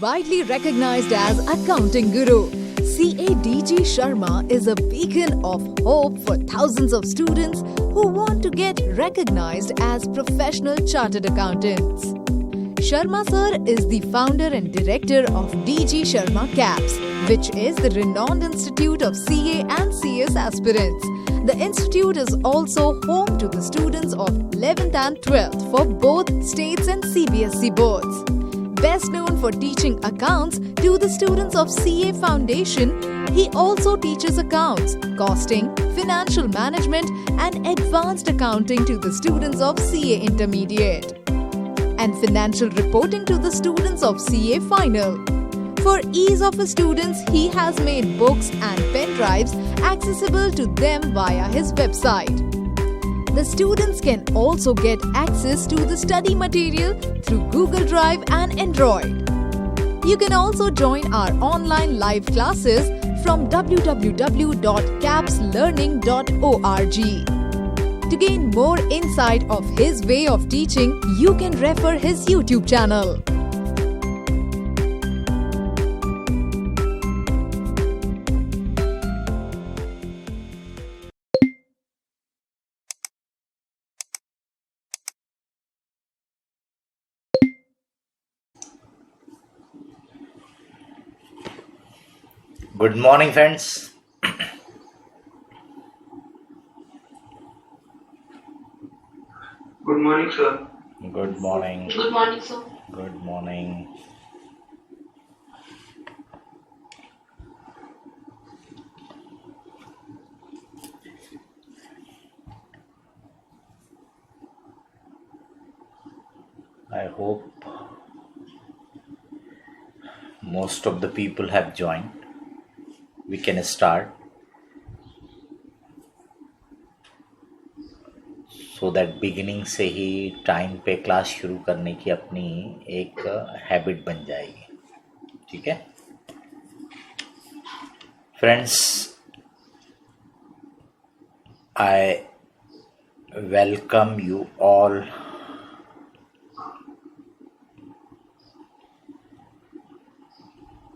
widely recognized as accounting guru, CADG Sharma is a beacon of hope for thousands of students who want to get recognized as professional chartered accountants. Sharma sir is the founder and director of DG Sharma CAPS, which is the renowned institute of CA and CS aspirants. The institute is also home to the students of 11th and 12th for both states and CBSE boards. Best known for teaching accounts to the students of CA Foundation, he also teaches accounts, costing, financial management and advanced accounting to the students of CA Intermediate, and financial reporting to the students of CA Final. For ease of his students, he has made books and pen drives accessible to them via his website. The students can also get access to the study material through Google Drive and Android. You can also join our online live classes from www.capslearning.org. To gain more insight of his way of teaching, you can refer his YouTube channel. Good morning, friends. Good morning, sir. Good morning. Good morning, sir. Good morning. I hope most of the people have joined. We can start so that beginning से ही time पे class शुरू करने की अपनी एक habit बन जाएगी. ठीक है friends, I welcome you all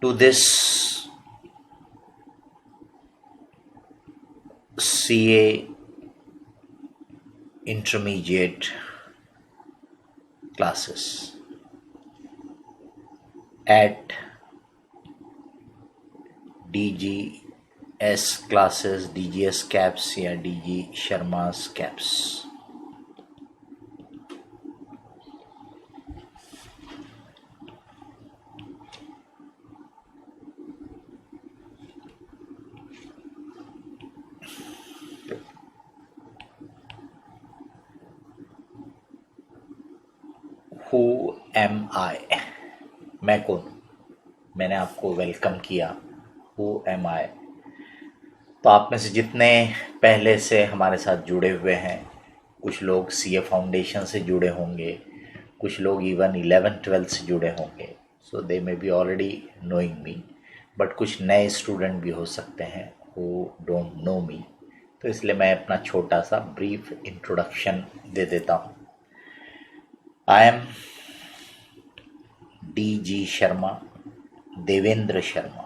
to this CA intermediate classes at DGS classes, DGS CAPS या DG Sharma's CAPS. Who am I? मैं कौन? मैंने आपको वेलकम किया. Who am I? तो आप में से जितने पहले से हमारे साथ जुड़े हुए हैं, कुछ लोग CA फाउंडेशन से जुड़े होंगे, कुछ लोग इवन 11th-12th से जुड़े होंगे. So they may be already knowing me, but कुछ नए स्टूडेंट भी हो सकते हैं who don't know me. तो इसलिए मैं अपना छोटा सा ब्रीफ इंट्रोडक्शन दे देता हूँ. I am DG Sharma, Devendra Sharma.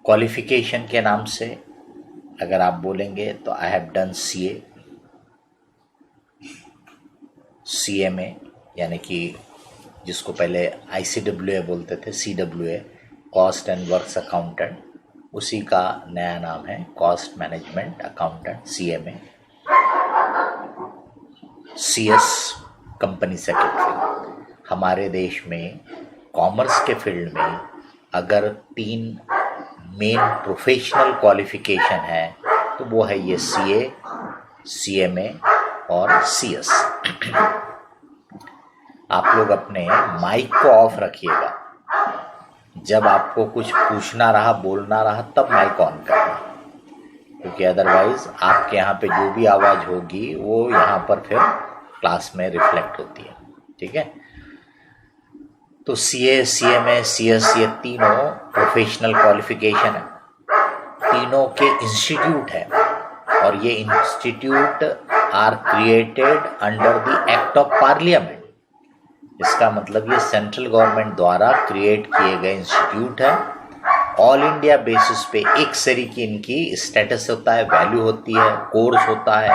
Qualification के नाम से अगर आप बोलेंगे तो आई हैव डन CA में, यानी कि जिसको पहले ICWA बोलते थे, CWA cost and works accountant, उसी का नया नाम है कॉस्ट मैनेजमेंट अकाउंटेंट CA में. CS company secretary. हमारे देश में कॉमर्स के फील्ड में अगर 3 मेन प्रोफेशनल क्वालिफिकेशन है तो वो है ये CA, CMA और CS. आप लोग अपने माइक को ऑफ रखिएगा. जब आपको कुछ पूछना रहा, बोलना रहा, तब माइक ऑन करना, क्योंकि अदरवाइज आपके यहाँ पे जो भी आवाज़ होगी वो यहाँ पर फिर क्लास में रिफ्लेक्ट होती है. ठीक है, तो CA, CMA, CS ये तीनों प्रोफेशनल क्वालिफिकेशन है, तीनों के इंस्टीट्यूट है, और ये institute are created under the act of parliament. इसका मतलब ये सेंट्रल गवर्नमेंट द्वारा क्रिएट किए गए इंस्टीट्यूट है। ऑल इंडिया बेसिस पे एक सरी की इनकी स्टेटस होता है, वैल्यू होती है, कोर्स होता है,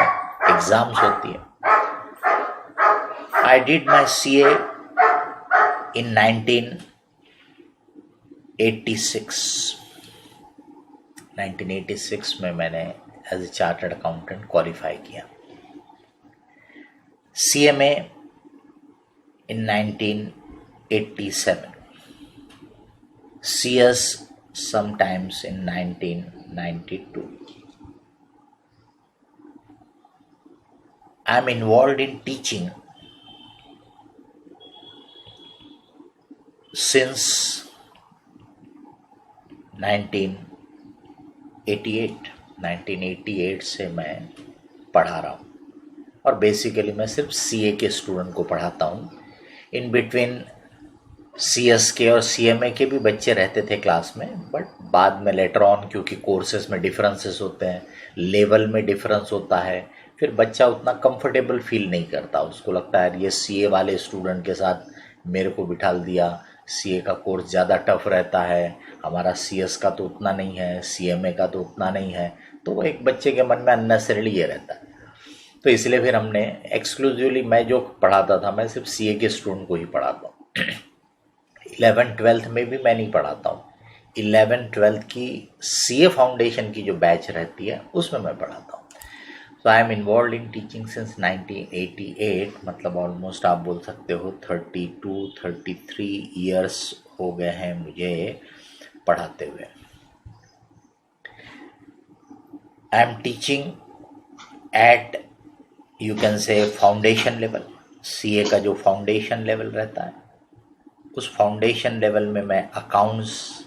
एग्जाम्स होती है। I did my CA in 1986 में मैंने as a chartered accountant qualify किया। CMA in 1987, CS sometimes in 1992. I am involved in teaching since 1988 से मैं पढ़ा रहा हूँ और बेसिकली मैं सिर्फ CA के स्टूडेंट को पढ़ाता हूँ। इन बिटवीन CS के और CMA के भी बच्चे रहते थे क्लास में, बट बाद में लेटर ऑन क्योंकि कोर्सेज में डिफरेंसेस होते हैं, लेवल में डिफरेंस होता है, फिर बच्चा उतना कंफर्टेबल फील नहीं करता। उसको लगता है ये CA वाले स्टूडेंट के साथ मेरे को बिठा दिया, CA का कोर्स ज़्यादा टफ रहता है, हमारा CS का तो उतना नहीं है, CMA का तो उतना नहीं है। तो वो एक बच्चे के मन में अननेसेसरीली ये रहता है। तो इसलिए फिर हमने एक्सक्लूसिवली, मैं जो पढ़ाता था मैं सिर्फ CA के स्टूडेंट को ही पढ़ाता हूँ। 11th-12th में भी मैं नहीं पढ़ाता हूँ। 11th-12th की CA फाउंडेशन की जो बैच रहती है उसमें मैं पढ़ाता हूँ। So I am involve in teaching since 1988, मतलब ऑलमोस्ट आप बोल सकते हो 32-33 ईयर्स हो गए हैं मुझे पढ़ाते हुए। I am teaching eight, you can say, foundation level. CA का जो फाउंडेशन लेवल रहता है उस फाउंडेशन लेवल में मैं अकाउंट्स,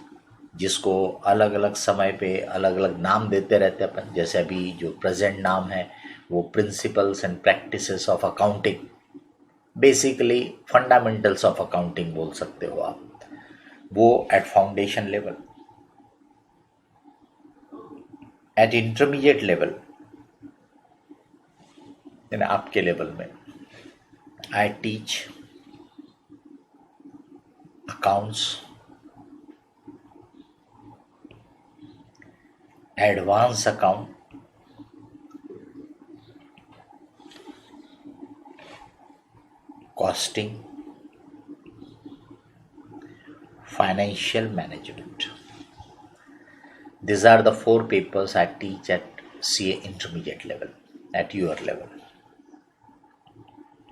जिसको अलग अलग समय पे अलग अलग नाम देते रहते हैं अपन, जैसे अभी जो प्रेजेंट नाम है वो principles and practices of accounting, basically fundamentals of accounting बोल सकते हो आप, वो at foundation level. At intermediate level, यानी आपके लेवल में, I teach accounts, advance account, costing, financial management. These are the 4 papers I teach at CA intermediate level, at your level.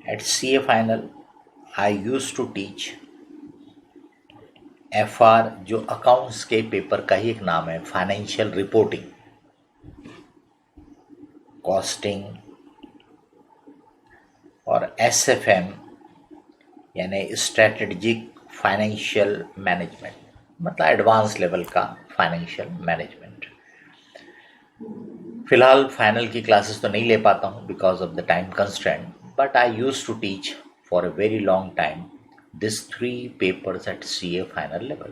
At CA final, I used to teach FR, जो accounts के paper का ही एक नाम है, financial reporting, costing, और SFM यानी strategic financial management, मतलब एडवांस लेवल का फाइनेंशियल मैनेजमेंट। फिलहाल फाइनल की क्लासेस तो नहीं ले पाता हूँ because of the time constraint, but I used to teach for a very long time these 3 papers at CA final level.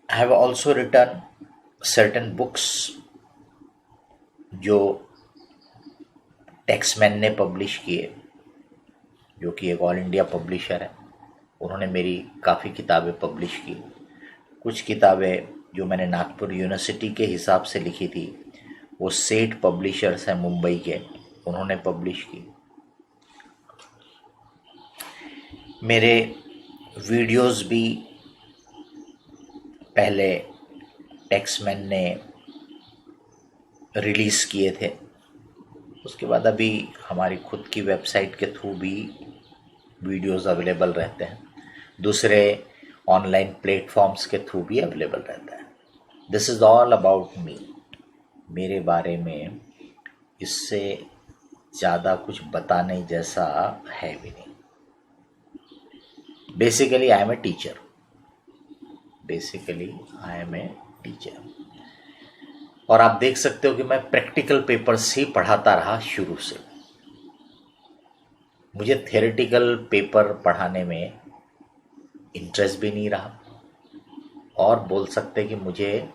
I have also written certain books जो टेक्समैन ने publish किए, जो कि एक ऑल इंडिया पब्लिशर है। उन्होंने मेरी काफ़ी किताबें पब्लिश की। कुछ किताबें जो मैंने नागपुर यूनिवर्सिटी के हिसाब से लिखी थी वो सेठ पब्लिशर्स हैं मुंबई के, उन्होंने पब्लिश की। मेरे वीडियोस भी पहले टेक्समैन ने रिलीज़ किए थे, उसके बाद अभी हमारी खुद की वेबसाइट के थ्रू भी वीडियोस अवेलेबल रहते हैं, दूसरे ऑनलाइन प्लेटफॉर्म्स के थ्रू भी अवेलेबल रहता है। This is all about me, मेरे बारे में इससे ज़्यादा कुछ बताने जैसा है भी नहीं। Basically I am a teacher, और आप देख सकते हो कि मैं प्रैक्टिकल पेपर्स ही पढ़ाता रहा शुरू से। मुझे थ्योरेटिकल पेपर पढ़ाने में इंटरेस्ट भी नहीं रहा, और बोल सकते कि मुझे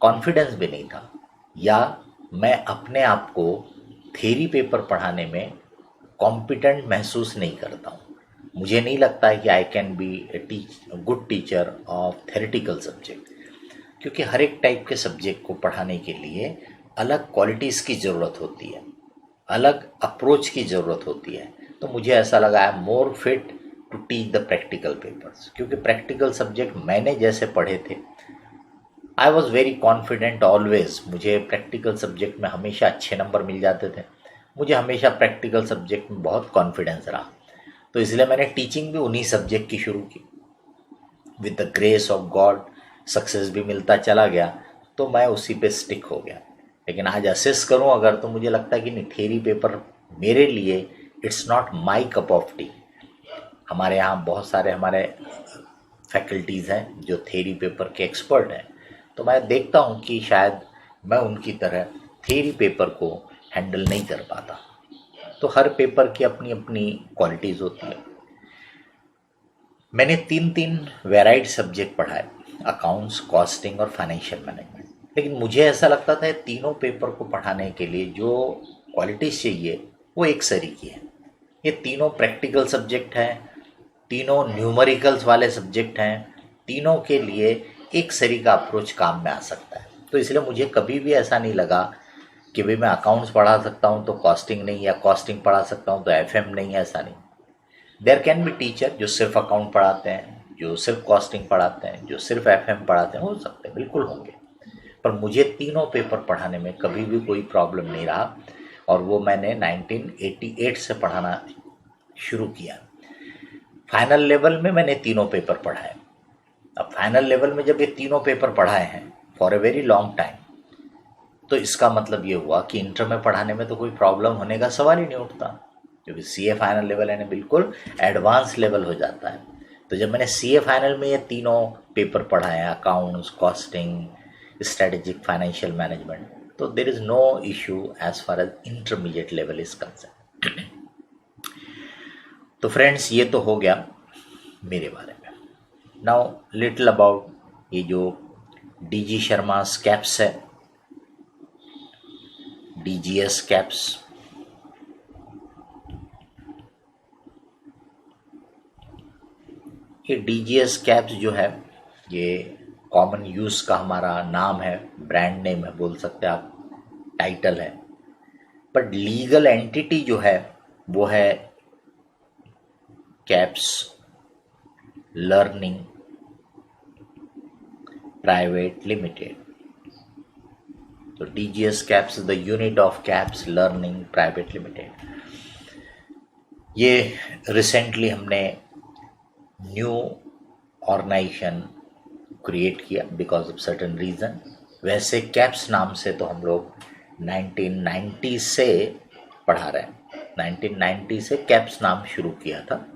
कॉन्फिडेंस भी नहीं था, या मैं अपने आप को थ्योरी पेपर पढ़ाने में कॉम्पिटेंट महसूस नहीं करता हूँ। मुझे नहीं लगता है कि I can be good teacher of theoretical subject, क्योंकि हर एक टाइप के सब्जेक्ट को पढ़ाने के लिए अलग क्वालिटीज़ की ज़रूरत होती है, अलग अप्रोच की ज़रूरत होती है। तो मुझे ऐसा लगा है more fit to teach the practical papers, क्योंकि प्रैक्टिकल सब्जेक्ट मैंने जैसे पढ़े थे, I was very confident always. मुझे प्रैक्टिकल सब्जेक्ट में हमेशा अच्छे नंबर मिल जाते थे, मुझे हमेशा प्रैक्टिकल सब्जेक्ट में बहुत कॉन्फिडेंस रहा। तो इसलिए मैंने टीचिंग भी उन्हीं सब्जेक्ट की शुरू की। With the grace of God success भी मिलता चला गया, तो मैं उसी पे स्टिक हो गया। लेकिन आज असेस करूं अगर, तो मुझे लगता है कि नहीं, थ्योरी पेपर मेरे लिए it's not my cup of T. हमारे यहाँ बहुत सारे हमारे फैकल्टीज़ हैं जो थ्योरी पेपर के एक्सपर्ट हैं, तो मैं देखता हूँ कि शायद मैं उनकी तरह थ्योरी पेपर को हैंडल नहीं कर पाता। तो हर पेपर की अपनी अपनी क्वालिटीज़ होती है। मैंने तीन वेराइड सब्जेक्ट पढ़ाए, अकाउंट्स, कॉस्टिंग और फाइनेंशियल मैनेजमेंट। लेकिन मुझे ऐसा लगता था तीनों पेपर को पढ़ाने के लिए जो क्वालिटीज़ चाहिए वो एक सरी की है। ये तीनों प्रैक्टिकल सब्जेक्ट हैं, तीनों न्यूमेरिकल्स वाले सब्जेक्ट हैं, तीनों के लिए एक सरी का अप्रोच काम में आ सकता है। तो इसलिए मुझे कभी भी ऐसा नहीं लगा कि भाई मैं अकाउंट्स पढ़ा सकता हूँ तो कॉस्टिंग नहीं, या कॉस्टिंग पढ़ा सकता हूँ तो एफएम नहीं, ऐसा नहीं। देयर कैन बी टीचर जो सिर्फ अकाउंट पढ़ाते हैं, जो सिर्फ कॉस्टिंग पढ़ाते हैं, जो सिर्फ एफएम पढ़ाते हैं, हो सकते हैं, बिल्कुल होंगे। पर मुझे तीनों पेपर पढ़ाने में कभी भी कोई प्रॉब्लम नहीं रहा, और वो मैंने 1988 से पढ़ाना शुरू किया। फाइनल लेवल में मैंने तीनों पेपर पढ़ाए। अब फाइनल लेवल में जब ये तीनों पेपर पढ़ाए हैं for a very long time, तो इसका मतलब ये हुआ कि इंटर में पढ़ाने में तो कोई प्रॉब्लम होने का सवाल ही नहीं उठता, क्योंकि सीए फाइनल लेवल यानी बिल्कुल एडवांस लेवल हो जाता है। तो जब मैंने सीए फाइनल में ये तीनों पेपर पढ़ाए, accounts, costing, strategic, financial management, तो there is no issue as far as intermediate level is concern. तो फ्रेंड्स, ये तो हो गया मेरे बारे में। नाउ लिटिल अबाउट ये जो डीजी शर्मा कैप्स है, डीजीएस कैप्स। ये डीजीएस कैप्स जो है, ये कॉमन यूज़ का हमारा नाम है, ब्रांड नेम है, बोल सकते हैं आप, टाइटल है। बट लीगल एंटिटी जो है वो है कैप्स लर्निंग प्राइवेट लिमिटेड। तो DGS caps the unit of caps learning private limited. ये रिसेंटली हमने न्यू ऑर्गेनाइजेशन क्रिएट किया बिकॉज ऑफ सर्टेन रीज़न। वैसे कैप्स नाम से तो हम लोग 1990 से पढ़ा रहे हैं, 1990 से कैप्स नाम शुरू किया था।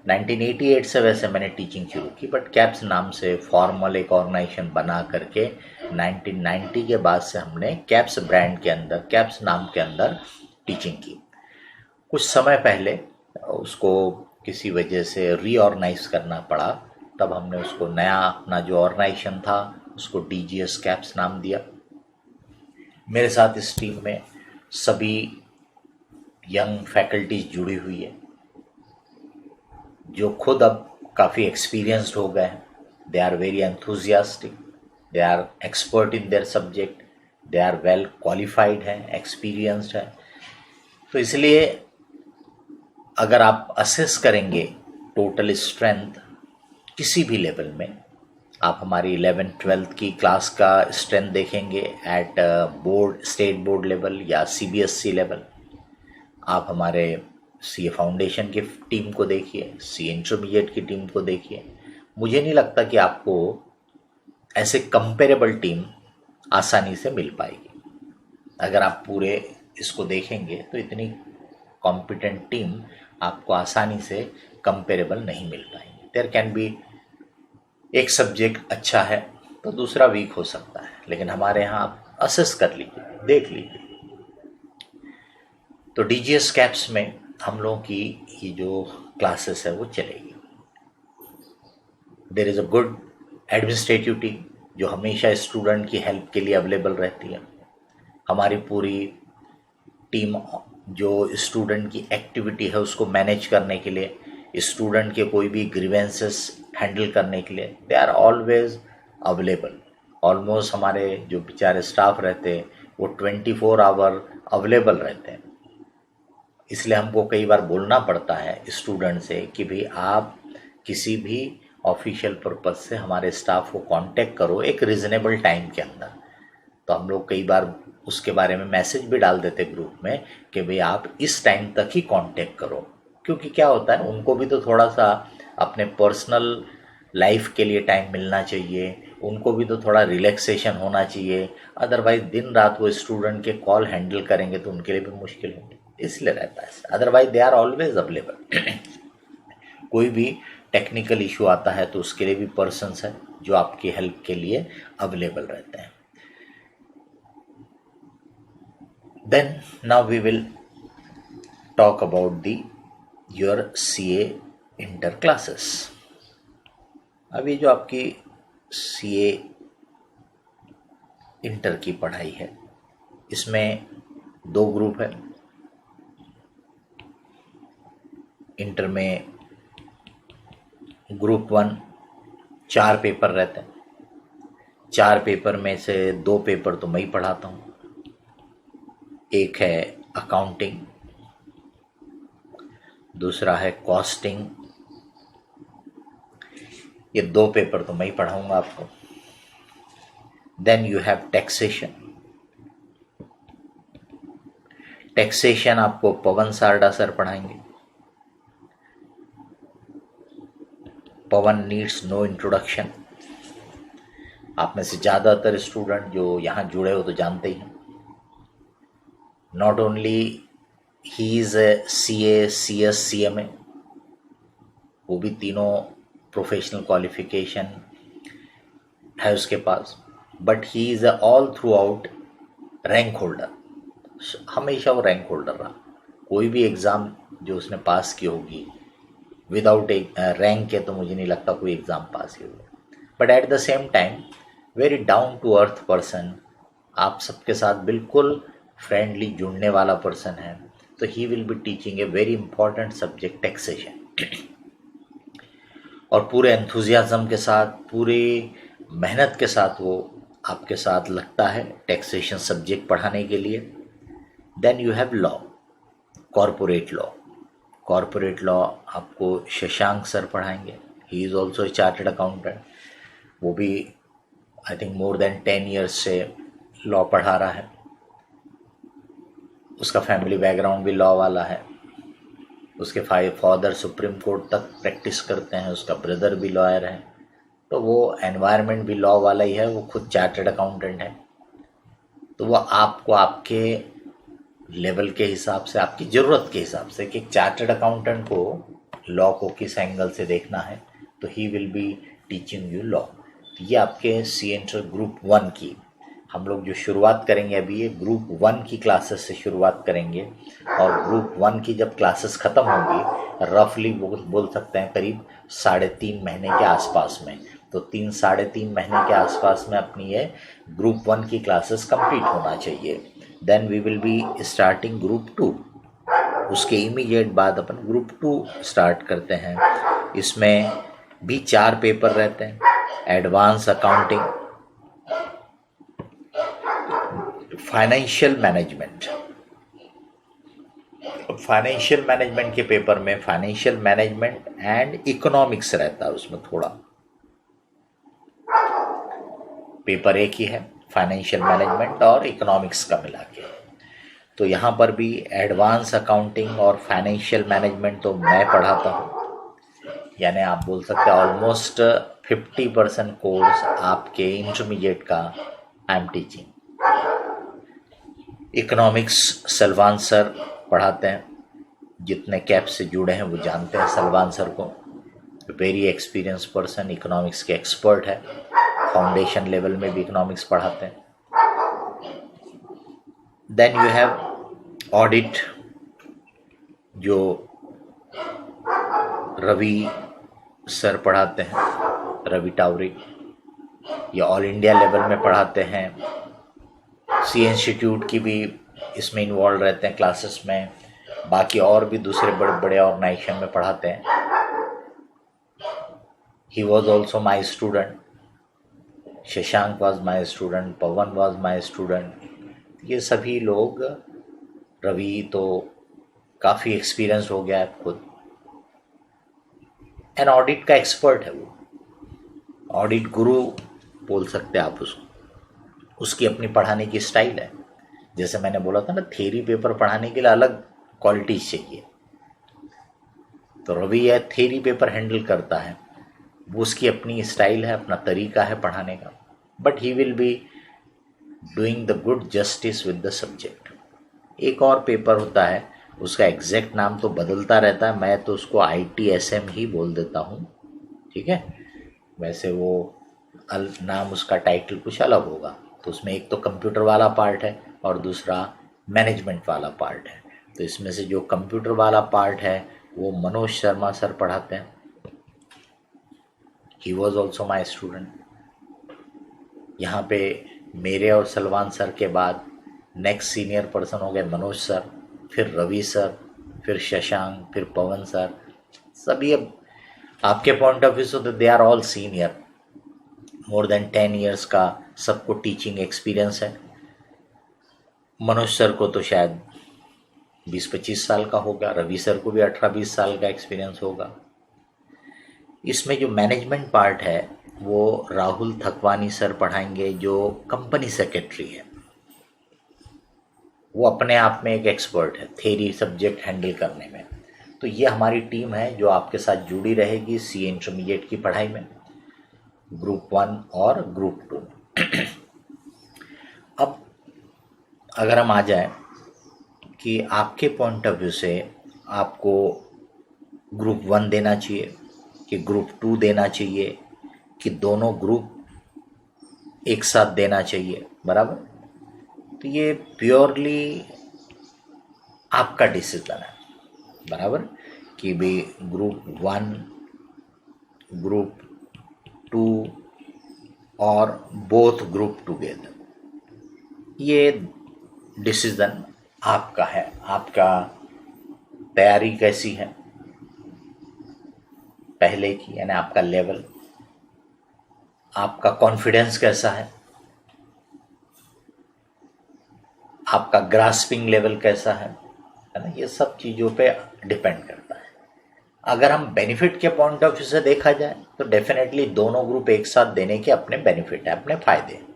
1988 से वैसे मैंने टीचिंग शुरू की, बट कैप्स नाम से फॉर्मल एक ऑर्गेनाइजेशन बना करके 1990 के बाद से हमने कैप्स ब्रांड के अंदर, कैप्स नाम के अंदर टीचिंग की। कुछ समय पहले उसको किसी वजह से रीऑर्गेनाइज करना पड़ा, तब हमने उसको नया अपना जो ऑर्गेनाइजेशन था उसको डीजीएस कैप्स नाम दिया। मेरे साथ इस टीम में सभी यंग फैकल्टीज जुड़ी हुई है जो खुद अब काफ़ी एक्सपीरियंस्ड हो गए हैं। They are very enthusiastic, they are expert in their subject, they are well qualified हैं, एक्सपीरियंस्ड हैं। तो इसलिए अगर आप असेस करेंगे टोटल स्ट्रेंथ किसी भी लेवल में, आप हमारी 11th-12th की क्लास का स्ट्रेंथ देखेंगे at board, state board level या सीबीएसई लेवल, आप हमारे सीए फाउंडेशन की टीम को देखिए, सीए इंटरमीडिएट की टीम को देखिए, मुझे नहीं लगता कि आपको ऐसे कंपेरेबल टीम आसानी से मिल पाएगी। अगर आप पूरे इसको देखेंगे तो इतनी कॉम्पिटेंट टीम आपको आसानी से कंपेरेबल नहीं मिल पाएंगी। देयर कैन बी एक सब्जेक्ट अच्छा है तो दूसरा वीक हो सकता है, लेकिन हमारे यहाँ आप असेस कर लीजिए, देख लीजिए। तो डीजीएस कैप्स में हम लोगों की ये जो क्लासेस है वो चलेगी। There is a good administrative team जो हमेशा स्टूडेंट की हेल्प के लिए अवेलेबल रहती है। हमारी पूरी टीम जो स्टूडेंट की एक्टिविटी है उसको मैनेज करने के लिए, स्टूडेंट के कोई भी ग्रीवेंसेस हैंडल करने के लिए, they are always available. Almost हमारे जो बेचारे स्टाफ रहते हैं वो 24 आवर अवेलेबल रहते हैं। इसलिए हमको कई बार बोलना पड़ता है स्टूडेंट से कि भाई आप किसी भी ऑफिशियल पर्पस से हमारे स्टाफ को कांटेक्ट करो एक रीज़नेबल टाइम के अंदर। तो हम लोग कई बार उसके बारे में मैसेज भी डाल देते ग्रुप में कि भाई आप इस टाइम तक ही कांटेक्ट करो, क्योंकि क्या होता है उनको भी तो थोड़ा सा अपने पर्सनल लाइफ के लिए टाइम मिलना चाहिए, उनको भी तो थोड़ा रिलैक्सेशन होना चाहिए। अदरवाइज दिन रात वो स्टूडेंट के कॉल हैंडल करेंगे तो उनके लिए भी मुश्किल होगी, इसलिए रहता है। Otherwise they are always available. कोई भी टेक्निकल इशू आता है तो उसके लिए भी पर्सन्स है जो आपकी हेल्प के लिए अवेलेबल रहते हैं। Then now we will talk about the your CA inter classes. अब ये जो आपकी CA इंटर की पढ़ाई है इसमें 2 ग्रुप है। इंटर में ग्रुप 1 4 पेपर रहते हैं। 4 पेपर में से 2 पेपर तो मैं ही पढ़ाता हूँ। एक है अकाउंटिंग, दूसरा है कॉस्टिंग। ये 2 पेपर तो मैं ही पढ़ाऊंगा आपको। Then you have taxation. Taxation आपको पवन सारडा सर पढ़ाएंगे। Pawan needs no introduction. आप में से ज़्यादातर स्टूडेंट जो यहाँ जुड़े हो तो जानते ही हैं। Not only he is CA, CS, CMA, वो भी तीनों प्रोफेशनल क्वालिफिकेशन है उसके पास, but he is all throughout rank holder. हमेशा वो रैंक होल्डर रहा। कोई भी एग्ज़ाम जो उसने पास की होगी विदाउट रैंक के तो मुझे नहीं लगता कोई एग्ज़ाम पास ही होगा। But at the same time very down to earth person, आप सबके साथ बिल्कुल फ्रेंडली जुड़ने वाला पर्सन है। तो he will be teaching a very important subject taxation, और पूरे एंथुजियाज्म के साथ, पूरी मेहनत के साथ वो आपके साथ लगता है टैक्सेशन सब्जेक्ट पढ़ाने के लिए। Then you have law, corporate law. Corporate law आपको शशांक सर पढ़ाएंगे। He is also a chartered accountant. वो भी I think more than 10 years से लॉ पढ़ा रहा है। उसका फैमिली बैकग्राउंड भी लॉ वाला है। उसके फादर सुप्रीम कोर्ट तक प्रैक्टिस करते हैं, उसका ब्रदर भी लॉयर है। तो वो एनवायरनमेंट भी लॉ वाला ही है। वो खुद चार्टर्ड अकाउंटेंट है। तो वो आपको आपके लेवल के हिसाब से, आपकी ज़रूरत के हिसाब से कि चार्टर्ड अकाउंटेंट को लॉ को किस एंगल से देखना है, तो he will be teaching you law. तो ये आपके CA इंटर ग्रुप 1 की हम लोग जो शुरुआत करेंगे अभी, ये ग्रुप 1 की क्लासेस से शुरुआत करेंगे। और ग्रुप 1 की जब क्लासेस ख़त्म होंगी, रफली बोल सकते हैं करीब 3.5 महीने के आसपास में, तो 3-3.5 महीने के आसपास में अपनी ये ग्रुप 1 की क्लासेस कंप्लीट होना चाहिए। Then we will be starting group 2। उसके इमीडिएट बाद अपन ग्रुप 2 स्टार्ट करते हैं। इसमें भी 4 पेपर रहते हैं। Advance accounting, financial management. Financial management के पेपर में फाइनेंशियल मैनेजमेंट एंड इकोनॉमिक्स रहता है। उसमें थोड़ा पेपर एक ही है, फाइनेंशियल मैनेजमेंट और इकोनॉमिक्स का मिला के। तो यहाँ पर भी एडवांस अकाउंटिंग और फाइनेंशियल मैनेजमेंट तो मैं पढ़ाता हूँ। यानी आप बोल सकते हैं ऑलमोस्ट 50% कोर्स आपके इंटरमीडिएट का I am teaching. Economics Salman sir पढ़ाते हैं। जितने कैप से जुड़े हैं वो जानते हैं सलमान सर को। वेरी एक्सपीरियंस पर्सन, इकोनॉमिक्स के एक्सपर्ट है। फाउंडेशन लेवल में भी इकोनॉमिक्स पढ़ाते हैं। देन यू हैव ऑडिट, जो रवि सर पढ़ाते हैं, रवि टावरी। ये ऑल इंडिया लेवल में पढ़ाते हैं। CA इंस्टीट्यूट की भी इसमें इन्वॉल्व रहते हैं क्लासेस में, बाकी और भी दूसरे बड़े बड़े ऑर्गेनाइजेशन में पढ़ाते हैं. He was also my student. Shashank was my student, Pawan was my student. ये सभी लोग, रवि तो काफ़ी एक्सपीरियंस हो गया है खुद. एन ऑडिट का एक्सपर्ट है वो, ऑडिट गुरु बोल सकते हैं आप उसको. उसकी अपनी पढ़ाने की स्टाइल है. जैसे मैंने बोला था ना, थ्योरी पेपर पढ़ाने के लिए अलग क्वालिटीज चाहिए. तो रवि यह थ्योरी पेपर हैंडल करता है, वो उसकी अपनी स्टाइल है, अपना तरीका है पढ़ाने का. But he will be doing the good justice with the subject. एक और पेपर होता है, उसका एग्जैक्ट नाम तो बदलता रहता है, मैं तो उसको ITSM ही बोल देता हूँ, ठीक है. वैसे वो नाम, उसका टाइटल कुछ अलग होगा. तो उसमें एक तो कंप्यूटर वाला पार्ट है और दूसरा मैनेजमेंट वाला पार्ट है. तो इसमें से जो कंप्यूटर वाला पार्ट है वो मनोज शर्मा सर पढ़ाते हैं. He was also my student. यहाँ पे मेरे और सलमान सर के बाद नेक्स्ट सीनियर पर्सन हो गए मनोज सर, फिर रवि सर, फिर शशांक, फिर पवन सर. सभी अब आपके पॉइंट ऑफ व्यू से तो they are all senior. More than 10 years का सबको टीचिंग एक्सपीरियंस है. मनोज सर को तो शायद 20-25 साल का होगा, रवि सर को भी 18-20 साल का एक्सपीरियंस होगा. इसमें जो मैनेजमेंट पार्ट है वो राहुल थकवानी सर पढ़ाएंगे, जो कंपनी सेक्रेटरी है. वो अपने आप में एक एक्सपर्ट है थ्योरी सब्जेक्ट हैंडल करने में. तो ये हमारी टीम है जो आपके साथ जुड़ी रहेगी CA इंटरमीडिएट की पढ़ाई में, ग्रुप 1 और ग्रुप 2. अब अगर हम आ जाए कि आपके पॉइंट ऑफ व्यू से आपको ग्रुप 1 देना चाहिए कि ग्रुप 2 देना चाहिए कि दोनों ग्रुप एक साथ देना चाहिए, बराबर. तो ये प्योरली आपका डिसीजन है, बराबर, कि भी ग्रुप 1, ग्रुप 2 और बोथ ग्रुप टुगेदर, ये डिसीजन आपका है. आपका तैयारी कैसी है पहले की, यानी आपका लेवल, आपका कॉन्फिडेंस कैसा है, आपका ग्रास्पिंग लेवल कैसा है ना. ये सब चीज़ों पे डिपेंड करता है. अगर हम बेनिफिट के पॉइंट ऑफ व्यू से देखा जाए तो डेफिनेटली दोनों ग्रुप एक साथ देने के अपने बेनिफिट है, अपने फायदे हैं,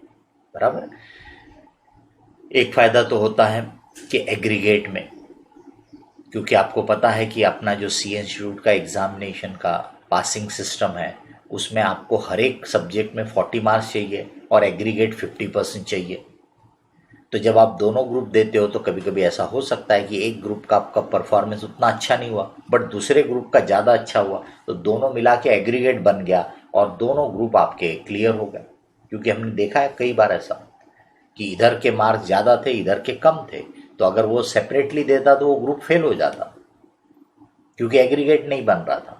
बराबर. एक फ़ायदा तो होता है कि एग्रीगेट में, क्योंकि आपको पता है कि अपना जो CA इंस्टीट्यूट का एग्जामिनेशन का पासिंग सिस्टम है उसमें आपको हर एक सब्जेक्ट में 40 मार्क्स चाहिए और एग्रीगेट 50% चाहिए. तो जब आप दोनों ग्रुप देते हो तो कभी कभी ऐसा हो सकता है कि एक ग्रुप का आपका परफॉर्मेंस उतना अच्छा नहीं हुआ बट दूसरे ग्रुप का ज़्यादा अच्छा हुआ, तो दोनों मिला के एग्रीगेट बन गया और दोनों ग्रुप आपके क्लियर हो गए. क्योंकि हमने देखा है कई बार ऐसा कि इधर के मार्क्स ज़्यादा थे, इधर के कम थे, तो अगर वो सेपरेटली देता तो वो ग्रुप फेल हो जाता क्योंकि एग्रीगेट नहीं बन रहा था.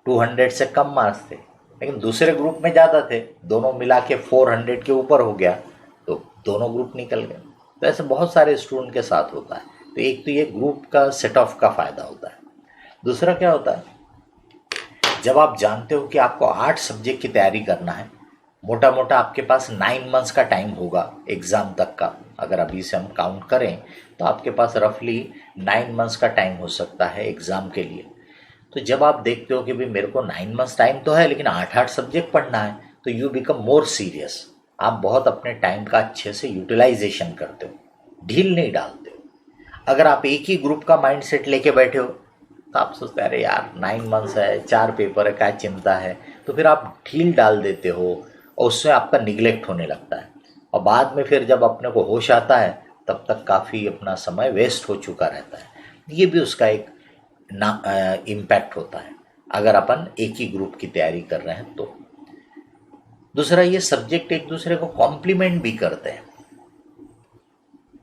200 से कम मार्क्स थे लेकिन दूसरे ग्रुप में ज़्यादा थे, दोनों मिला के 400 के ऊपर हो गया, तो दोनों ग्रुप निकल गए. तो ऐसे बहुत सारे स्टूडेंट के साथ होता है. तो एक तो ये ग्रुप का सेट ऑफ का फ़ायदा होता है. दूसरा क्या होता है, जब आप जानते हो कि आपको 8 सब्जेक्ट की तैयारी करना है, मोटा मोटा आपके पास 9 मंथ्स का टाइम होगा एग्ज़ाम तक का. अगर अभी से हम काउंट करें तो आपके पास रफली 9 मंथ्स का टाइम हो सकता है एग्ज़ाम के लिए. तो जब आप देखते हो कि भाई मेरे को 9 मंथ्स टाइम तो है लेकिन 8 सब्जेक्ट पढ़ना है, तो यू बिकम मोर सीरियस. आप बहुत अपने टाइम का अच्छे से यूटिलाइजेशन करते हो, ढील नहीं डालते हो. अगर आप एक ही ग्रुप का माइंड सेट लेके बैठे हो तो आप सोचते हैं अरे यार 9 मंथ्स है, 4 पेपर है, क्या चिंता है, तो फिर आप ढील डाल देते हो और उससे आपका निगलेक्ट होने लगता है. और बाद में फिर जब अपने को होश आता है तब तक काफ़ी अपना समय वेस्ट हो चुका रहता है. ये भी उसका एक इम्पैक्ट होता है अगर अपन एक ही ग्रुप की तैयारी कर रहे हैं तो. दूसरा, ये सब्जेक्ट एक दूसरे को कॉम्प्लीमेंट भी करते हैं.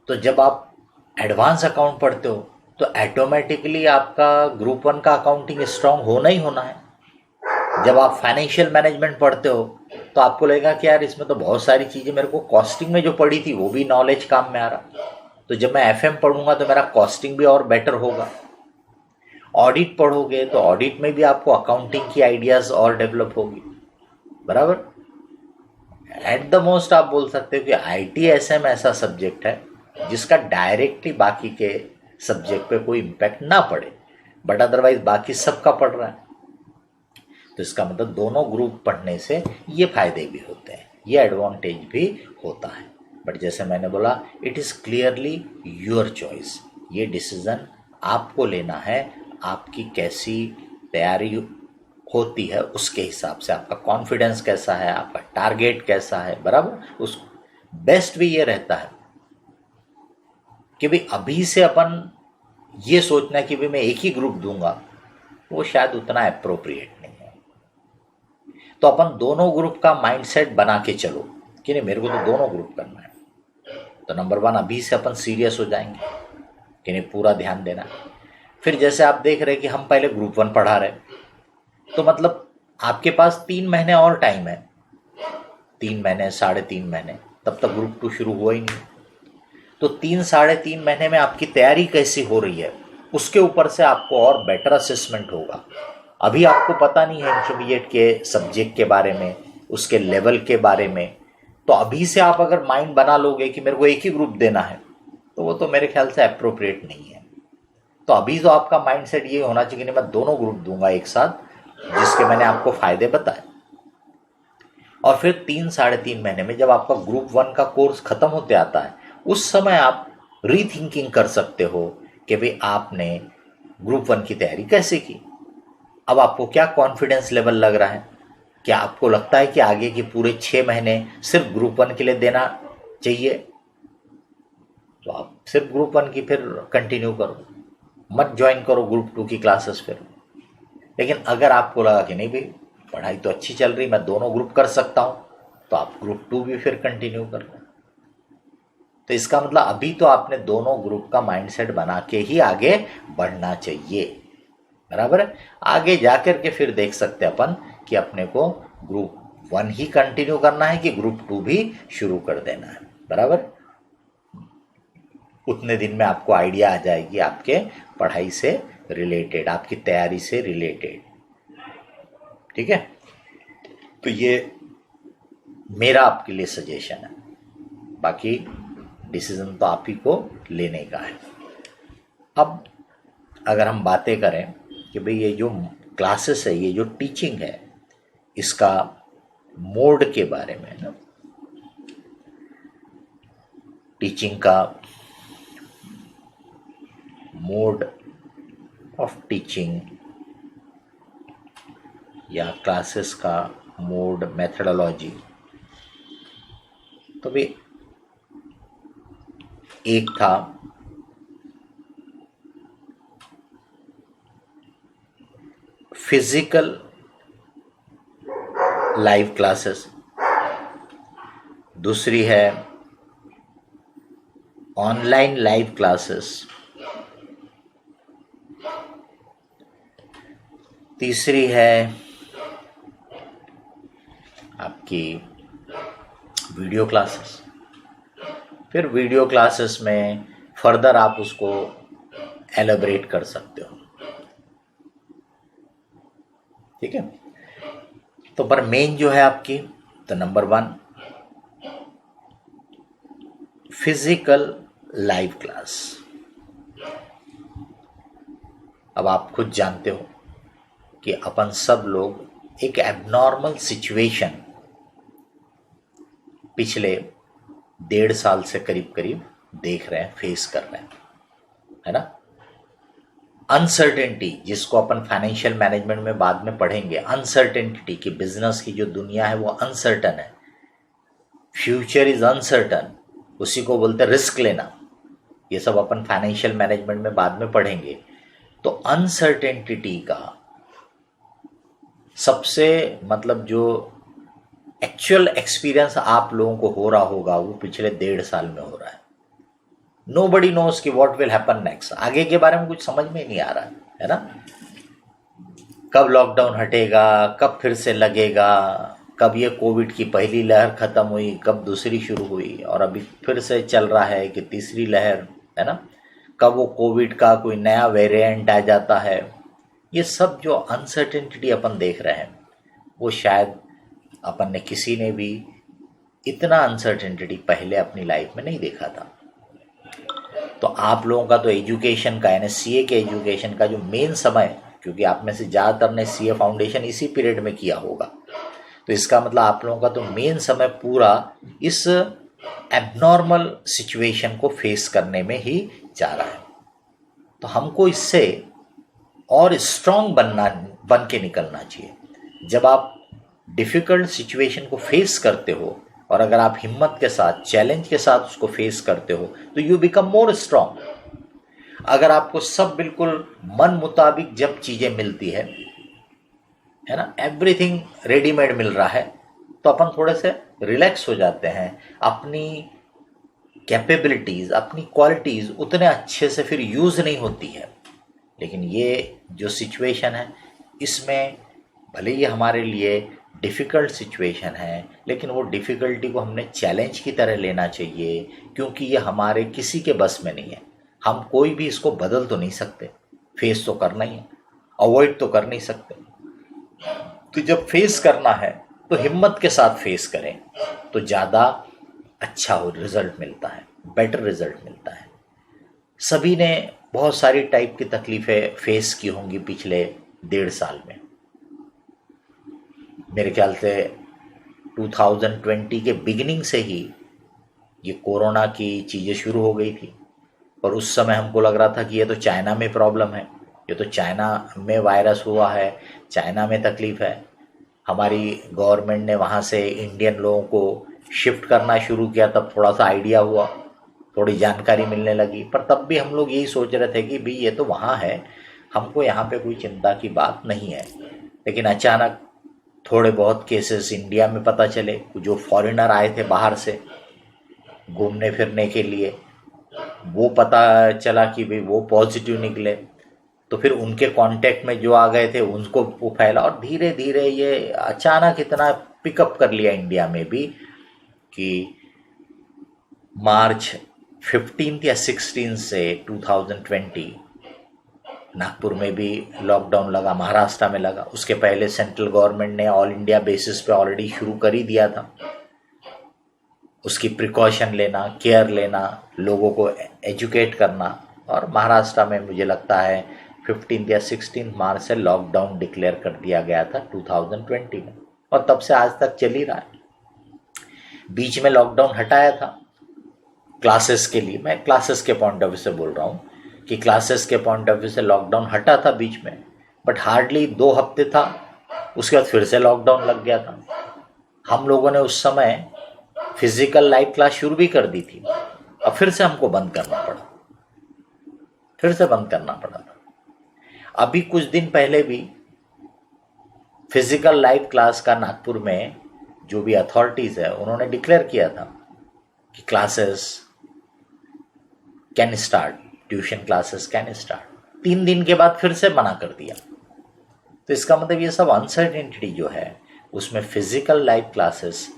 तो जब आप एडवांस अकाउंट पढ़ते हो तो ऑटोमेटिकली आपका ग्रुप 1 का अकाउंटिंग स्ट्रांग होना ही होना है. जब आप फाइनेंशियल मैनेजमेंट पढ़ते हो तो आपको लगेगा कि यार इसमें तो बहुत सारी चीज़ें मेरे को कॉस्टिंग में जो पढ़ी थी वो भी नॉलेज काम में आ रहा. तो तो जब मैं FM पढ़ूंगा तो मेरा कॉस्टिंग भी और बेटर होगा। ऑडिट पढ़ोगे तो ऑडिट में भी आपको अकाउंटिंग की आइडियाज और डेवलप होगी, बराबर। एट द मोस्ट आप बोल सकते हो कि ITSM ऐसा सब्जेक्ट है जिसका डायरेक्टली बाकी के सब्जेक्ट पे कोई इम्पैक्ट ना पड़े, बट अदरवाइज बाकी सबका पड़ रहा है। तो इसका मतलब दोनों ग्रुप पढ़ने से ये फायदे भी होते हैं, ये एडवांटेज भी होता है। बट जैसे मैंने बोला, it is clearly your choice. ये डिसीजन आपको लेना है, आपकी कैसी तैयारी होती है उसके हिसाब से, आपका कॉन्फिडेंस कैसा है, आपका टारगेट कैसा है, बराबर। उस बेस्ट भी ये रहता है कि भाई अभी से अपन ये सोचना कि भाई मैं एक ही ग्रुप दूंगा, वो शायद उतना अप्रोप्रिएट नहीं है। तो अपन दोनों ग्रुप का माइंडसेट बना के चलो कि नहीं मेरे को तो दोनों ग्रुप करना है। तो नंबर 1 अभी से अपन सीरियस हो जाएंगे कि नहीं पूरा ध्यान देना है। फिर जैसे आप देख रहे हैं कि हम पहले ग्रुप 1 पढ़ा रहे, तो मतलब आपके पास 3 महीने और टाइम है, 3 महीने 3.5 महीने, तब तक ग्रुप 2 शुरू हुआ ही नहीं। तो 3-3.5 महीने में आपकी तैयारी कैसी हो रही है उसके ऊपर से आपको और बेटर असेसमेंट होगा। अभी आपको पता नहीं है इंटरमीडिएट के सब्जेक्ट के बारे में, उसके लेवल के बारे में, तो अभी से आप अगर माइंड बना लोगे कि मेरे को एक ही ग्रुप देना है, तो वो तो मेरे ख्याल से अप्रोप्रिएट नहीं है। तो अभी तो आपका माइंडसेट ये होना चाहिए कि मैं दोनों ग्रुप दूंगा एक साथ, जिसके मैंने आपको फायदे बताए। और फिर 3-3.5 महीने में जब आपका ग्रुप 1 का कोर्स खत्म होते आता है, उस समय आप रीथिंकिंग कर सकते हो कि भाई आपने ग्रुप 1 की तैयारी कैसे की, अब आपको क्या कॉन्फिडेंस लेवल लग रहा है, क्या आपको लगता है कि आगे के पूरे 6 महीने सिर्फ ग्रुप 1 के लिए देना चाहिए, तो आप सिर्फ ग्रुप 1 की फिर कंटिन्यू करो, मत ज्वाइन करो ग्रुप 2 की क्लासेस फिर। लेकिन अगर आपको लगा कि नहीं भाई पढ़ाई तो अच्छी चल रही, मैं दोनों ग्रुप कर सकता हूं, तो आप ग्रुप 2 भी फिर कंटिन्यू कर लो। तो इसका मतलब अभी तो आपने दोनों ग्रुप का माइंडसेट बना के ही आगे बढ़ना चाहिए, बराबर है। आगे जाकर के फिर देख सकते हैं अपन कि अपने को ग्रुप 1 ही कंटिन्यू करना है कि ग्रुप 2 भी शुरू कर देना है, बराबर। उतने दिन में आपको आइडिया आ जाएगी आपके पढ़ाई से रिलेटेड, आपकी तैयारी से रिलेटेड, ठीक है। तो ये मेरा आपके लिए सजेशन है, बाकी डिसीजन तो आप ही को लेने का है। अब अगर हम बातें करें कि भाई ये जो क्लासेस है, ये जो टीचिंग है, इसका मोड के बारे में ना, टीचिंग का मोड ऑफ टीचिंग या क्लासेस का मोड, मेथडोलॉजी, तो भी एक था फिजिकल लाइव क्लासेस, दूसरी है ऑनलाइन लाइव क्लासेस, तीसरी है आपकी वीडियो क्लासेस। फिर वीडियो क्लासेस में फर्दर आप उसको एलेबरेट कर सकते हो, ठीक है। तो पर मेन जो है आपकी, तो नंबर 1 फिजिकल लाइव क्लास। अब आप खुद जानते हो कि अपन सब लोग एक एबनॉर्मल सिचुएशन पिछले 1.5 साल से करीब करीब देख रहे हैं, फेस कर रहे हैं, है ना। अनसर्टेनिटी, जिसको अपन फाइनेंशियल मैनेजमेंट में बाद में पढ़ेंगे, अनसर्टेनिटी की बिजनेस की जो दुनिया है वो अनसर्टन है, फ्यूचर इज अनसर्टन, उसी को बोलते हैं रिस्क लेना। ये सब अपन फाइनेंशियल मैनेजमेंट में बाद में पढ़ेंगे। तो अनसर्टेनिटी का सबसे मतलब जो एक्चुअल एक्सपीरियंस आप लोगों को हो रहा होगा वो पिछले 1.5 साल में हो रहा है। नोबडी नोस कि व्हाट विल हैपन नेक्स्ट, आगे के बारे में कुछ समझ में नहीं आ रहा है ना। कब लॉकडाउन हटेगा, कब फिर से लगेगा, कब ये कोविड की पहली लहर खत्म हुई, कब दूसरी शुरू हुई, और अभी फिर से चल रहा है कि तीसरी लहर, है ना, कब वो कोविड का कोई नया वेरिएंट आ जाता है। ये सब जो अनसर्टेनिटी अपन देख रहे हैं वो शायद अपन ने किसी ने भी इतना अनसर्टेनिटी पहले अपनी लाइफ में नहीं देखा था। तो आप लोगों का तो एजुकेशन का यानी सीए के एजुकेशन का जो मेन समय, क्योंकि आप में से ज़्यादातर ने सीए फाउंडेशन इसी पीरियड में किया होगा, तो इसका मतलब आप लोगों का तो मेन समय पूरा इस एबनॉर्मल सिचुएशन को फेस करने में ही जा रहा है। तो हमको इससे और स्ट्रांग बन के निकलना चाहिए। जब आप डिफ़िकल्ट सिचुएशन को फेस करते हो और अगर आप हिम्मत के साथ, चैलेंज के साथ उसको फेस करते हो तो यू बिकम मोर स्ट्रांग। अगर आपको सब बिल्कुल मन मुताबिक जब चीज़ें मिलती है ना, एवरीथिंग रेडीमेड मिल रहा है, तो अपन थोड़े से रिलैक्स हो जाते हैं। अपनी कैपेबिलिटीज़, अपनी क्वालिटीज़ उतने अच्छे से फिर यूज़ नहीं होती है। लेकिन ये जो सिचुएशन है इसमें भले ही हमारे लिए डिफ़िकल्ट सिचुएशन है, लेकिन वो डिफ़िकल्टी को हमने चैलेंज की तरह लेना चाहिए, क्योंकि ये हमारे किसी के बस में नहीं है। हम कोई भी इसको बदल तो नहीं सकते, फेस तो करना ही है, अवॉइड तो कर नहीं सकते। तो जब फेस करना है तो हिम्मत के साथ फेस करें तो ज़्यादा अच्छा हो रिज़ल्ट मिलता है, बेटर रिज़ल्ट मिलता है। सभी ने बहुत सारी टाइप की तकलीफ़ें फेस की होंगी पिछले 1.5 साल में। मेरे ख्याल से 2020 के बिगिनिंग से ही ये कोरोना की चीज़ें शुरू हो गई थी, और उस समय हमको लग रहा था कि ये तो चाइना में प्रॉब्लम है, ये तो चाइना में वायरस हुआ है, चाइना में तकलीफ़ है। हमारी गवर्नमेंट ने वहाँ से इंडियन लोगों को शिफ्ट करना शुरू किया, तब थोड़ा सा आइडिया हुआ, थोड़ी जानकारी मिलने लगी। पर तब भी हम लोग यही सोच रहे थे कि भाई ये तो वहाँ है, हमको यहाँ पे कोई चिंता की बात नहीं है। लेकिन अचानक थोड़े बहुत केसेस इंडिया में पता चले। जो फॉरेनर आए थे बाहर से घूमने फिरने के लिए, वो पता चला कि भाई वो पॉजिटिव निकले, तो फिर उनके कांटेक्ट में जो आ गए थे उनको वो फैला, और धीरे धीरे ये अचानक इतना पिकअप कर लिया इंडिया में भी कि मार्च 15 या 16 से 2020 नागपुर में भी लॉकडाउन लगा, महाराष्ट्र में लगा। उसके पहले सेंट्रल गवर्नमेंट ने ऑल इंडिया बेसिस पे ऑलरेडी शुरू कर ही दिया था। उसकी प्रिकॉशन लेना, केयर लेना, लोगों को एजुकेट करना, और महाराष्ट्र में मुझे लगता है 15 या 16 मार्च से लॉकडाउन डिक्लेयर कर दिया गया था 2020 में, और तब से आज तक चल ही रहा है। बीच में लॉकडाउन हटाया था क्लासेस के लिए, मैं क्लासेस के पॉइंट ऑफ व्यू से बोल रहा हूँ कि क्लासेस के पॉइंट ऑफ व्यू से लॉकडाउन हटा था बीच में, बट हार्डली 2 हफ्ते था, उसके बाद फिर से लॉकडाउन लग गया था। हम लोगों ने उस समय फिजिकल लाइव क्लास शुरू भी कर दी थी, और फिर से हमको बंद करना पड़ा था। अभी कुछ दिन पहले भी फिजिकल लाइव क्लास का नागपुर में जो भी अथॉरिटीज़ है उन्होंने डिक्लेयर किया था कि classes can start, tuition classes can start. 3 दिन के बाद फिर से मना कर दिया। तो इसका मतलब ये सब अनसर्टेनिटी जो है उसमें फिजिकल लाइव क्लासेस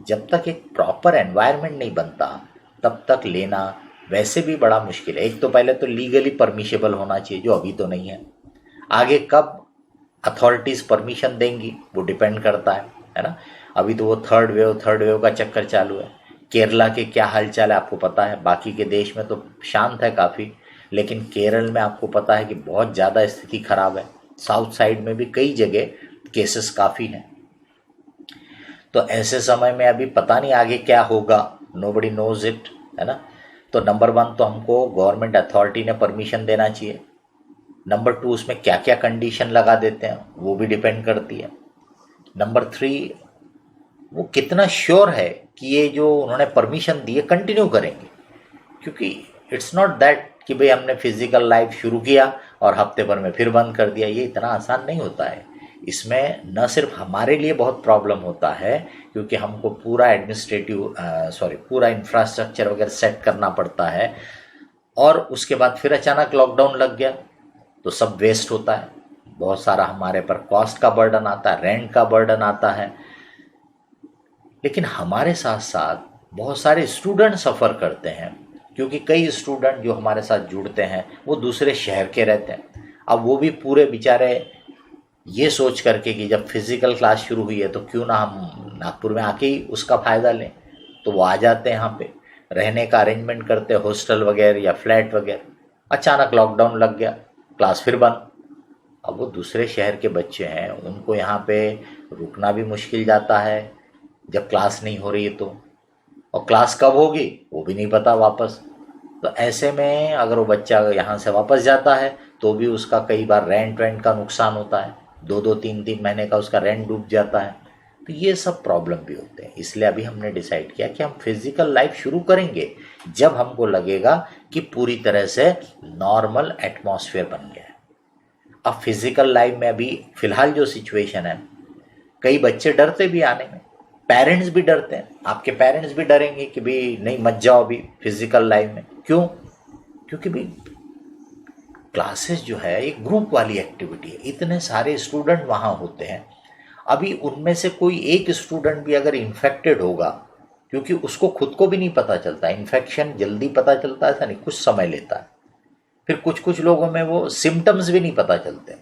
जब तक एक प्रॉपर एनवायरनमेंट नहीं बनता तब तक लेना वैसे भी बड़ा मुश्किल है। एक तो पहले तो लीगली परमिशेबल होना चाहिए, जो अभी तो नहीं है। आगे कब अथॉरिटीज़ परमिशन देंगी वो डिपेंड करता है ना। अभी तो वो थर्ड वेव का चक्कर चालू है। केरला के क्या हालचाल है आपको पता है, बाकी के देश में तो शांत है काफ़ी, लेकिन केरल में आपको पता है कि बहुत ज़्यादा स्थिति खराब है। साउथ साइड में भी कई जगह केसेस काफ़ी हैं। तो ऐसे समय में अभी पता नहीं आगे क्या होगा, नोबडी नोज इट, है ना। तो नंबर 1 तो हमको गवर्नमेंट अथॉरिटी ने परमिशन देना चाहिए। नंबर 2 उसमें क्या क्या कंडीशन लगा देते हैं वो भी डिपेंड करती है। नंबर 3 वो कितना श्योर है कि ये जो उन्होंने परमिशन दी है कंटिन्यू करेंगे, क्योंकि इट्स नॉट दैट कि भाई हमने फिजिकल लाइफ शुरू किया और हफ्ते भर में फिर बंद कर दिया। ये इतना आसान नहीं होता है। इसमें न सिर्फ हमारे लिए बहुत प्रॉब्लम होता है, क्योंकि हमको पूरा पूरा इंफ्रास्ट्रक्चर वगैरह सेट करना पड़ता है, और उसके बाद फिर अचानक लॉकडाउन लग गया तो सब वेस्ट होता है। बहुत सारा हमारे पर कॉस्ट का बर्डन आता है, रेंट का बर्डन आता है। लेकिन हमारे साथ साथ बहुत सारे स्टूडेंट सफ़र करते हैं, क्योंकि कई स्टूडेंट जो हमारे साथ जुड़ते हैं वो दूसरे शहर के रहते हैं। अब वो भी पूरे बेचारे ये सोच करके कि जब फिज़िकल क्लास शुरू हुई है तो क्यों ना हम नागपुर में आके ही उसका फ़ायदा लें, तो वो आ जाते हैं यहाँ पे, रहने का अरेंजमेंट करते हैं, हॉस्टल वगैरह या फ्लैट वगैरह। अचानक लॉकडाउन लग गया, क्लास फिर बंद। अब वो दूसरे शहर के बच्चे हैं, उनको यहाँ पे रुकना भी मुश्किल जाता है जब क्लास नहीं हो रही है तो, और क्लास कब होगी वो भी नहीं पता वापस। तो ऐसे में अगर वो बच्चा यहाँ से वापस जाता है तो भी उसका कई बार रेंट का नुकसान होता है, 2-2 3-3 महीने का उसका रेंट डूब जाता है। तो ये सब प्रॉब्लम भी होते हैं। इसलिए अभी हमने डिसाइड किया कि हम फिज़िकल लाइफ शुरू करेंगे जब हमको लगेगा कि पूरी तरह से नॉर्मल एटमॉस्फेयर बन गया है। अब फिज़िकल लाइफ में अभी फ़िलहाल जो सिचुएशन है, कई बच्चे डरते भी आने में, पेरेंट्स भी डरते हैं। आपके पेरेंट्स भी डरेंगे कि भाई नहीं मत जाओ अभी फिज़िकल लाइफ में। क्यों? क्योंकि भाई क्लासेस जो है एक ग्रुप वाली एक्टिविटी है, इतने सारे स्टूडेंट वहाँ होते हैं। अभी उनमें से कोई एक स्टूडेंट भी अगर इन्फेक्टेड होगा, क्योंकि उसको खुद को भी नहीं पता चलता, इन्फेक्शन जल्दी पता चलता है ऐसा नहीं, कुछ समय लेता है। फिर कुछ लोगों में वो सिम्टम्स भी नहीं पता चलते,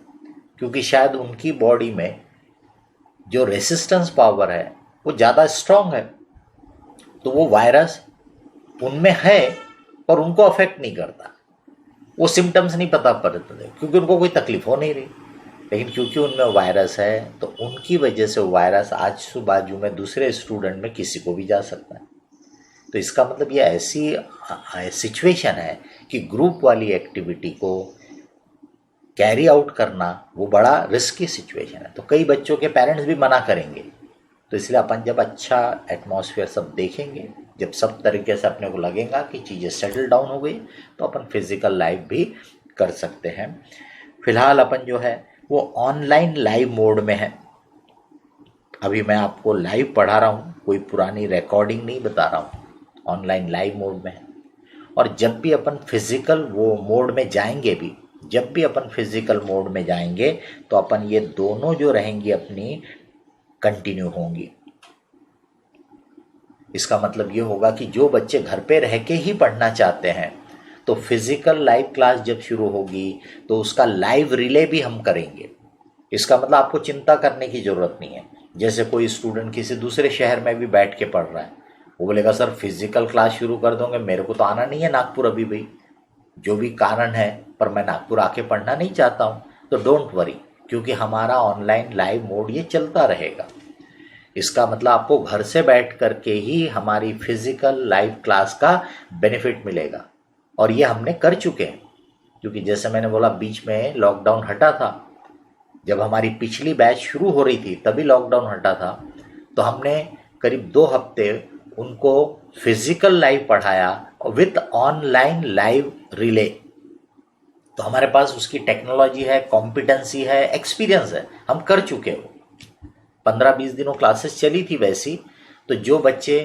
क्योंकि शायद उनकी बॉडी में जो रेसिस्टेंस पावर है वो ज़्यादा स्ट्रांग है, तो वो वायरस उनमें है पर उनको अफेक्ट नहीं करता। वो सिम्टम्स नहीं पता पड़ते क्योंकि उनको कोई तकलीफ हो नहीं रही, लेकिन क्योंकि उनमें वायरस है तो उनकी वजह से वो वायरस आजू बाजू में दूसरे स्टूडेंट में किसी को भी जा सकता है। तो इसका मतलब ये ऐसी सिचुएशन है कि ग्रुप वाली एक्टिविटी को कैरी आउट करना वो बड़ा रिस्की सिचुएशन है। तो कई बच्चों के पेरेंट्स भी मना करेंगे। तो इसलिए अपन जब अच्छा एटमॉस्फेयर सब देखेंगे, जब सब तरीके से अपने को लगेगा कि चीज़ें सेटल डाउन हो गई, तो अपन फिज़िकल लाइफ भी कर सकते हैं। फिलहाल अपन जो है वो ऑनलाइन लाइव मोड में है। अभी मैं आपको लाइव पढ़ा रहा हूँ, कोई पुरानी रिकॉर्डिंग नहीं बता रहा हूँ, ऑनलाइन लाइव मोड में है। और जब भी अपन फिज़िकल वो मोड में जाएंगे भी, जब भी अपन फिज़िकल मोड में जाएंगे तो अपन ये दोनों जो रहेंगी अपनी कंटिन्यू होंगी। इसका मतलब ये होगा कि जो बच्चे घर पे रह के ही पढ़ना चाहते हैं तो फिज़िकल लाइव क्लास जब शुरू होगी तो उसका लाइव रिले भी हम करेंगे। इसका मतलब आपको चिंता करने की ज़रूरत नहीं है। जैसे कोई स्टूडेंट किसी दूसरे शहर में भी बैठ के पढ़ रहा है, वो बोलेगा सर फिज़िकल क्लास शुरू कर दोगे, मेरे को तो आना नहीं है नागपुर अभी भाई, जो भी कारण है, पर मैं नागपुर आके पढ़ना नहीं चाहता हूँ। तो डोंट वरी, क्योंकि हमारा ऑनलाइन लाइव मोड ये चलता रहेगा। इसका मतलब आपको घर से बैठ करके ही हमारी फिज़िकल लाइव क्लास का बेनिफिट मिलेगा। और ये हमने कर चुके हैं, क्योंकि जैसे मैंने बोला बीच में लॉकडाउन हटा था, जब हमारी पिछली बैच शुरू हो रही थी तभी लॉकडाउन हटा था, तो हमने करीब 2 हफ्ते उनको फिज़िकल लाइव पढ़ाया विथ ऑनलाइन लाइव रिले। तो हमारे पास उसकी टेक्नोलॉजी है, कॉम्पिटेंसी है, एक्सपीरियंस है, हम कर चुके हो। 15-20 दिनों क्लासेस चली थी वैसी। तो जो बच्चे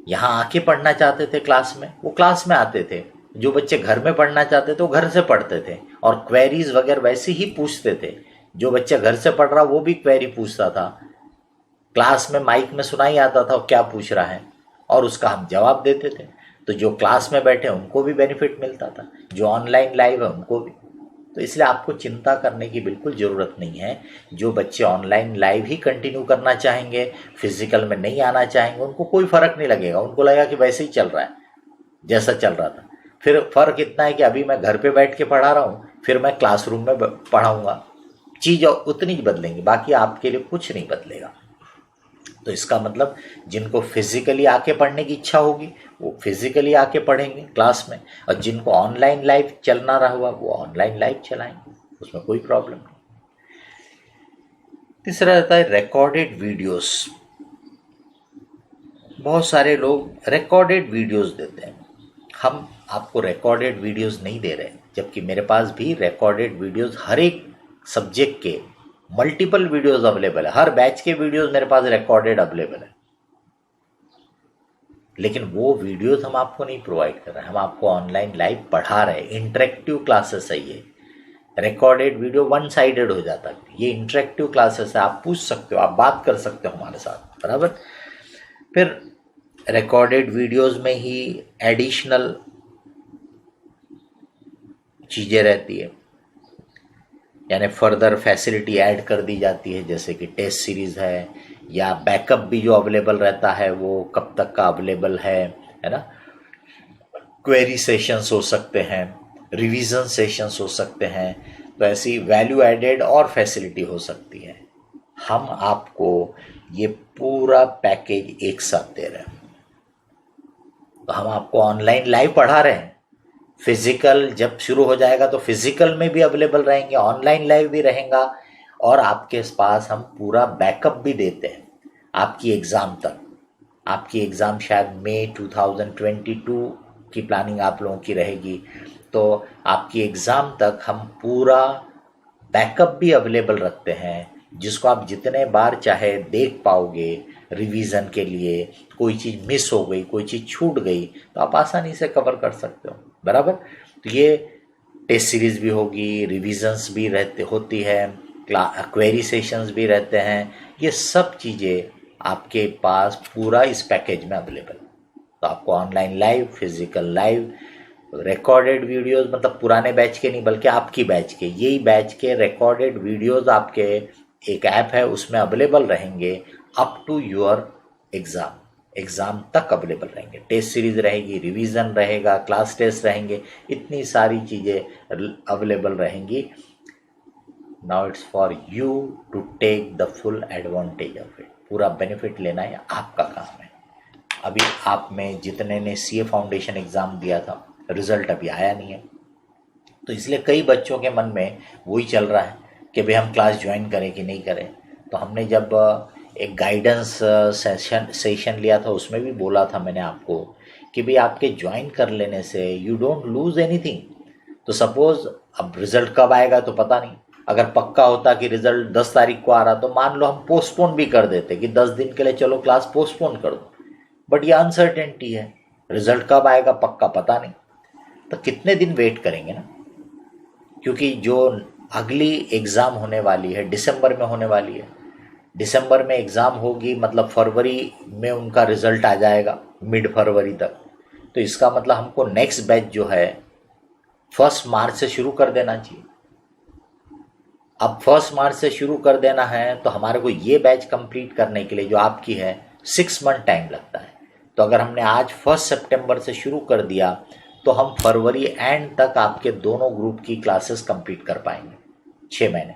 यहाँ आके पढ़ना चाहते थे क्लास में, वो क्लास में आते थे। जो बच्चे घर में पढ़ना चाहते थे वो घर से पढ़ते थे और क्वेरीज वगैरह वैसे ही पूछते थे। जो बच्चा घर से पढ़ रहा वो भी क्वेरी पूछता था, क्लास में माइक में सुनाई आता था क्या पूछ रहा है, और उसका हम जवाब देते थे। तो जो क्लास में बैठे उनको भी बेनिफिट मिलता था, जो ऑनलाइन लाइव है उनको भी। तो इसलिए आपको चिंता करने की बिल्कुल ज़रूरत नहीं है। जो बच्चे ऑनलाइन लाइव ही कंटिन्यू करना चाहेंगे, फिज़िकल में नहीं आना चाहेंगे, उनको कोई फ़र्क नहीं लगेगा। उनको लगेगा कि वैसे ही चल रहा है जैसा चल रहा था। फिर फ़र्क इतना है कि अभी मैं घर पे बैठ के पढ़ा रहा हूँ, फिर मैं क्लासरूम में पढ़ाऊँगा, चीज़ उतनी ही बदलेंगी, बाकी आपके लिए कुछ नहीं बदलेगा। तो इसका मतलब जिनको फिज़िकली आके पढ़ने की इच्छा होगी वो फिज़िकली आके पढ़ेंगे क्लास में, और जिनको ऑनलाइन लाइव चलना रहा हुआ वो ऑनलाइन लाइव चलाएंगे, उसमें कोई प्रॉब्लम नहीं। तीसरा रहता है रिकॉर्डेड वीडियोस। बहुत सारे लोग रिकॉर्डेड वीडियोस देते हैं, हम आपको रिकॉर्डेड वीडियोस नहीं दे रहे, जबकि मेरे पास भी रिकॉर्डेड वीडियोस हर एक सब्जेक्ट के मल्टीपल वीडियोस अवेलेबल है। हर बैच के वीडियोस मेरे पास रिकॉर्डेड अवेलेबल है, लेकिन वो वीडियोस हम आपको नहीं प्रोवाइड कर रहे हैं। हम आपको ऑनलाइन लाइव पढ़ा रहे हैं, इंटरेक्टिव क्लासेस है ये। रिकॉर्डेड वीडियो वन साइडेड हो जाता है, ये इंटरेक्टिव क्लासेस है, आप पूछ सकते हो, आप बात कर सकते हो हमारे साथ, बराबर। फिर रिकॉर्डेड वीडियोस में ही एडिशनल चीज़ें रहती है, यानी फर्दर फैसिलिटी ऐड कर दी जाती है, जैसे कि टेस्ट सीरीज़ है, या बैकअप भी जो अवेलेबल रहता है वो कब तक का अवेलेबल है ना। क्वेरी सेशंस हो सकते हैं, रिवीजन सेशंस हो सकते हैं, तो ऐसी वैल्यू एडेड और फैसिलिटी हो सकती है। हम आपको ये पूरा पैकेज एक साथ दे रहे हैं। तो हम आपको ऑनलाइन लाइव पढ़ा रहे हैं, फिजिकल जब शुरू हो जाएगा तो फिजिकल में भी अवेलेबल रहेंगे, ऑनलाइन लाइव भी रहेगा, और आपके पास हम पूरा बैकअप भी देते हैं आपकी एग्ज़ाम तक। आपकी एग्ज़ाम शायद मई 2022 की प्लानिंग आप लोगों की रहेगी, तो आपकी एग्ज़ाम तक हम पूरा बैकअप भी अवेलेबल रखते हैं, जिसको आप जितने बार चाहे देख पाओगे रिवीजन के लिए। कोई चीज़ मिस हो गई, कोई चीज़ छूट गई, तो आप आसानी से कवर कर सकते हो, बराबर। तो ये टेस्ट सीरीज़ भी होगी, रिवीजन्स भी होती है, क्वेरी सेशंस भी रहते हैं, ये सब चीज़ें आपके पास पूरा इस पैकेज में अवेलेबल। तो आपको online live, physical live, recorded videos, मतलब पुराने बैच के नहीं बल्कि आपकी बैच के, यही बैच के रिकॉर्डेड वीडियोस आपके एक ऐप है उसमें अवेलेबल रहेंगे अप टू योर एग्ज़ाम तक अवेलेबल रहेंगे। टेस्ट सीरीज रहेगी, रिवीजन रहेगा, क्लास टेस्ट रहेंगे, इतनी सारी चीज़ें अवेलेबल रहेंगी। Now it's for you to take the full advantage of it. पूरा बेनिफिट लेना है आपका काम है। अभी आप में जितने ने सीए फाउंडेशन एग्ज़ाम दिया था, रिज़ल्ट अभी आया नहीं है, तो इसलिए कई बच्चों के मन में वही चल रहा है कि भाई हम क्लास ज्वाइन करें कि नहीं करें। तो हमने जब एक गाइडेंस सेशन लिया था, उसमें भी बोला था मैंने आपको कि भाई आपके ज्वाइन कर लेने से यू डोंट लूज़ एनीथिंग। तो सपोज़ अब रिज़ल्ट कब आएगा तो पता नहीं, अगर पक्का होता कि रिज़ल्ट 10 तारीख को आ रहा तो मान लो हम पोस्टपोन भी कर देते कि 10 दिन के लिए चलो क्लास पोस्टपोन कर दो, बट ये अनसर्टेनिटी है, रिज़ल्ट कब आएगा पक्का पता नहीं, तो कितने दिन वेट करेंगे ना। क्योंकि जो अगली एग्ज़ाम होने वाली है दिसंबर में होने वाली है, दिसंबर में एग्ज़ाम होगी, मतलब फरवरी में उनका रिज़ल्ट आ जाएगा, मिड फरवरी तक। तो इसका मतलब हमको नेक्स्ट बैच जो है 1 मार्च से शुरू कर देना चाहिए। अब 1 मार्च से शुरू कर देना है तो हमारे को ये बैच कंप्लीट करने के लिए जो आपकी है 6 मंथ टाइम लगता है। तो अगर हमने आज 1 सितंबर से शुरू कर दिया तो हम फरवरी एंड तक आपके दोनों ग्रुप की क्लासेस कंप्लीट कर पाएंगे, 6 महीने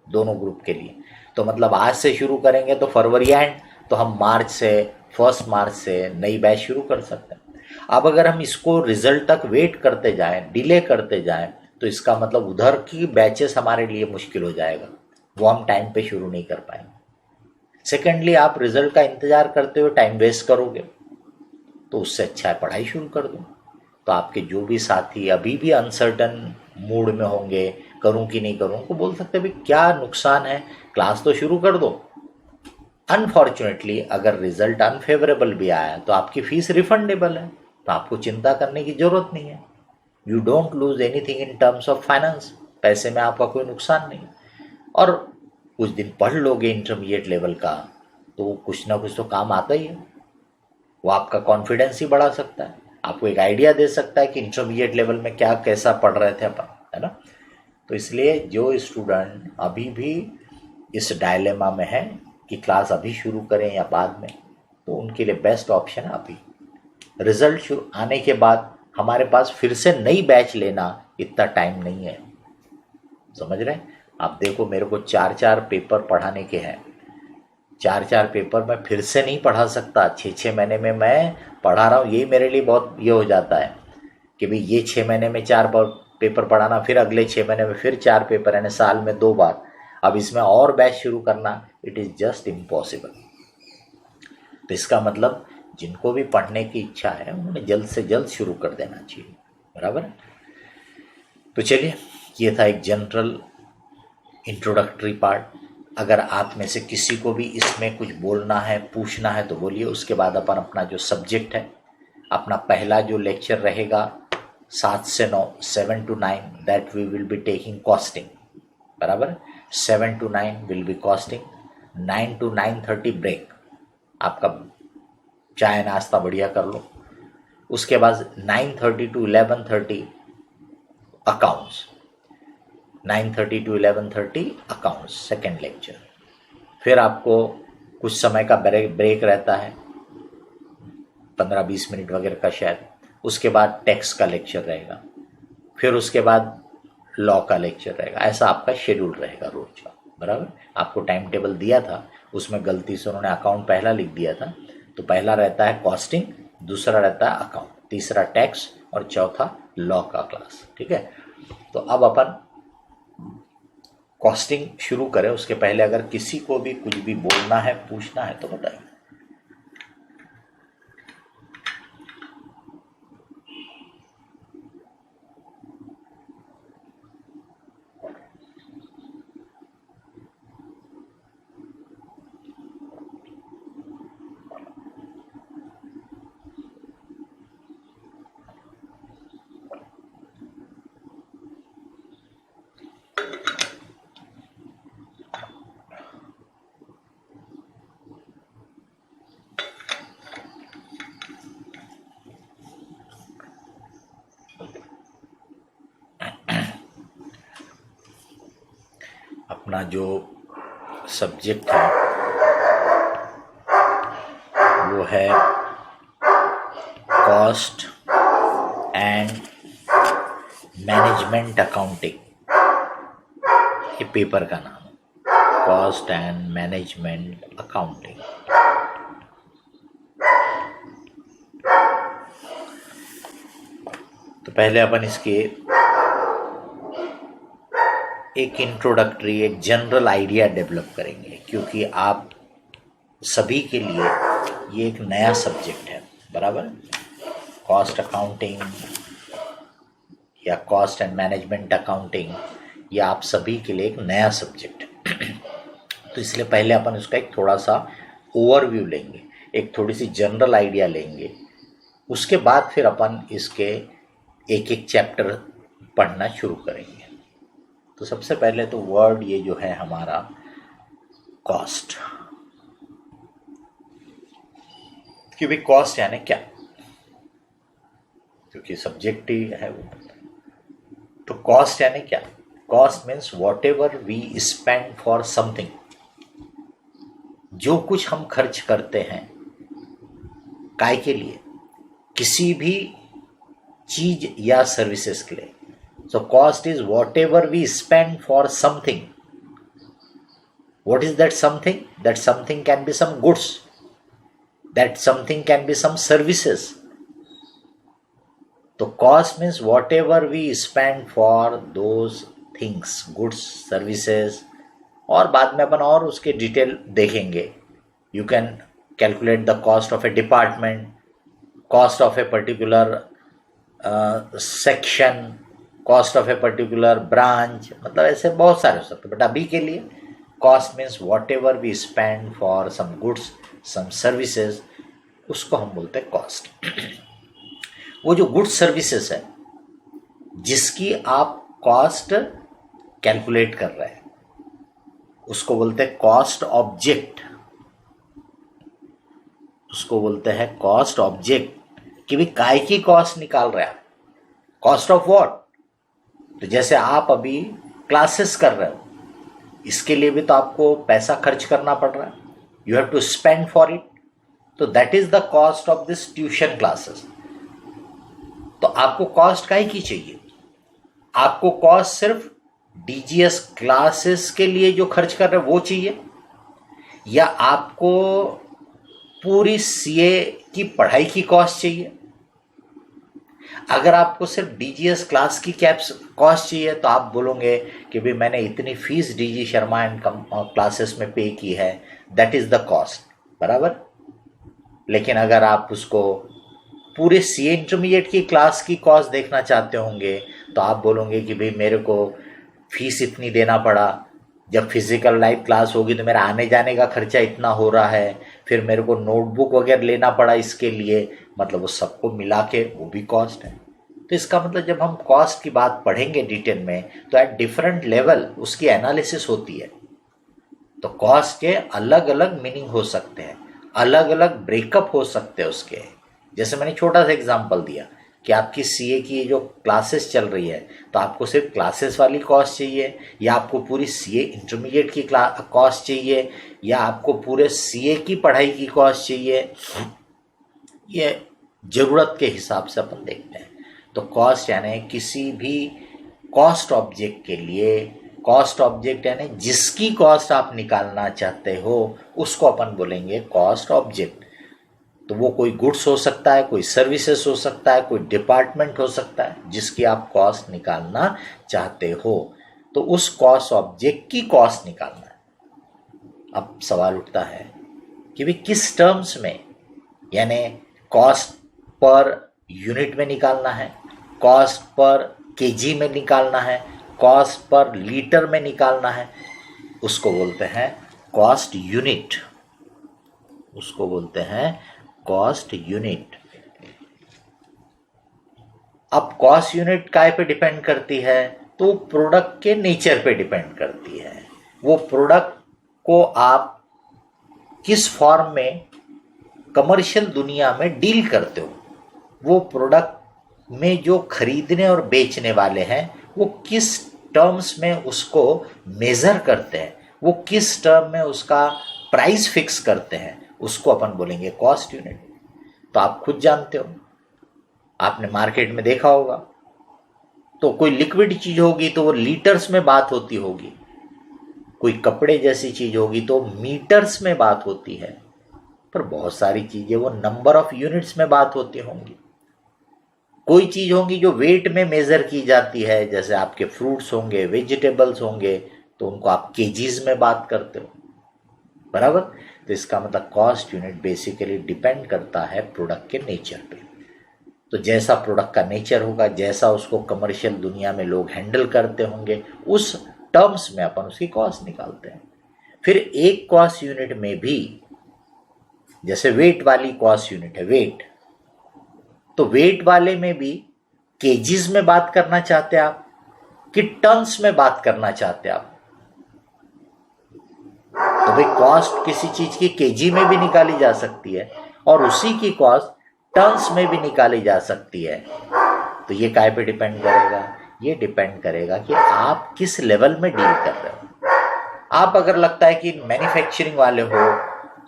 दोनों ग्रुप के लिए। तो मतलब आज से शुरू करेंगे तो फरवरी एंड, तो हम 1 मार्च से नई बैच शुरू कर सकते हैं। अब अगर हम इसको रिजल्ट तक वेट करते जाएं, डिले करते जाएं, तो इसका मतलब उधर की बैचेस हमारे लिए मुश्किल हो जाएगा, वो हम टाइम पे शुरू नहीं कर पाएंगे। सेकेंडली, आप रिजल्ट का इंतजार करते हुए टाइम वेस्ट करोगे, तो उससे अच्छा है पढ़ाई शुरू कर दो। तो आपके जो भी साथी अभी भी अनसर्टन मूड में होंगे, करूं कि नहीं करूं, उनको बोल सकते हैं भाई क्या नुकसान है, क्लास तो शुरू कर दो। अनफॉर्चुनेटली अगर रिजल्ट अनफेवरेबल भी आया तो आपकी फीस रिफंडेबल है, तो आपको चिंता करने की जरूरत नहीं है। You don't lose anything in terms of finance, पैसे में आपका कोई नुकसान नहीं। और कुछ दिन पढ़ लोगे इंटरमीडिएट लेवल का तो कुछ ना कुछ तो काम आता ही है, वो आपका कॉन्फिडेंस ही बढ़ा सकता है, आपको एक आइडिया दे सकता है कि इंटरमीडिएट लेवल में क्या कैसा पढ़ रहे थे अपन, है ना। तो इसलिए जो स्टूडेंट अभी भी इस डायलेमा में है कि क्लास अभी शुरू करें या बाद में, तो उनके लिए बेस्ट ऑप्शन है अभी। रिजल्ट आने के बाद हमारे पास फिर से नई बैच लेना इतना टाइम नहीं है, समझ रहे हैं आप। देखो मेरे को 4 पेपर पढ़ाने के हैं, 4 पेपर मैं फिर से नहीं पढ़ा सकता। 6 महीने में मैं पढ़ा रहा हूँ, यही मेरे लिए बहुत ये हो जाता है कि भाई ये 6 महीने में 4 पेपर पढ़ाना, फिर अगले 6 महीने में फिर 4 पेपर, यानी साल में 2 बार। अब इसमें और बैच शुरू करना, इट इज़ जस्ट इम्पॉसिबल। तो इसका मतलब जिनको भी पढ़ने की इच्छा है उन्हें जल्द से जल्द शुरू कर देना चाहिए, बराबर। तो चलिए, ये था एक जनरल इंट्रोडक्टरी पार्ट। अगर आप में से किसी को भी इसमें कुछ बोलना है, पूछना है तो बोलिए। उसके बाद अपन अपना जो सब्जेक्ट है, अपना पहला जो लेक्चर रहेगा 7 से 9, 7 to 9, that we will be taking costing, बराबर। 7 to 9 will be costing, 9 to 9:30 break, आपका चाय नाश्ता बढ़िया कर लो। उसके बाद 9:30 to 11:30 accounts, 9:30 to 11:30 accounts second lecture. फिर आपको कुछ समय का ब्रेक रहता है, 15-20 मिनट वगैरह का शायद। उसके बाद टैक्स का लेक्चर रहेगा, फिर उसके बाद लॉ का लेक्चर रहेगा। ऐसा आपका शेड्यूल रहेगा रोज का, बराबर। आपको टाइम टेबल दिया था, उसमें गलती से उन्होंने अकाउंट पहला लिख दिया था। तो पहला रहता है कॉस्टिंग, दूसरा रहता है अकाउंट, तीसरा टैक्स और चौथा लॉ का क्लास, ठीक है। तो अब अपन कॉस्टिंग शुरू करें। उसके पहले अगर किसी को भी कुछ भी बोलना है, पूछना है तो बताइए। अपना जो सब्जेक्ट है वो है कॉस्ट एंड मैनेजमेंट अकाउंटिंग। ये पेपर का नाम है, कॉस्ट एंड मैनेजमेंट अकाउंटिंग। तो पहले अपन इसके एक इंट्रोडक्टरी, एक जनरल आइडिया डेवलप करेंगे, क्योंकि आप सभी के लिए ये एक नया सब्जेक्ट है, बराबर। कॉस्ट अकाउंटिंग या कॉस्ट एंड मैनेजमेंट अकाउंटिंग, ये आप सभी के लिए एक नया सब्जेक्ट है। तो इसलिए पहले अपन उसका एक थोड़ा सा ओवरव्यू लेंगे, एक थोड़ी सी जनरल आइडिया लेंगे। उसके बाद फिर अपन इसके एक एक चैप्टर पढ़ना शुरू करेंगे। तो सबसे पहले तो वर्ड ये जो है हमारा कॉस्ट, कि भाई कॉस्ट यानी क्या, क्योंकि सब्जेक्ट ही है वो। तो कॉस्ट यानी क्या? Cost means whatever we spend for something, जो कुछ हम खर्च करते हैं काय के लिए, किसी भी चीज या सर्विसेज के लिए। So cost is whatever we spend for something. What is that something? That something can be some goods. That something can be some services. So cost means whatever we spend for those things, goods, services. और बाद में अपन और उसके detail देखेंगे। You can calculate the cost of a department, cost of a particular section, cost of a particular branch, मतलब ऐसे बहुत सारे हो सकते। बट अभी के लिए cost means whatever we spend for some goods, some services, उसको हम बोलते हैं कॉस्ट। वो जो गुड्स सर्विसेज है जिसकी आप कॉस्ट कैलकुलेट कर रहे हैं, उसको बोलते हैं कॉस्ट ऑब्जेक्ट। उसको बोलते हैं कॉस्ट ऑब्जेक्ट, कि भी काय की कॉस्ट निकाल रहे हैं, कॉस्ट ऑफ व्हाट। तो जैसे आप अभी क्लासेस कर रहे हो, इसके लिए भी तो आपको पैसा खर्च करना पड़ रहा है, you have to spend for it. तो that is the cost of this tuition classes. तो आपको कॉस्ट काहे की चाहिए? आपको कॉस्ट सिर्फ डीजीएस क्लासेस के लिए जो खर्च कर रहे हो वो चाहिए, या आपको पूरी सीए की पढ़ाई की कॉस्ट चाहिए? अगर आपको सिर्फ डीजीएस क्लास की कॉस्ट चाहिए तो आप बोलोगे कि भाई मैंने इतनी fees DG Sharma and classes में पे की है, दैट इज द कॉस्ट, बराबर। लेकिन अगर आप उसको पूरे सीए इंटरमीडिएट की क्लास की कॉस्ट देखना चाहते होंगे तो आप बोलोगे कि भाई मेरे को फीस इतनी देना पड़ा, जब फिजिकल लाइव क्लास होगी तो मेरा आने जाने का खर्चा इतना हो रहा है, फिर मेरे को नोटबुक वगैरह लेना पड़ा इसके लिए, मतलब वो सबको मिला के वो भी कॉस्ट है। तो इसका मतलब जब हम कॉस्ट की बात पढ़ेंगे डिटेल में तो एट डिफरेंट लेवल उसकी एनालिसिस होती है। तो कॉस्ट के अलग अलग मीनिंग हो सकते हैं। अलग अलग ब्रेकअप हो सकते हैं उसके। जैसे मैंने छोटा सा एग्जांपल दिया कि आपकी सीए की जो क्लासेस चल रही है, तो आपको सिर्फ क्लासेस वाली कॉस्ट चाहिए, या आपको पूरी सीए इंटरमीडिएट की कॉस्ट चाहिए, या आपको पूरे सीए की पढ़ाई की कॉस्ट चाहिए। ये ज़रूरत के हिसाब से अपन देखते हैं। तो कॉस्ट यानी किसी भी कॉस्ट ऑब्जेक्ट के लिए, कॉस्ट ऑब्जेक्ट यानी जिसकी कॉस्ट आप निकालना चाहते हो उसको अपन बोलेंगे कॉस्ट ऑब्जेक्ट। तो वो कोई गुड्स हो सकता है, कोई सर्विसेज हो सकता है, कोई डिपार्टमेंट हो सकता है, जिसकी आप कॉस्ट निकालना चाहते हो, तो उस कॉस्ट ऑब्जेक्ट की कॉस्ट निकालना है। अब सवाल उठता है कि भाई किस टर्म्स में, यानी कॉस्ट पर यूनिट में निकालना है, कॉस्ट पर केजी में निकालना है, कॉस्ट पर लीटर में निकालना है। उसको बोलते हैं कॉस्ट यूनिट, उसको बोलते हैं कॉस्ट यूनिट। अब कॉस्ट यूनिट काय पे डिपेंड करती है? तो प्रोडक्ट के नेचर पे डिपेंड करती है। वो प्रोडक्ट को आप किस फॉर्म में कमर्शियल दुनिया में डील करते हो, वो प्रोडक्ट में जो खरीदने और बेचने वाले हैं वो किस टर्म्स में उसको मेजर करते हैं, वो किस टर्म में उसका प्राइस फिक्स करते हैं, उसको अपन बोलेंगे कॉस्ट यूनिट। तो आप खुद जानते हो, आपने मार्केट में देखा होगा, तो कोई लिक्विड चीज होगी तो वो लीटर्स में बात होती होगी, कोई कपड़े जैसी चीज होगी तो मीटर्स में बात होती है, पर बहुत सारी चीजें वो नंबर ऑफ यूनिट्स में बात होती होंगी। कोई चीज होगी जो वेट में मेजर की जाती है, जैसे आपके फ्रूट्स होंगे, वेजिटेबल्स होंगे, तो उनको आप केजीज में बात करते हो, बराबर। तो इसका मतलब कॉस्ट यूनिट बेसिकली डिपेंड करता है प्रोडक्ट के नेचर पे। तो जैसा प्रोडक्ट का नेचर होगा, जैसा उसको कमर्शियल दुनिया में लोग हैंडल करते होंगे, उस टर्म्स में अपन उसकी कॉस्ट निकालते हैं। फिर एक कॉस्ट यूनिट में भी, जैसे वेट वाली कॉस्ट यूनिट है वेट, तो वेट वाले में भी केजीज में बात करना चाहते हैं आप कि टन्स में बात करना चाहते हैं आप? तो भाई कॉस्ट किसी चीज की केजी में भी निकाली जा सकती है और उसी की कॉस्ट टन्स में भी निकाली जा सकती है। तो ये काय पे डिपेंड करेगा? ये डिपेंड करेगा कि आप किस लेवल में डील कर रहे हो। आप अगर लगता है कि मैन्युफैक्चरिंग वाले हो,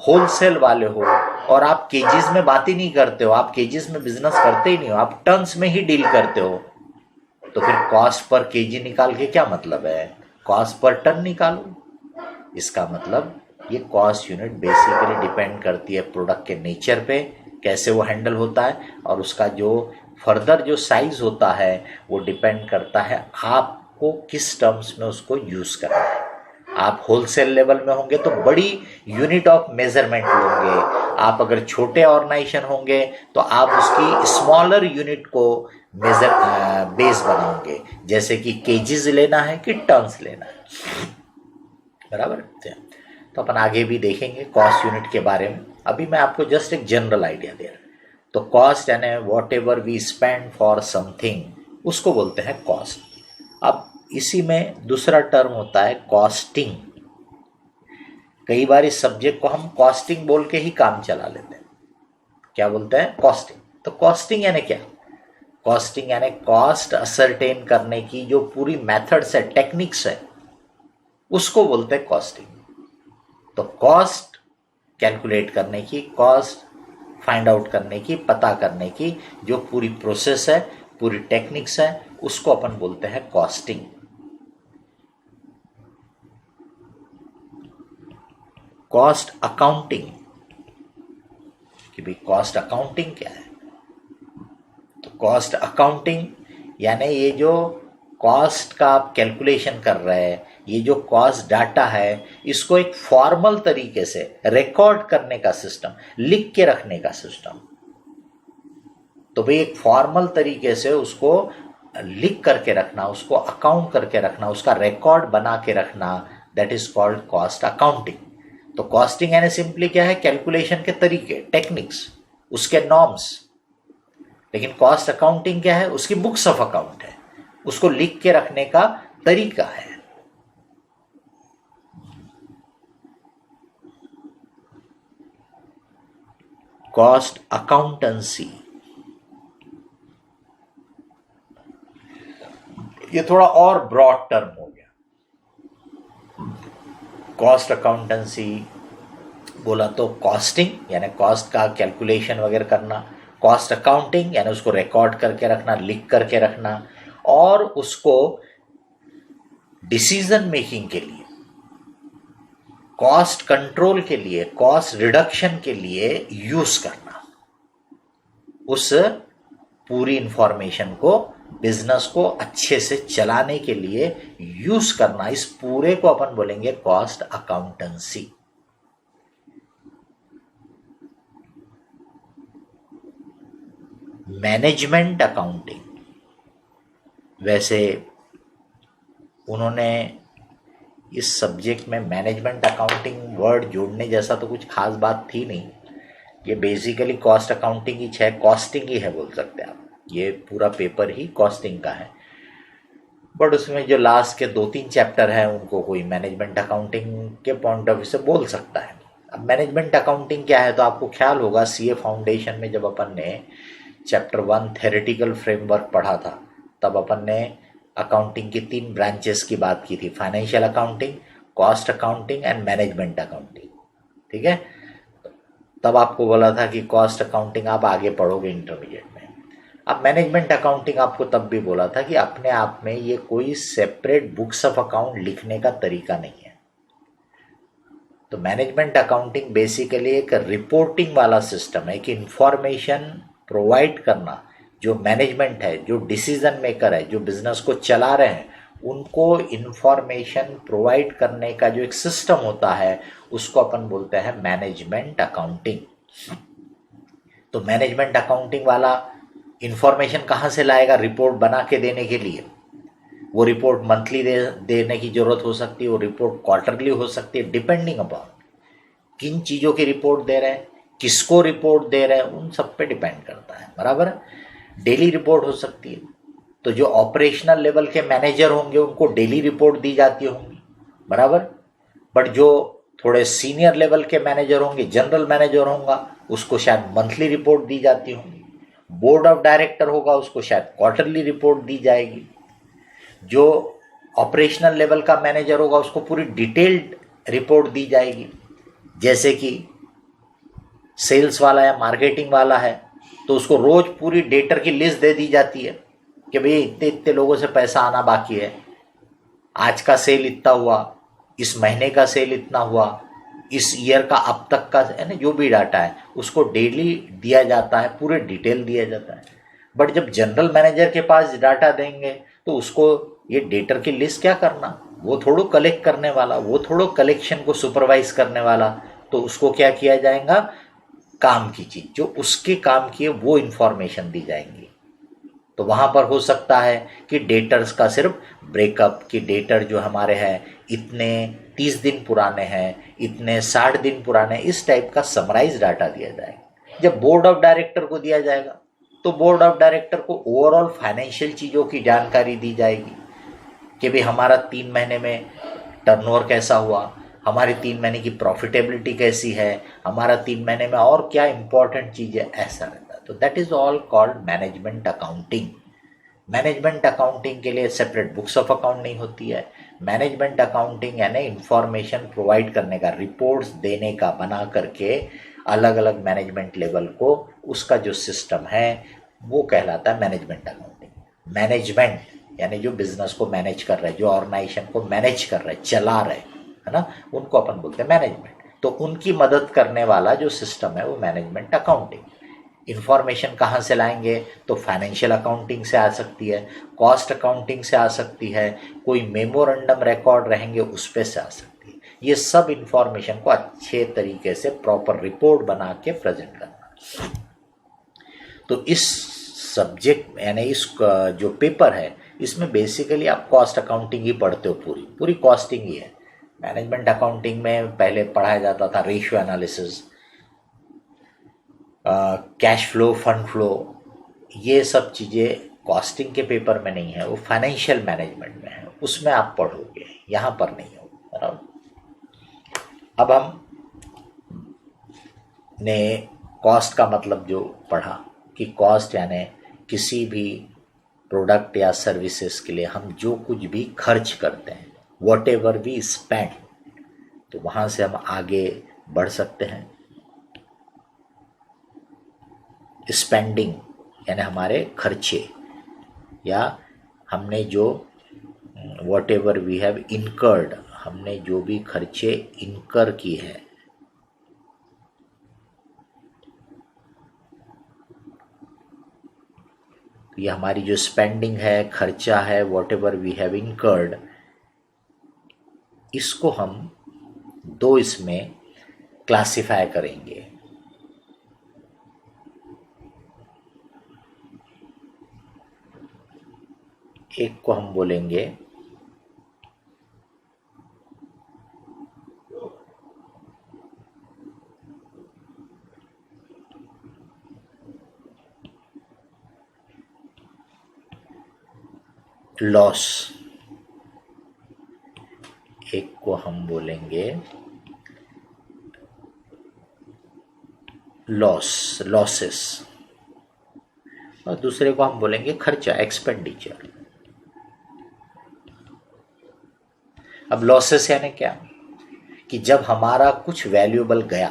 होलसेल वाले हो, और आप केजीज में बात ही नहीं करते हो, आप केजीज में बिजनेस करते ही नहीं हो, आप टन्स में ही डील करते हो, तो फिर कॉस्ट पर केजी निकाल के क्या मतलब है? कॉस्ट पर टन निकालो। इसका मतलब ये कॉस्ट यूनिट बेसिकली डिपेंड करती है प्रोडक्ट के नेचर पे, कैसे वो हैंडल होता है, और उसका जो फर्दर जो साइज होता है वो डिपेंड करता है आपको किस टर्म्स में उसको यूज करना है। आप होलसेल लेवल में होंगे तो बड़ी यूनिट ऑफ मेजरमेंट लोगे, आप अगर छोटे ऑर्गेनाइजेशन होंगे तो आप उसकी स्मॉलर यूनिट को मेजर बेस बनाओगे, जैसे कि केजीज लेना है कि टन्स लेना है, बराबर। तो अपन आगे भी देखेंगे कॉस्ट यूनिट के बारे में। अभी मैं आपको जस्ट एक जनरल आइडिया दे रहा हूँ। तो कॉस्ट यानी whatever we spend for something, उसको बोलते हैं कॉस्ट। अब इसी में दूसरा टर्म होता है कॉस्टिंग। कई बार इस सब्जेक्ट को हम कॉस्टिंग बोल के ही काम चला लेते हैं। क्या बोलते हैं? कॉस्टिंग। तो कॉस्टिंग यानी क्या? कॉस्टिंग यानी कॉस्ट असरटेन करने की जो पूरी मेथड्स है, टेक्निक्स है, उसको बोलते हैं कॉस्टिंग। तो कॉस्ट कैलकुलेट करने की, कॉस्ट फाइंड आउट करने की, पता करने की जो पूरी प्रोसेस है, पूरी टेक्निक्स है, उसको अपन बोलते हैं कॉस्टिंग। कॉस्ट अकाउंटिंग, कि भाई कॉस्ट अकाउंटिंग क्या है? तो कॉस्ट अकाउंटिंग यानी ये जो कॉस्ट का आप कैलकुलेशन कर रहे हैं, ये जो कॉस्ट डाटा है, इसको एक फॉर्मल तरीके से रिकॉर्ड करने का सिस्टम, लिख के रखने का सिस्टम। तो भाई एक फॉर्मल तरीके से उसको लिख करके रखना, उसको अकाउंट करके रखना, उसका रिकॉर्ड बना के रखना, that is called cost accounting. तो कॉस्टिंग यानी सिंपली क्या है? कैलकुलेशन के तरीके, टेक्निक्स, उसके नॉर्म्स। लेकिन कॉस्ट अकाउंटिंग क्या है? उसकी बुक्स ऑफ अकाउंट है, उसको लिख के रखने का तरीका है। कॉस्ट अकाउंटेंसी, ये थोड़ा और ब्रॉड टर्म हो गया। कॉस्ट अकाउंटेंसी बोला तो कॉस्टिंग यानी कॉस्ट का कैलकुलेशन वगैरह करना, कॉस्ट अकाउंटिंग यानी उसको रिकॉर्ड करके रखना, लिख करके रखना, और उसको डिसीजन मेकिंग के लिए, कॉस्ट कंट्रोल के लिए, कॉस्ट रिडक्शन के लिए यूज करना, उस पूरी इंफॉर्मेशन को बिजनेस को अच्छे से चलाने के लिए यूज करना, इस पूरे को अपन बोलेंगे कॉस्ट अकाउंटेंसी। मैनेजमेंट अकाउंटिंग, वैसे उन्होंने इस सब्जेक्ट में मैनेजमेंट अकाउंटिंग वर्ड जोड़ने जैसा तो कुछ खास बात थी नहीं, ये बेसिकली कॉस्ट अकाउंटिंग ही है, कॉस्टिंग ही है बोल सकते हैं आप, ये पूरा पेपर ही कॉस्टिंग का है। बट उसमें जो लास्ट के 2-3 चैप्टर हैं उनको कोई मैनेजमेंट अकाउंटिंग के पॉइंट ऑफ व्यू से बोल सकता है। अब मैनेजमेंट अकाउंटिंग क्या है तो आपको ख्याल होगा, सीए फाउंडेशन में जब अपन ने चैप्टर 1 थ्योरेटिकल फ्रेमवर्क पढ़ा था तब अपन ने अकाउंटिंग की 3 ब्रांचेस की बात की थी, financial accounting, cost accounting and management accounting. ठीक है, तब आपको बोला था कि कॉस्ट अकाउंटिंग आप आगे पढ़ोगे इंटरमीडिएट में। अब मैनेजमेंट अकाउंटिंग आपको तब भी बोला था कि अपने आप में ये कोई सेपरेट बुक्स ऑफ अकाउंट लिखने का तरीका नहीं है। तो मैनेजमेंट अकाउंटिंग बेसिकली एक रिपोर्टिंग वाला सिस्टम है कि इंफॉर्मेशन प्रोवाइड करना, जो मैनेजमेंट है, जो डिसीजन मेकर है, जो बिजनेस को चला रहे हैं, उनको इंफॉर्मेशन प्रोवाइड करने का जो एक सिस्टम होता है उसको अपन बोलते हैं मैनेजमेंट अकाउंटिंग। तो मैनेजमेंट अकाउंटिंग वाला इंफॉर्मेशन कहाँ से लाएगा रिपोर्ट बना के देने के लिए? वो रिपोर्ट मंथली देने की जरूरत हो सकती है, वो रिपोर्ट क्वार्टरली हो सकती है, डिपेंडिंग अपॉन किन चीज़ों की रिपोर्ट दे रहे हैं, किसको रिपोर्ट दे रहे हैं, उन सब पे डिपेंड करता है। बराबर। डेली रिपोर्ट हो सकती है, तो जो ऑपरेशनल लेवल के मैनेजर होंगे उनको डेली रिपोर्ट दी जाती होंगी। बराबर। बट जो थोड़े सीनियर लेवल के मैनेजर होंगे, जनरल मैनेजर होगा, उसको शायद मंथली रिपोर्ट दी जाती होंगी। बोर्ड ऑफ डायरेक्टर होगा, उसको शायद क्वार्टरली रिपोर्ट दी जाएगी। जो ऑपरेशनल लेवल का मैनेजर होगा उसको पूरी डिटेल्ड रिपोर्ट दी जाएगी। जैसे कि सेल्स वाला या मार्केटिंग वाला है तो उसको रोज पूरी डेटर की लिस्ट दे दी जाती है कि भाई इतने इतने लोगों से पैसा आना बाकी है, आज का सेल इतना हुआ, इस महीने का सेल इतना हुआ, इस ईयर का अब तक का है ना, जो भी डाटा है उसको डेली दिया जाता है, पूरे डिटेल दिया जाता है। बट जब जनरल मैनेजर के पास डाटा देंगे तो उसको ये डेटर की लिस्ट क्या करना, वो थोड़ो कलेक्ट करने वाला, वो थोड़ो कलेक्शन को सुपरवाइज करने वाला। तो उसको क्या किया जाएगा, काम की चीज जो उसके काम की है वो इंफॉर्मेशन दी जाएंगी। तो वहां पर हो सकता है कि डेटर्स का सिर्फ ब्रेकअप, कि डेटर जो हमारे हैं इतने 30 दिन पुराने हैं, इतने 60 दिन पुराने, इस टाइप का समराइज डाटा दिया जाएगा। जब बोर्ड ऑफ डायरेक्टर को दिया जाएगा तो बोर्ड ऑफ डायरेक्टर को ओवरऑल फाइनेंशियल चीज़ों की जानकारी दी जाएगी कि भाई हमारा 3 महीने में टर्नओवर कैसा हुआ, हमारी 3 महीने की प्रॉफिटेबिलिटी कैसी है, हमारा 3 महीने में और क्या इंपॉर्टेंट चीज़ है, ऐसा रहता है। तो that is all called management accounting. Management accounting के लिए सेपरेट बुक्स ऑफ अकाउंट नहीं होती है। मैनेजमेंट अकाउंटिंग यानी इंफॉर्मेशन प्रोवाइड करने का, रिपोर्ट्स देने का, बना करके अलग अलग मैनेजमेंट लेवल को उसका जो सिस्टम है वो कहलाता है मैनेजमेंट अकाउंटिंग। मैनेजमेंट यानी जो बिजनेस को मैनेज कर रहे हैं, जो ऑर्गेनाइजेशन को मैनेज कर रहे हैं, चला रहे हैं, है ना, उनको अपन बोलते हैं मैनेजमेंट। तो उनकी मदद करने वाला जो सिस्टम है वो मैनेजमेंट अकाउंटिंग। इंफॉर्मेशन कहाँ से लाएंगे, तो फाइनेंशियल अकाउंटिंग से आ सकती है, कॉस्ट अकाउंटिंग से आ सकती है, कोई मेमोरेंडम रिकॉर्ड रहेंगे उस पे से आ सकती है। ये सब इंफॉर्मेशन को अच्छे तरीके से प्रॉपर रिपोर्ट बना के प्रेजेंट करना। तो इस सब्जेक्ट यानी इस जो पेपर है इसमें बेसिकली आप कॉस्ट अकाउंटिंग ही पढ़ते हो, पूरी पूरी कॉस्टिंग ही है। मैनेजमेंट अकाउंटिंग में पहले पढ़ाया जाता था ratio analysis, cash flow, fund flow, ये सब चीज़ें कॉस्टिंग के पेपर में नहीं है, वो फाइनेंशियल मैनेजमेंट में है, उसमें आप पढ़ोगे, यहाँ पर नहीं होगा। बराबर। अब हम ने कॉस्ट का मतलब जो पढ़ा कि कॉस्ट यानी किसी भी प्रोडक्ट या सर्विसेज के लिए हम जो कुछ भी खर्च करते हैं, वॉट एवर वी स्पेंड, तो वहाँ से हम आगे बढ़ सकते हैं। स्पेंडिंग यानी हमारे खर्चे, या हमने जो whatever we have incurred, हमने जो भी खर्चे इनकर किए हैं, ये हमारी जो स्पेंडिंग है, खर्चा है, whatever we have incurred, इसको हम दो इसमें क्लासिफाई करेंगे। एक को हम बोलेंगे लॉस, एक को हम बोलेंगे लॉसेस, और दूसरे को हम बोलेंगे खर्चा, एक्सपेंडिचर। अब लॉसेस यानी क्या कि जब हमारा कुछ वैल्यूएबल गया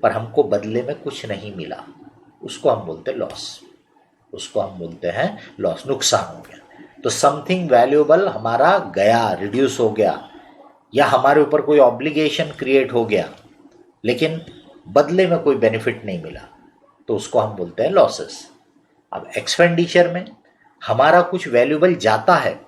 पर हमको बदले में कुछ नहीं मिला, उसको हम बोलते हैं लॉस, उसको हम बोलते हैं लॉस, नुकसान हो गया। तो समथिंग वैल्यूएबल हमारा गया, रिड्यूस हो गया, या हमारे ऊपर कोई ऑब्लिगेशन क्रिएट हो गया लेकिन बदले में कोई बेनिफिट नहीं मिला, तो उसको हम बोलते हैं लॉसेस। अब एक्सपेंडिचर में हमारा कुछ वैल्यूएबल जाता है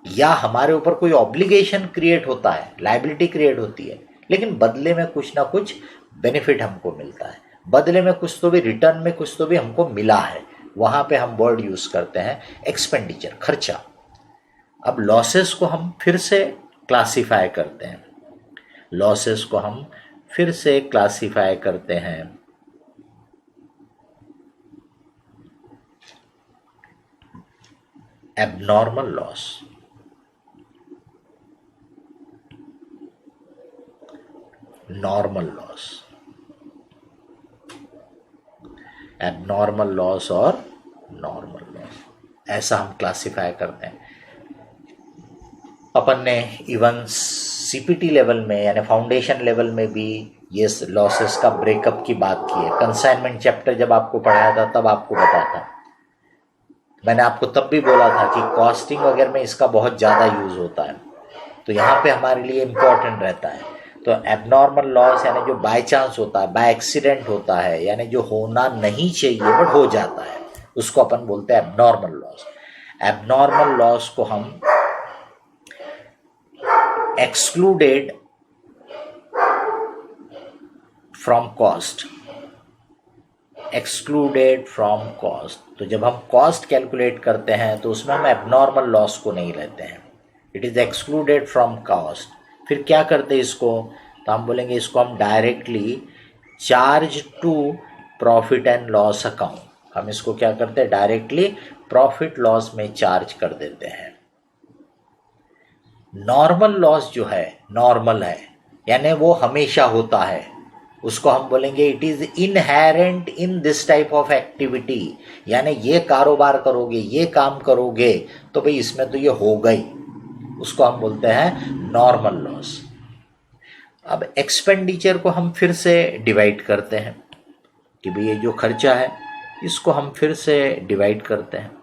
या हमारे ऊपर कोई ऑब्लिगेशन क्रिएट होता है, लायबिलिटी क्रिएट होती है, लेकिन बदले में कुछ ना कुछ बेनिफिट हमको मिलता है, बदले में कुछ तो भी, रिटर्न में कुछ तो भी हमको मिला है, वहां पे हम वर्ड यूज करते हैं एक्सपेंडिचर, खर्चा। अब लॉसेस को हम फिर से क्लासिफाई करते हैं, लॉसेस को हम फिर से क्लासिफाई करते हैं abnormal loss, normal loss, abnormal loss और नॉर्मल लॉस, ऐसा हम क्लासिफाई करते हैं। अपन ने इवन सीपीटी लेवल में यानी फाउंडेशन लेवल में भी ये लॉसेस का ब्रेकअप की बात की है। कंसाइनमेंट चैप्टर जब आपको पढ़ाया था तब आपको पता था, मैंने आपको तब भी बोला था कि कॉस्टिंग वगैरह में इसका बहुत ज़्यादा यूज़ होता है, तो यहाँ पे हमारे लिए इम्पोर्टेंट रहता है। तो एबनॉर्मल लॉस यानी जो बाय चांस होता है, बाय एक्सीडेंट होता है, यानी जो होना नहीं चाहिए बट हो जाता है, उसको अपन बोलते हैं एबनॉर्मल लॉस। एबनॉर्मल लॉस को हम excluded from cost, excluded from cost, तो जब हम कॉस्ट कैलकुलेट करते हैं तो उसमें हम एबनॉर्मल लॉस को नहीं लेते हैं, it is excluded from cost. फिर क्या करते हैं इसको, तो हम बोलेंगे इसको हम directly charge to profit and loss account, हम इसको क्या करते हैं डायरेक्टली प्रॉफिट लॉस में चार्ज कर देते हैं। नॉर्मल लॉस जो है, नॉर्मल है यानी वो हमेशा होता है, उसको हम बोलेंगे it is inherent in this type of activity, यानी ये कारोबार करोगे, ये काम करोगे तो भाई इसमें तो ये हो गई, उसको हम बोलते हैं नॉर्मल लॉस। अब एक्सपेंडिचर को हम फिर से डिवाइड करते हैं कि भाई ये जो खर्चा है इसको हम फिर से डिवाइड करते हैं।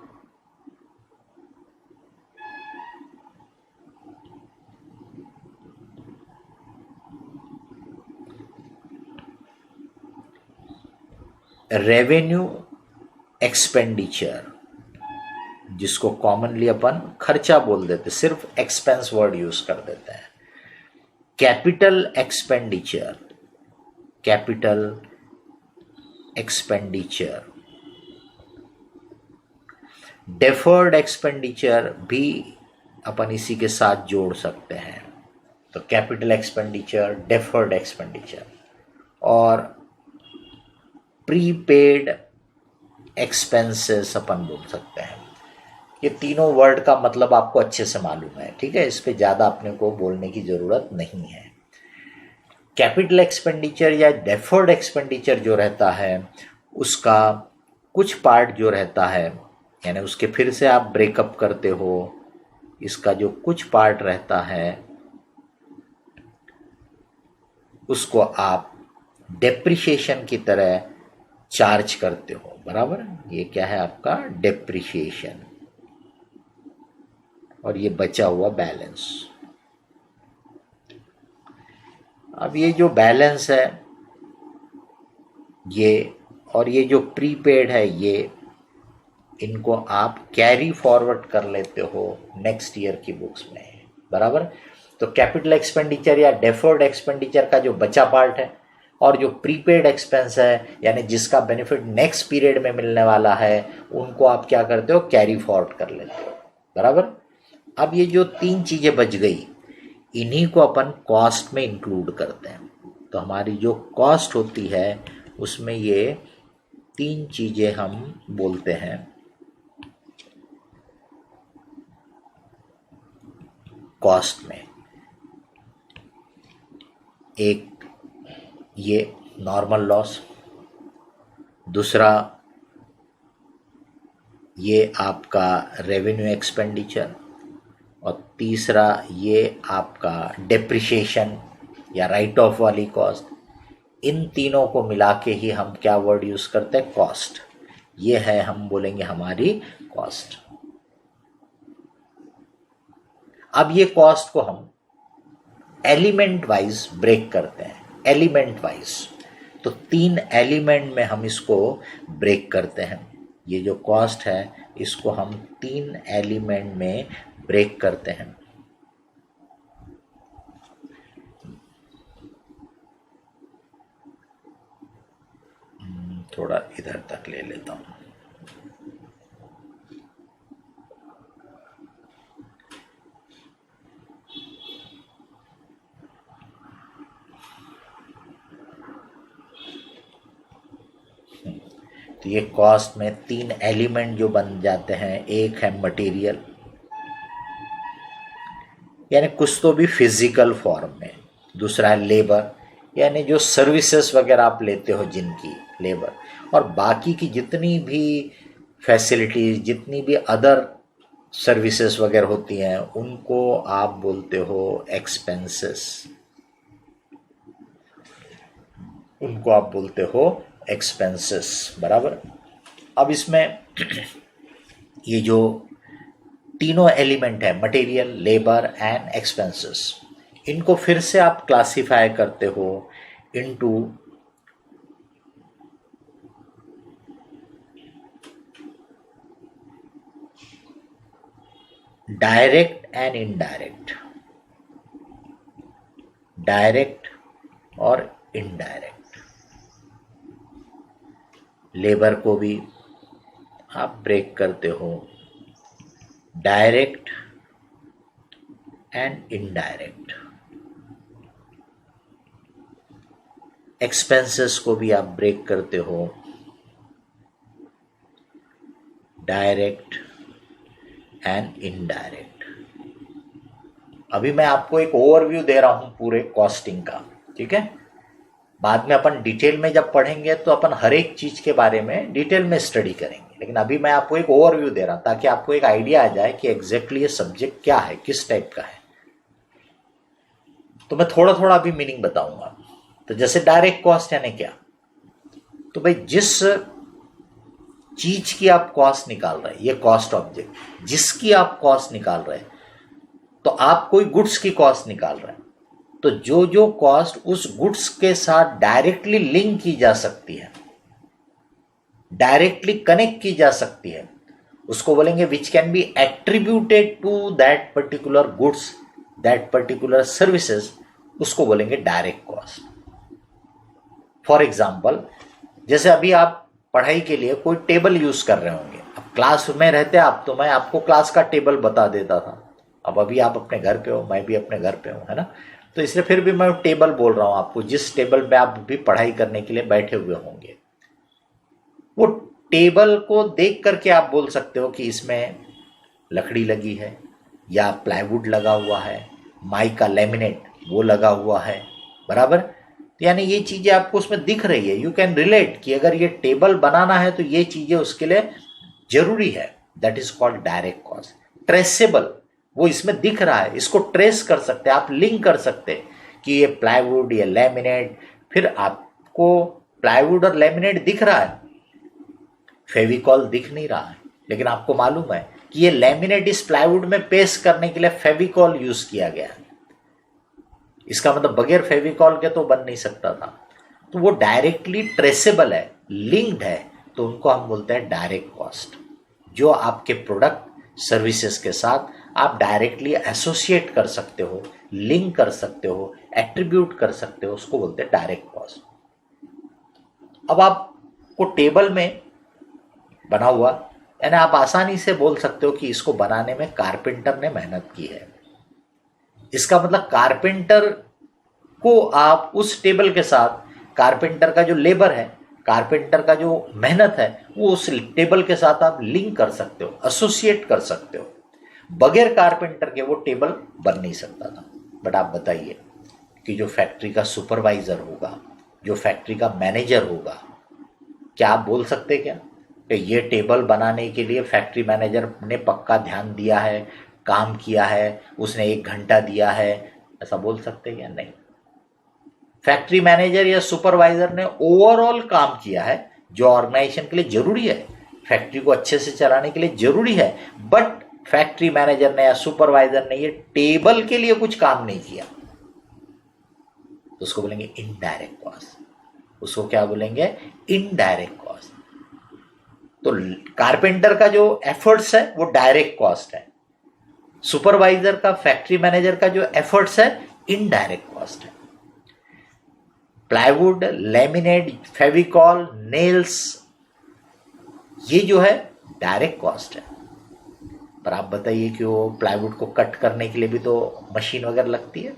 रेवेन्यू एक्सपेंडिचर, जिसको कॉमनली अपन खर्चा बोल देते, सिर्फ एक्सपेंस वर्ड यूज कर देते हैं। Capital expenditure, capital expenditure, deferred expenditure भी अपन इसी के साथ जोड़ सकते हैं। तो कैपिटल एक्सपेंडिचर, डेफर्ड एक्सपेंडिचर और प्रीपेड एक्सपेंसेस अपन बोल सकते हैं। ये तीनों वर्ड का मतलब आपको अच्छे से मालूम है, ठीक है, इस पे ज़्यादा अपने को बोलने की ज़रूरत नहीं है। कैपिटल एक्सपेंडिचर या डेफर्ड एक्सपेंडिचर जो रहता है उसका कुछ पार्ट जो रहता है, यानी उसके फिर से आप ब्रेकअप करते हो, इसका जो कुछ पार्ट रहता है उसको आप डेप्रिसिएशन की तरह चार्ज करते हो, बराबर। ये क्या है आपका डेप्रिसिएशन, और ये बचा हुआ बैलेंस। अब ये जो बैलेंस है ये, और ये जो प्रीपेड है ये, इनको आप कैरी फॉरवर्ड कर लेते हो नेक्स्ट ईयर की बुक्स में, बराबर। तो कैपिटल एक्सपेंडिचर या डेफर्ड एक्सपेंडिचर का जो बचा पार्ट है और जो प्रीपेड एक्सपेंस है, यानी जिसका बेनिफिट नेक्स्ट पीरियड में मिलने वाला है, उनको आप क्या करते हो, कैरी फॉरवर्ड कर लेते हो, बराबर। अब ये जो 3 चीजें बच गई, इन्हीं को अपन कॉस्ट में इंक्लूड करते हैं। तो हमारी जो कॉस्ट होती है उसमें ये 3 चीजें हम बोलते हैं। कॉस्ट में एक ये नॉर्मल लॉस, दूसरा ये आपका रेवेन्यू एक्सपेंडिचर, और तीसरा ये आपका डेप्रिसिएशन या राइट ऑफ वाली कॉस्ट। इन तीनों को मिला के ही हम क्या वर्ड यूज करते हैं, कॉस्ट। ये है, हम बोलेंगे हमारी कॉस्ट। अब ये कॉस्ट को हम एलिमेंट वाइज ब्रेक करते हैं, एलिमेंट वाइज। तो 3 एलिमेंट में हम इसको ब्रेक करते हैं। ये जो कॉस्ट है इसको हम 3 एलिमेंट में ब्रेक करते हैं। थोड़ा इधर तक ले लेता हूं। तो ये कॉस्ट में 3 एलिमेंट जो बन जाते हैं, एक है मटेरियल, यानी कुछ तो भी फिजिकल फॉर्म में। दूसरा है लेबर, यानी जो सर्विसेज वगैरह आप लेते हो जिनकी लेबर, और बाकी की जितनी भी फैसिलिटीज, जितनी भी अदर सर्विसेज वगैरह होती हैं, उनको आप बोलते हो एक्सपेंसेस, उनको आप बोलते हो एक्सपेंसेस, बराबर। अब इसमें ये जो तीनों एलिमेंट है, मटेरियल, लेबर एंड एक्सपेंसेस, इनको फिर से आप क्लासिफाई करते हो into direct and indirect, direct और इनडायरेक्ट। लेबर को भी आप ब्रेक करते हो डायरेक्ट एंड इनडायरेक्ट। एक्सपेंसेस को भी आप ब्रेक करते हो डायरेक्ट एंड इनडायरेक्ट। अभी मैं आपको एक ओवरव्यू दे रहा हूं पूरे कॉस्टिंग का, ठीक है। बाद में अपन डिटेल में जब पढ़ेंगे तो अपन हर एक चीज के बारे में डिटेल में स्टडी करेंगे, लेकिन अभी मैं आपको एक ओवरव्यू दे रहा हूं ताकि आपको एक आइडिया आ जाए कि एग्जैक्टली ये सब्जेक्ट क्या है, किस टाइप का है। तो मैं थोड़ा थोड़ा अभी मीनिंग बताऊंगा। तो जैसे डायरेक्ट कॉस्ट यानी क्या, तो भाई जिस चीज की आप कॉस्ट निकाल रहे हैं, ये कॉस्ट ऑब्जेक्ट जिसकी आप कॉस्ट निकाल रहे हैं, तो आप कोई गुड्स की कॉस्ट निकाल रहे हैं, तो जो जो कॉस्ट उस गुड्स के साथ डायरेक्टली लिंक की जा सकती है, डायरेक्टली कनेक्ट की जा सकती है, उसको बोलेंगे which can be attributed to that particular goods, that particular services, उसको बोलेंगे डायरेक्ट कॉस्ट। फॉर एग्जाम्पल, जैसे अभी आप पढ़ाई के लिए कोई टेबल यूज कर रहे होंगे, अब क्लास में रहते आप तो मैं आपको क्लास का टेबल बता देता था, अब अभी आप अपने घर पे हो, मैं भी अपने घर पे हूं, है ना। तो इसलिए फिर भी मैं टेबल बोल रहा हूं आपको, जिस टेबल पे आप भी पढ़ाई करने के लिए बैठे हुए होंगे, वो टेबल को देख करके आप बोल सकते हो कि इसमें लकड़ी लगी है या प्लाईवुड लगा हुआ है, माइका लैमिनेट वो लगा हुआ है, बराबर। तो यानी ये चीजें आपको उसमें दिख रही है, यू कैन रिलेट कि अगर ये टेबल बनाना है तो ये चीजें उसके लिए जरूरी है। That is called direct cost. Traceable, वो इसमें दिख रहा है, इसको ट्रेस कर सकते हैं आप, लिंक कर सकते हैं कि ये प्लाईवुड, ये लैमिनेट। फिर आपको प्लाईवुड और लैमिनेट दिख रहा है, फेविकॉल दिख नहीं रहा है, लेकिन आपको मालूम है कि ये लैमिनेट इस प्लाईवुड में पेस्ट करने के लिए फेविकॉल यूज किया गया है। इसका मतलब बगैर फेविकॉल के तो बन नहीं सकता था। तो वो डायरेक्टली ट्रेसेबल है, लिंक्ड है, तो उनको हम बोलते हैं डायरेक्ट कॉस्ट। जो आपके प्रोडक्ट सर्विसेज के साथ आप डायरेक्टली एसोसिएट कर सकते हो, लिंक कर सकते हो, एट्रीब्यूट कर सकते हो, उसको बोलते हैं डायरेक्ट कॉस्ट। अब आपको टेबल में बना हुआ, यानी आप आसानी से बोल सकते हो कि इसको बनाने में कारपेंटर ने मेहनत की है। इसका मतलब कारपेंटर को आप उस टेबल के साथ, कारपेंटर का जो लेबर है, कारपेंटर का जो मेहनत है, वो उस टेबल के साथ आप लिंक कर सकते हो, एसोसिएट कर सकते हो। बगैर कारपेंटर के वो टेबल बन नहीं सकता था। बट आप बताइए कि जो फैक्ट्री का सुपरवाइजर होगा, जो फैक्ट्री का मैनेजर होगा, क्या आप बोल सकते क्या कि ये टेबल बनाने के लिए फैक्ट्री मैनेजर ने पक्का ध्यान दिया है, काम किया है, उसने 1 घंटा दिया है, ऐसा बोल सकते क्या? नहीं। फैक्ट्री मैनेजर या सुपरवाइजर ने ओवरऑल काम किया है, जो ऑर्गेनाइजेशन के लिए जरूरी है, फैक्ट्री को अच्छे से चलाने के लिए जरूरी है। बट फैक्ट्री मैनेजर ने या सुपरवाइजर ने ये टेबल के लिए कुछ काम नहीं किया, तो उसको बोलेंगे इनडायरेक्ट कॉस्ट। उसको क्या बोलेंगे? Indirect cost. तो कारपेंटर का जो एफर्ट्स है वो डायरेक्ट कॉस्ट है, सुपरवाइजर का, फैक्ट्री मैनेजर का जो एफर्ट्स है इनडायरेक्ट कॉस्ट है। प्लाईवुड, लैमिनेट, फेविकॉल, नेल्स, ये जो है डायरेक्ट कॉस्ट है। पर आप बताइए कि वो प्लाईवुड को कट करने के लिए भी तो मशीन वगैरह लगती है,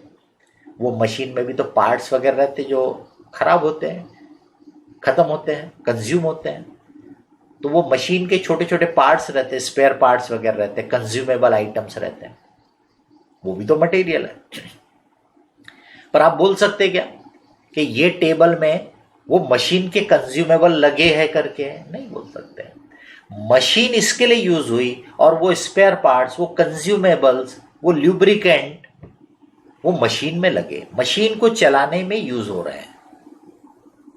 वो मशीन में भी तो पार्ट्स वगैरह रहते जो खराब होते हैं, खत्म होते हैं, कंज्यूम होते हैं। तो वो मशीन के छोटे छोटे पार्ट्स रहते हैं, स्पेयर पार्ट्स वगैरह रहते हैं, कंज्यूमेबल आइटम्स रहते हैं, वो भी तो मटेरियल है। पर आप बोल सकते क्या कि ये टेबल में वो मशीन के कंज्यूमेबल लगे हैं करके? नहीं बोल सकते। मशीन इसके लिए यूज हुई और वो स्पेयर पार्ट्स, वो कंज्यूमेबल्स, वो ल्यूब्रिकेंट वो मशीन में लगे, मशीन को चलाने में यूज हो रहे हैं।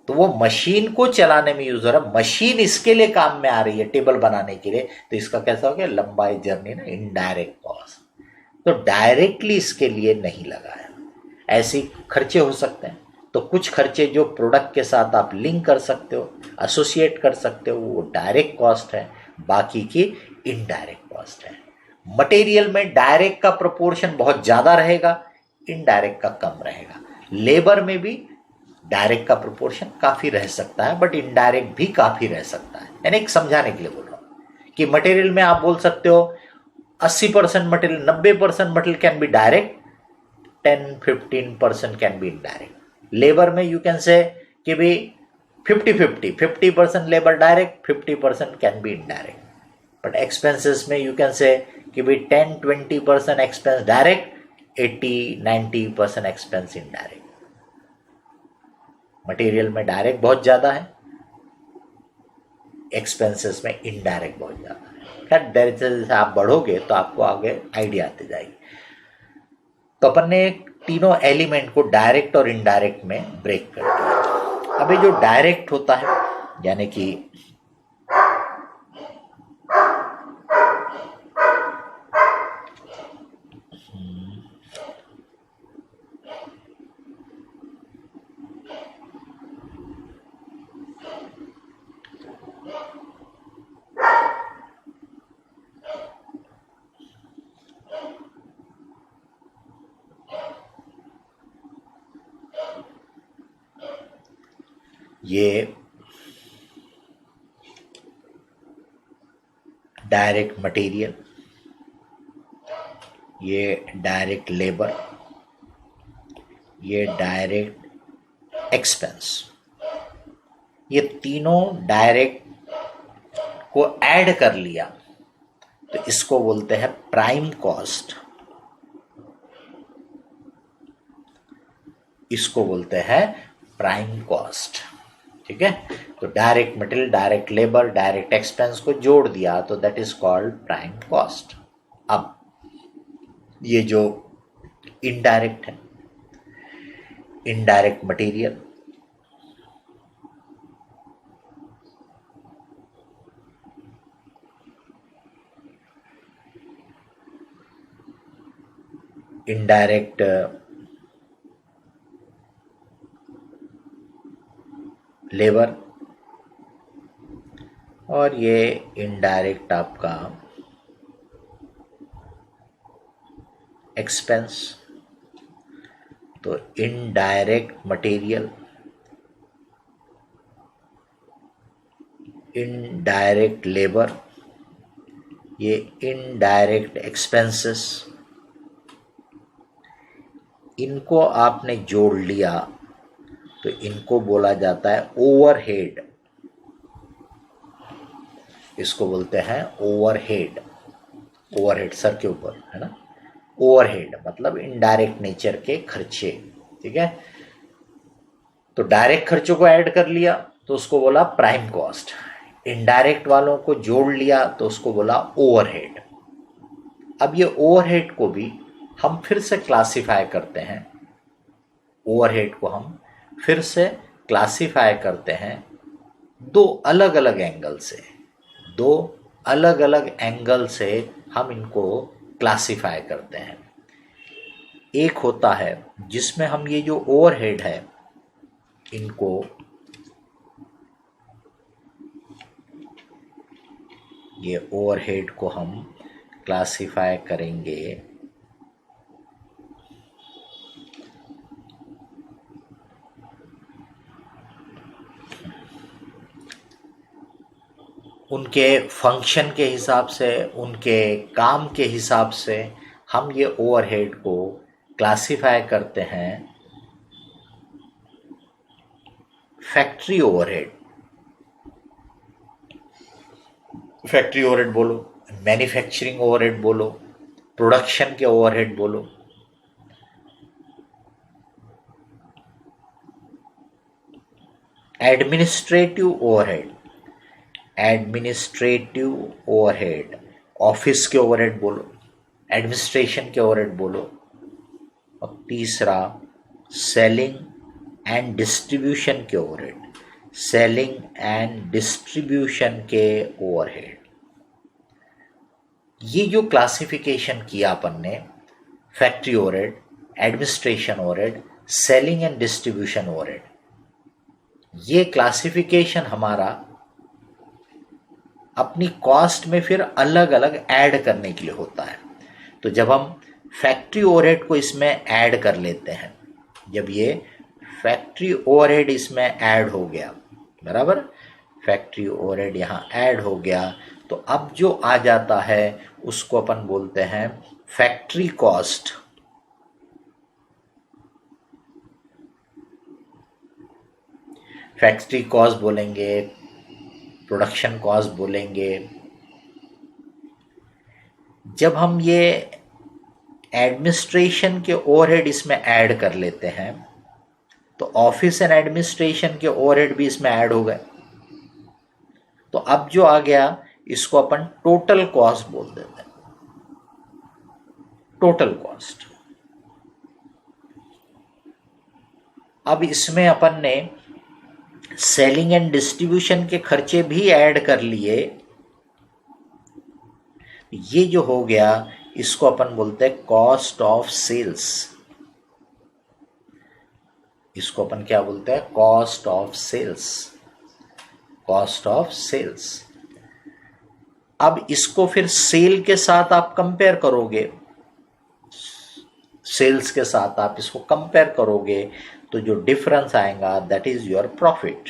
तो वो मशीन को चलाने में यूज हो रहा है, मशीन इसके लिए काम में आ रही है टेबल बनाने के लिए, तो इसका कैसा हो गया? लंबा जर्नी ना, इनडायरेक्ट कॉस्ट। तो डायरेक्टली इसके लिए नहीं लगा है। ऐसे खर्चे हो सकते हैं। तो कुछ खर्चे जो प्रोडक्ट के साथ आप लिंक कर सकते हो, एसोसिएट कर सकते हो, वो डायरेक्ट कॉस्ट है, बाकी की इनडायरेक्ट कॉस्ट है। मटेरियल में डायरेक्ट का प्रोपोर्शन बहुत ज्यादा रहेगा, इनडायरेक्ट का कम रहेगा। लेबर में भी डायरेक्ट का प्रोपोर्शन काफी रह सकता है, बट इनडायरेक्ट भी काफी रह सकता है। यानी एक समझाने के लिए बोल रहा हूं कि मटेरियल में आप बोल सकते हो 80% material, 90% material can be direct, 10-15% can be indirect. Labour में यू कैन से कि भी 50-50 labour direct, 50% can be indirect. But expenses में यू कैन से कि भी 10-20% expense direct, 80-90% expense indirect. Material में डायरेक्ट बहुत ज्यादा है, एक्सपेंसेस में इनडायरेक्ट बहुत ज्यादा है। खैर जैसे आप बढ़ोगे तो आपको आगे आइडिया आते जाएगी। तो अपन ने तीनों एलिमेंट को डायरेक्ट और इनडायरेक्ट में ब्रेक कर दिया। अभी जो डायरेक्ट होता है, यानी कि ये डायरेक्ट मटेरियल, ये डायरेक्ट लेबर, ये डायरेक्ट एक्सपेंस, ये तीनों डायरेक्ट को ऐड कर लिया तो इसको बोलते हैं प्राइम कॉस्ट। इसको बोलते हैं प्राइम कॉस्ट। ठीक है, तो direct material, direct labour, direct expense को जोड़ दिया तो that is called prime cost. अब ये जो इनडायरेक्ट है, इनडायरेक्ट मटेरियल, इनडायरेक्ट लेबर, और ये इनडायरेक्ट आपका एक्सपेंस। तो इनडायरेक्ट मटेरियल, इनडायरेक्ट लेबर, ये इनडायरेक्ट एक्सपेंसेस, इनको आपने जोड़ लिया तो इनको बोला जाता है ओवरहेड। इसको बोलते हैं ओवरहेड। ओवरहेड सर के ऊपर है ना, ओवरहेड मतलब इनडायरेक्ट नेचर के खर्चे। ठीक है, तो डायरेक्ट खर्चों को ऐड कर लिया तो उसको बोला प्राइम कॉस्ट, इनडायरेक्ट वालों को जोड़ लिया तो उसको बोला ओवरहेड। अब ये ओवरहेड को भी हम फिर से क्लासिफाई करते हैं, ओवरहेड को हम फिर से क्लासिफाई करते हैं दो अलग अलग एंगल से। दो अलग अलग एंगल से हम इनको क्लासिफाई करते हैं। एक होता है जिसमें हम ये जो ओवरहेड है इनको ये ओवरहेड को हम क्लासिफाई करेंगे उनके फंक्शन के हिसाब से, उनके काम के हिसाब से हम ये ओवरहेड को क्लासिफाई करते हैं फैक्ट्री ओवरहेड। फैक्ट्री ओवरहेड बोलो, मैन्युफैक्चरिंग ओवरहेड बोलो, प्रोडक्शन के ओवरहेड बोलो। Administrative overhead, administrative overhead, office के ओवरहेड बोलो, एडमिनिस्ट्रेशन के ओवरहेड बोलो। और तीसरा सेलिंग एंड डिस्ट्रीब्यूशन के ओवरहेड, सेलिंग एंड डिस्ट्रीब्यूशन के ओवरहेड। ये जो क्लासिफिकेशन किया अपन ने, factory overhead, administration overhead, selling and distribution overhead, ये क्लासिफिकेशन हमारा अपनी कॉस्ट में फिर अलग अलग ऐड करने के लिए होता है। तो जब हम फैक्ट्री ओवरहेड को इसमें ऐड कर लेते हैं, जब ये फैक्ट्री ओवरहेड इसमें ऐड हो गया, बराबर, फैक्ट्री ओवरहेड यहाँ ऐड हो गया, तो अब जो आ जाता है उसको अपन बोलते हैं फैक्ट्री कॉस्ट। फैक्ट्री कॉस्ट बोलेंगे, प्रोडक्शन कॉस्ट बोलेंगे। जब हम ये एडमिनिस्ट्रेशन के ओवरहेड इसमें ऐड कर लेते हैं तो ऑफिस एंड एडमिनिस्ट्रेशन के ओवरहेड भी इसमें ऐड हो गए। तो अब जो आ गया इसको अपन टोटल कॉस्ट बोल देते हैं, टोटल कॉस्ट। अब इसमें अपन ने सेलिंग एंड डिस्ट्रीब्यूशन के खर्चे भी ऐड कर लिए। ये जो हो गया इसको अपन बोलते हैं कॉस्ट ऑफ सेल्स। इसको अपन क्या बोलते हैं? Cost of sales, cost of sales. अब इसको फिर सेल के साथ आप कंपेयर करोगे, सेल्स के साथ आप इसको कंपेयर करोगे तो जो डिफरेंस आएगा दैट इज योर प्रॉफिट।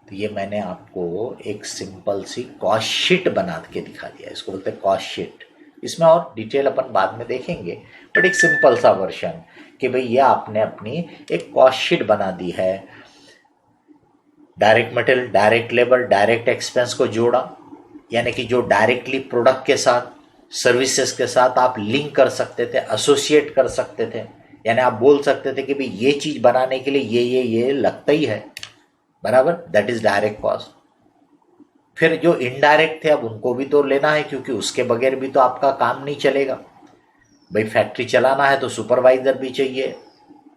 तो ये मैंने आपको एक सिंपल सी कॉस्ट शीट बना के दिखा दिया, इसको बोलते हैं कॉस्ट शीट। इसमें और डिटेल अपन बाद में देखेंगे, बट एक सिंपल सा वर्जन कि भाई ये आपने अपनी एक कॉस्ट शीट बना दी है। Direct material, direct labour, direct expense को जोड़ा, यानी कि जो डायरेक्टली प्रोडक्ट के साथ, सर्विसेज के साथ आप लिंक कर सकते थे, एसोसिएट कर सकते थे, यानी आप बोल सकते थे कि भाई ये चीज बनाने के लिए ये लगता ही है, बराबर, दैट इज डायरेक्ट कॉस्ट। फिर जो इनडायरेक्ट थे अब उनको भी तो लेना है, क्योंकि उसके बगैर भी तो आपका काम नहीं चलेगा। भाई फैक्ट्री चलाना है तो सुपरवाइजर भी चाहिए,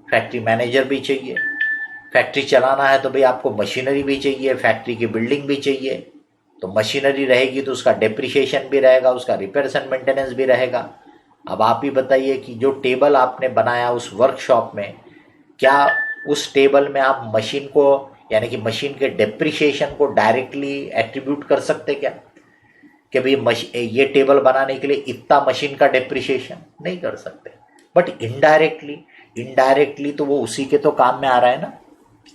फैक्ट्री मैनेजर भी चाहिए, फैक्ट्री चलाना है तो भाई आपको मशीनरी भी चाहिए, फैक्ट्री की बिल्डिंग भी चाहिए। तो मशीनरी रहेगी तो उसका डेप्रिसिएशन भी रहेगा, उसका रिपेयर्स एंड मेंटेनेंस भी रहेगा। अब आप ही बताइए कि जो टेबल आपने बनाया उस वर्कशॉप में, क्या उस टेबल में आप मशीन को यानी कि मशीन के डेप्रिसिएशन को डायरेक्टली एट्रीब्यूट कर सकते क्या कि भाई ये टेबल बनाने के लिए इतना मशीन का डेप्रिसिएशन? नहीं कर सकते। बट इनडायरेक्टली तो वो उसी के तो काम में आ रहा है ना,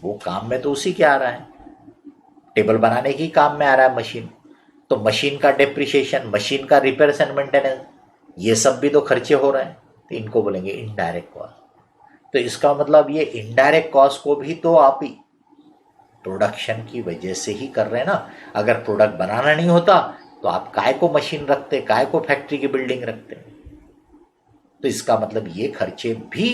वो काम में तो उसी के आ रहा है, टेबल बनाने की काम में आ रहा है मशीन। तो मशीन का डेप्रिसिएशन, मशीन का रिपेयर्स एंड मेंटेनेंस, ये सब भी तो खर्चे हो रहे हैं, तो इनको बोलेंगे इनडायरेक्ट कॉस्ट। तो इसका मतलब ये इनडायरेक्ट कॉस्ट को भी तो आप ही प्रोडक्शन की वजह से ही कर रहे हैं ना। अगर प्रोडक्ट बनाना नहीं होता तो आप काय को मशीन रखते, काय को फैक्ट्री की बिल्डिंग रखते? तो इसका मतलब ये खर्चे भी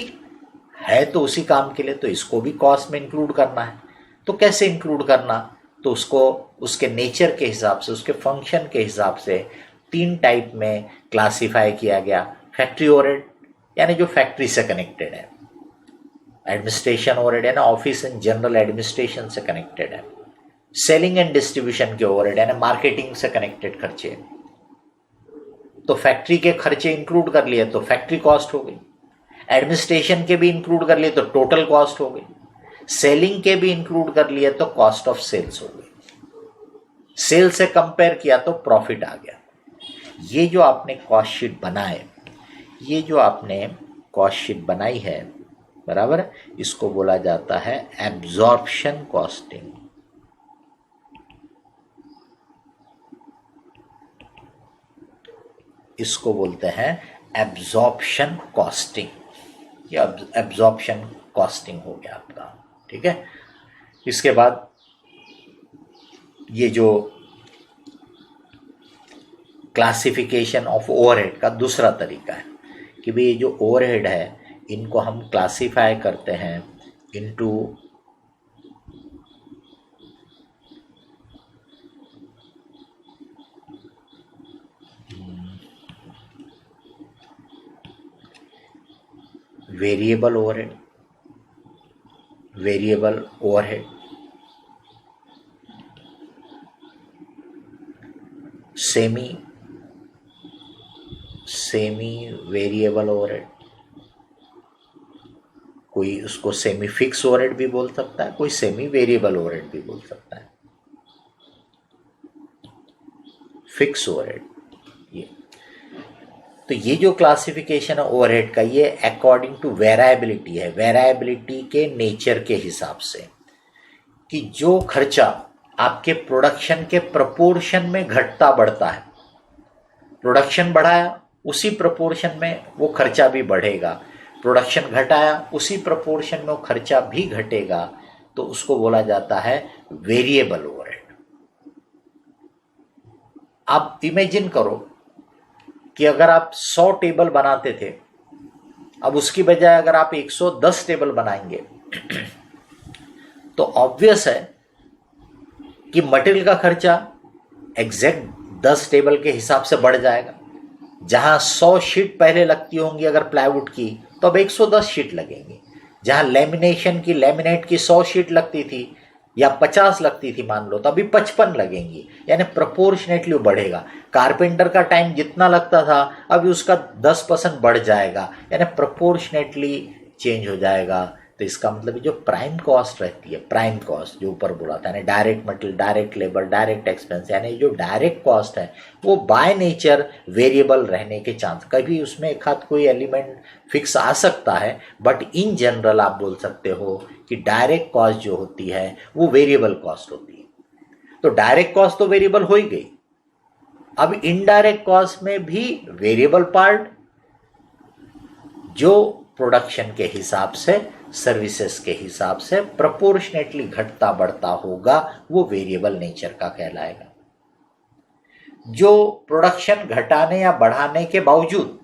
है तो उसी काम के लिए, तो इसको भी कॉस्ट में इंक्लूड करना है। तो कैसे इंक्लूड करना? तो उसको उसके नेचर के हिसाब से, उसके फंक्शन के हिसाब से 3 टाइप में क्लासिफाई किया गया। फैक्ट्री ओवरहेड यानी जो फैक्ट्री से कनेक्टेड है, एडमिनिस्ट्रेशन ओवरहेड है ना, ऑफिस एंड जनरल एडमिनिस्ट्रेशन से कनेक्टेड है। सेलिंग एंड डिस्ट्रीब्यूशन के ओवरहेड है ना, मार्केटिंग से कनेक्टेड खर्चे। तो फैक्ट्री के खर्चे इंक्लूड कर लिए तो फैक्ट्री कॉस्ट हो गई, एडमिनिस्ट्रेशन के भी इंक्लूड कर लिए तो टोटल कॉस्ट हो गई, सेलिंग के भी इंक्लूड कर लिए तो कॉस्ट ऑफ सेल्स हो गई, सेल से कंपेयर किया तो प्रॉफिट आ गया। ये जो आपने कॉस्ट शीट बनाए, ये जो आपने कॉस्ट शीट बनाई है, बराबर, इसको बोला जाता है एब्जॉर्प्शन कॉस्टिंग। इसको बोलते हैं एब्जॉर्प्शन कॉस्टिंग। ये एब्जॉर्प्शन कॉस्टिंग हो गया आपका, ठीक है। इसके बाद ये जो क्लासिफिकेशन ऑफ ओवरहेड का दूसरा तरीका है कि भाई ये जो ओवरहेड है इनको हम क्लासिफाई करते हैं into variable overhead, semi variable overhead, कोई उसको सेमी फिक्स ओवरहेड भी बोल सकता है, कोई सेमी वेरिएबल ओवरहेड भी बोल सकता है। फिक्स ओवरहेड, ये तो ये जो क्लासिफिकेशन है ओवरहेड का, ये अकॉर्डिंग टू वेराइबिलिटी है, वेराइबिलिटी के नेचर के हिसाब से, कि जो खर्चा आपके प्रोडक्शन के प्रपोर्शन में घटता बढ़ता है, प्रोडक्शन बढ़ाया उसी प्रपोर्शन में वो खर्चा भी बढ़ेगा, प्रोडक्शन घटाया उसी प्रपोर्शन में वो खर्चा भी घटेगा, तो उसको बोला जाता है वेरिएबल ओवरहेड। आप इमेजिन करो कि अगर आप 100 टेबल बनाते थे, अब उसकी बजाय अगर आप 110 टेबल बनाएंगे तो ऑब्वियस है कि मटेरियल का खर्चा एग्जैक्ट 10 टेबल के हिसाब से बढ़ जाएगा। जहां 100 शीट पहले लगती होंगी अगर प्लाईवुड की, तो अब 110 शीट लगेंगी। जहां लैमिनेट की 100 शीट लगती थी या 50 लगती थी मान लो, तो अभी 55 लगेंगी, यानी प्रोपोर्शनेटली बढ़ेगा। कारपेंटर का टाइम जितना लगता था अभी उसका 10% बढ़ जाएगा, यानी प्रोपोर्शनेटली चेंज हो जाएगा। तो इसका मतलब जो प्राइम कॉस्ट रहती है, प्राइम कॉस्ट जो ऊपर बोला था, यानी direct material, direct labour, direct expense, यानी जो डायरेक्ट कॉस्ट है वो बाय नेचर वेरिएबल रहने के चांस, कभी उसमें एक हाथ कोई एलिमेंट फिक्स आ सकता है, बट इन जनरल आप बोल सकते हो कि डायरेक्ट कॉस्ट जो होती है वो वेरिएबल कॉस्ट होती है। तो डायरेक्ट कॉस्ट तो वेरिएबल हो ही गई, अब इनडायरेक्ट कॉस्ट में भी वेरिएबल पार्ट जो प्रोडक्शन के हिसाब से, सर्विसेज के हिसाब से प्रोपोर्शनेटली घटता बढ़ता होगा, वो वेरिएबल नेचर का कहलाएगा। जो प्रोडक्शन घटाने या बढ़ाने के बावजूद,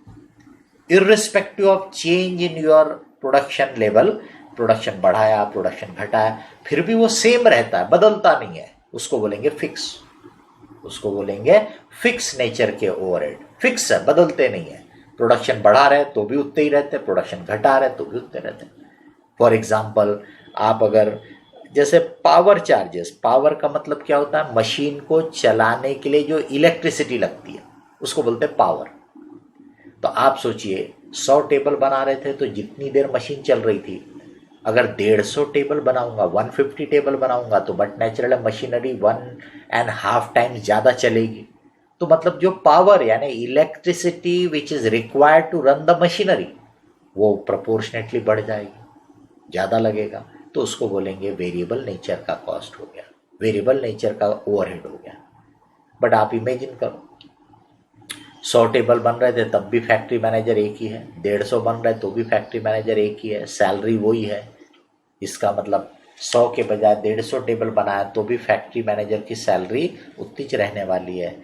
irrespective of change in your production level, production बढ़ाया, प्रोडक्शन घटाया, फिर भी वो सेम रहता है, बदलता नहीं है, उसको बोलेंगे फिक्स। उसको बोलेंगे फिक्स नेचर के ओवरहेड, फिक्स है, बदलते नहीं है। प्रोडक्शन बढ़ा रहे तो भी उतने ही रहते, प्रोडक्शन घटा रहे तो भी उतने रहते। फॉर एग्जाम्पल, आप अगर जैसे पावर चार्जेस, पावर का मतलब क्या होता है, मशीन को चलाने के लिए जो इलेक्ट्रिसिटी लगती है उसको बोलते हैं पावर। तो आप सोचिए 100 टेबल बना रहे थे तो जितनी देर मशीन चल रही थी, अगर 150 टेबल बनाऊंगा, 150 टेबल बनाऊंगा, तो बट नेचुरल मशीनरी 1.5 टाइम्स ज़्यादा चलेगी। तो मतलब जो पावर यानी electricity which is required to run the machinery, वो प्रोपोर्शनेटली बढ़ जाएगी, ज़्यादा लगेगा। तो उसको बोलेंगे वेरिएबल नेचर का कॉस्ट हो गया, वेरिएबल नेचर का ओवरहेड हो गया। बट आप इमेजिन करो, 100 टेबल बन रहे थे तब भी फैक्ट्री मैनेजर एक ही है, 150 बन रहे तो भी फैक्ट्री मैनेजर एक ही है, सैलरी वही है। इसका मतलब 100 के बजाय 150 टेबल बनाया तो भी फैक्ट्री मैनेजर की सैलरी उतनी रहने वाली है।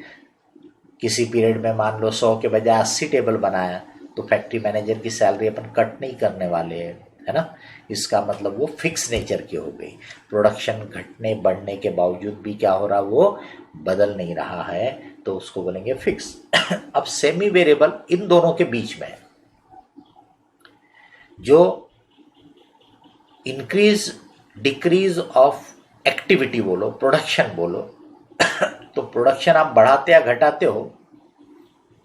किसी पीरियड में मान लो 100 के बजाय 80 टेबल बनाया तो फैक्ट्री मैनेजर की सैलरी अपन कट नहीं करने वाले हैं, है ना। इसका मतलब वो फिक्स नेचर की हो गई। प्रोडक्शन घटने बढ़ने के बावजूद भी क्या हो रहा, वो बदल नहीं रहा है, तो उसको बोलेंगे फिक्स। अब सेमी वेरिएबल इन दोनों के बीच में है, जो इंक्रीज डिक्रीज ऑफ एक्टिविटी बोलो, प्रोडक्शन बोलो, तो प्रोडक्शन आप बढ़ाते या घटाते हो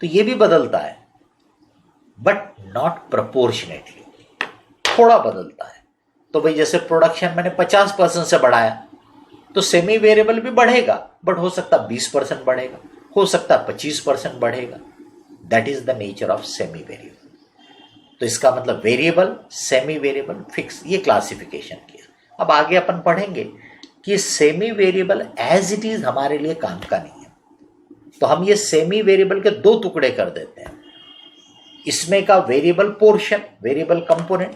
तो ये भी बदलता है, बट नॉट प्रोपोर्शनेटली, थोड़ा बदलता है। तो भाई जैसे प्रोडक्शन मैंने 50% से बढ़ाया तो सेमी वेरिएबल भी बढ़ेगा, बट हो सकता 20% बढ़ेगा, हो सकता 25% बढ़ेगा। That is the nature of semi variable. तो इसका मतलब वेरिएबल, सेमी वेरिएबल, फिक्स, ये क्लासिफिकेशन किया। अब आगे अपन पढ़ेंगे कि semi variable as it is हमारे लिए काम का नहीं है, तो हम ये सेमी वेरिएबल के दो टुकड़े कर देते हैं। इसमें का वेरिएबल पोर्शन, वेरिएबल कंपोनेंट,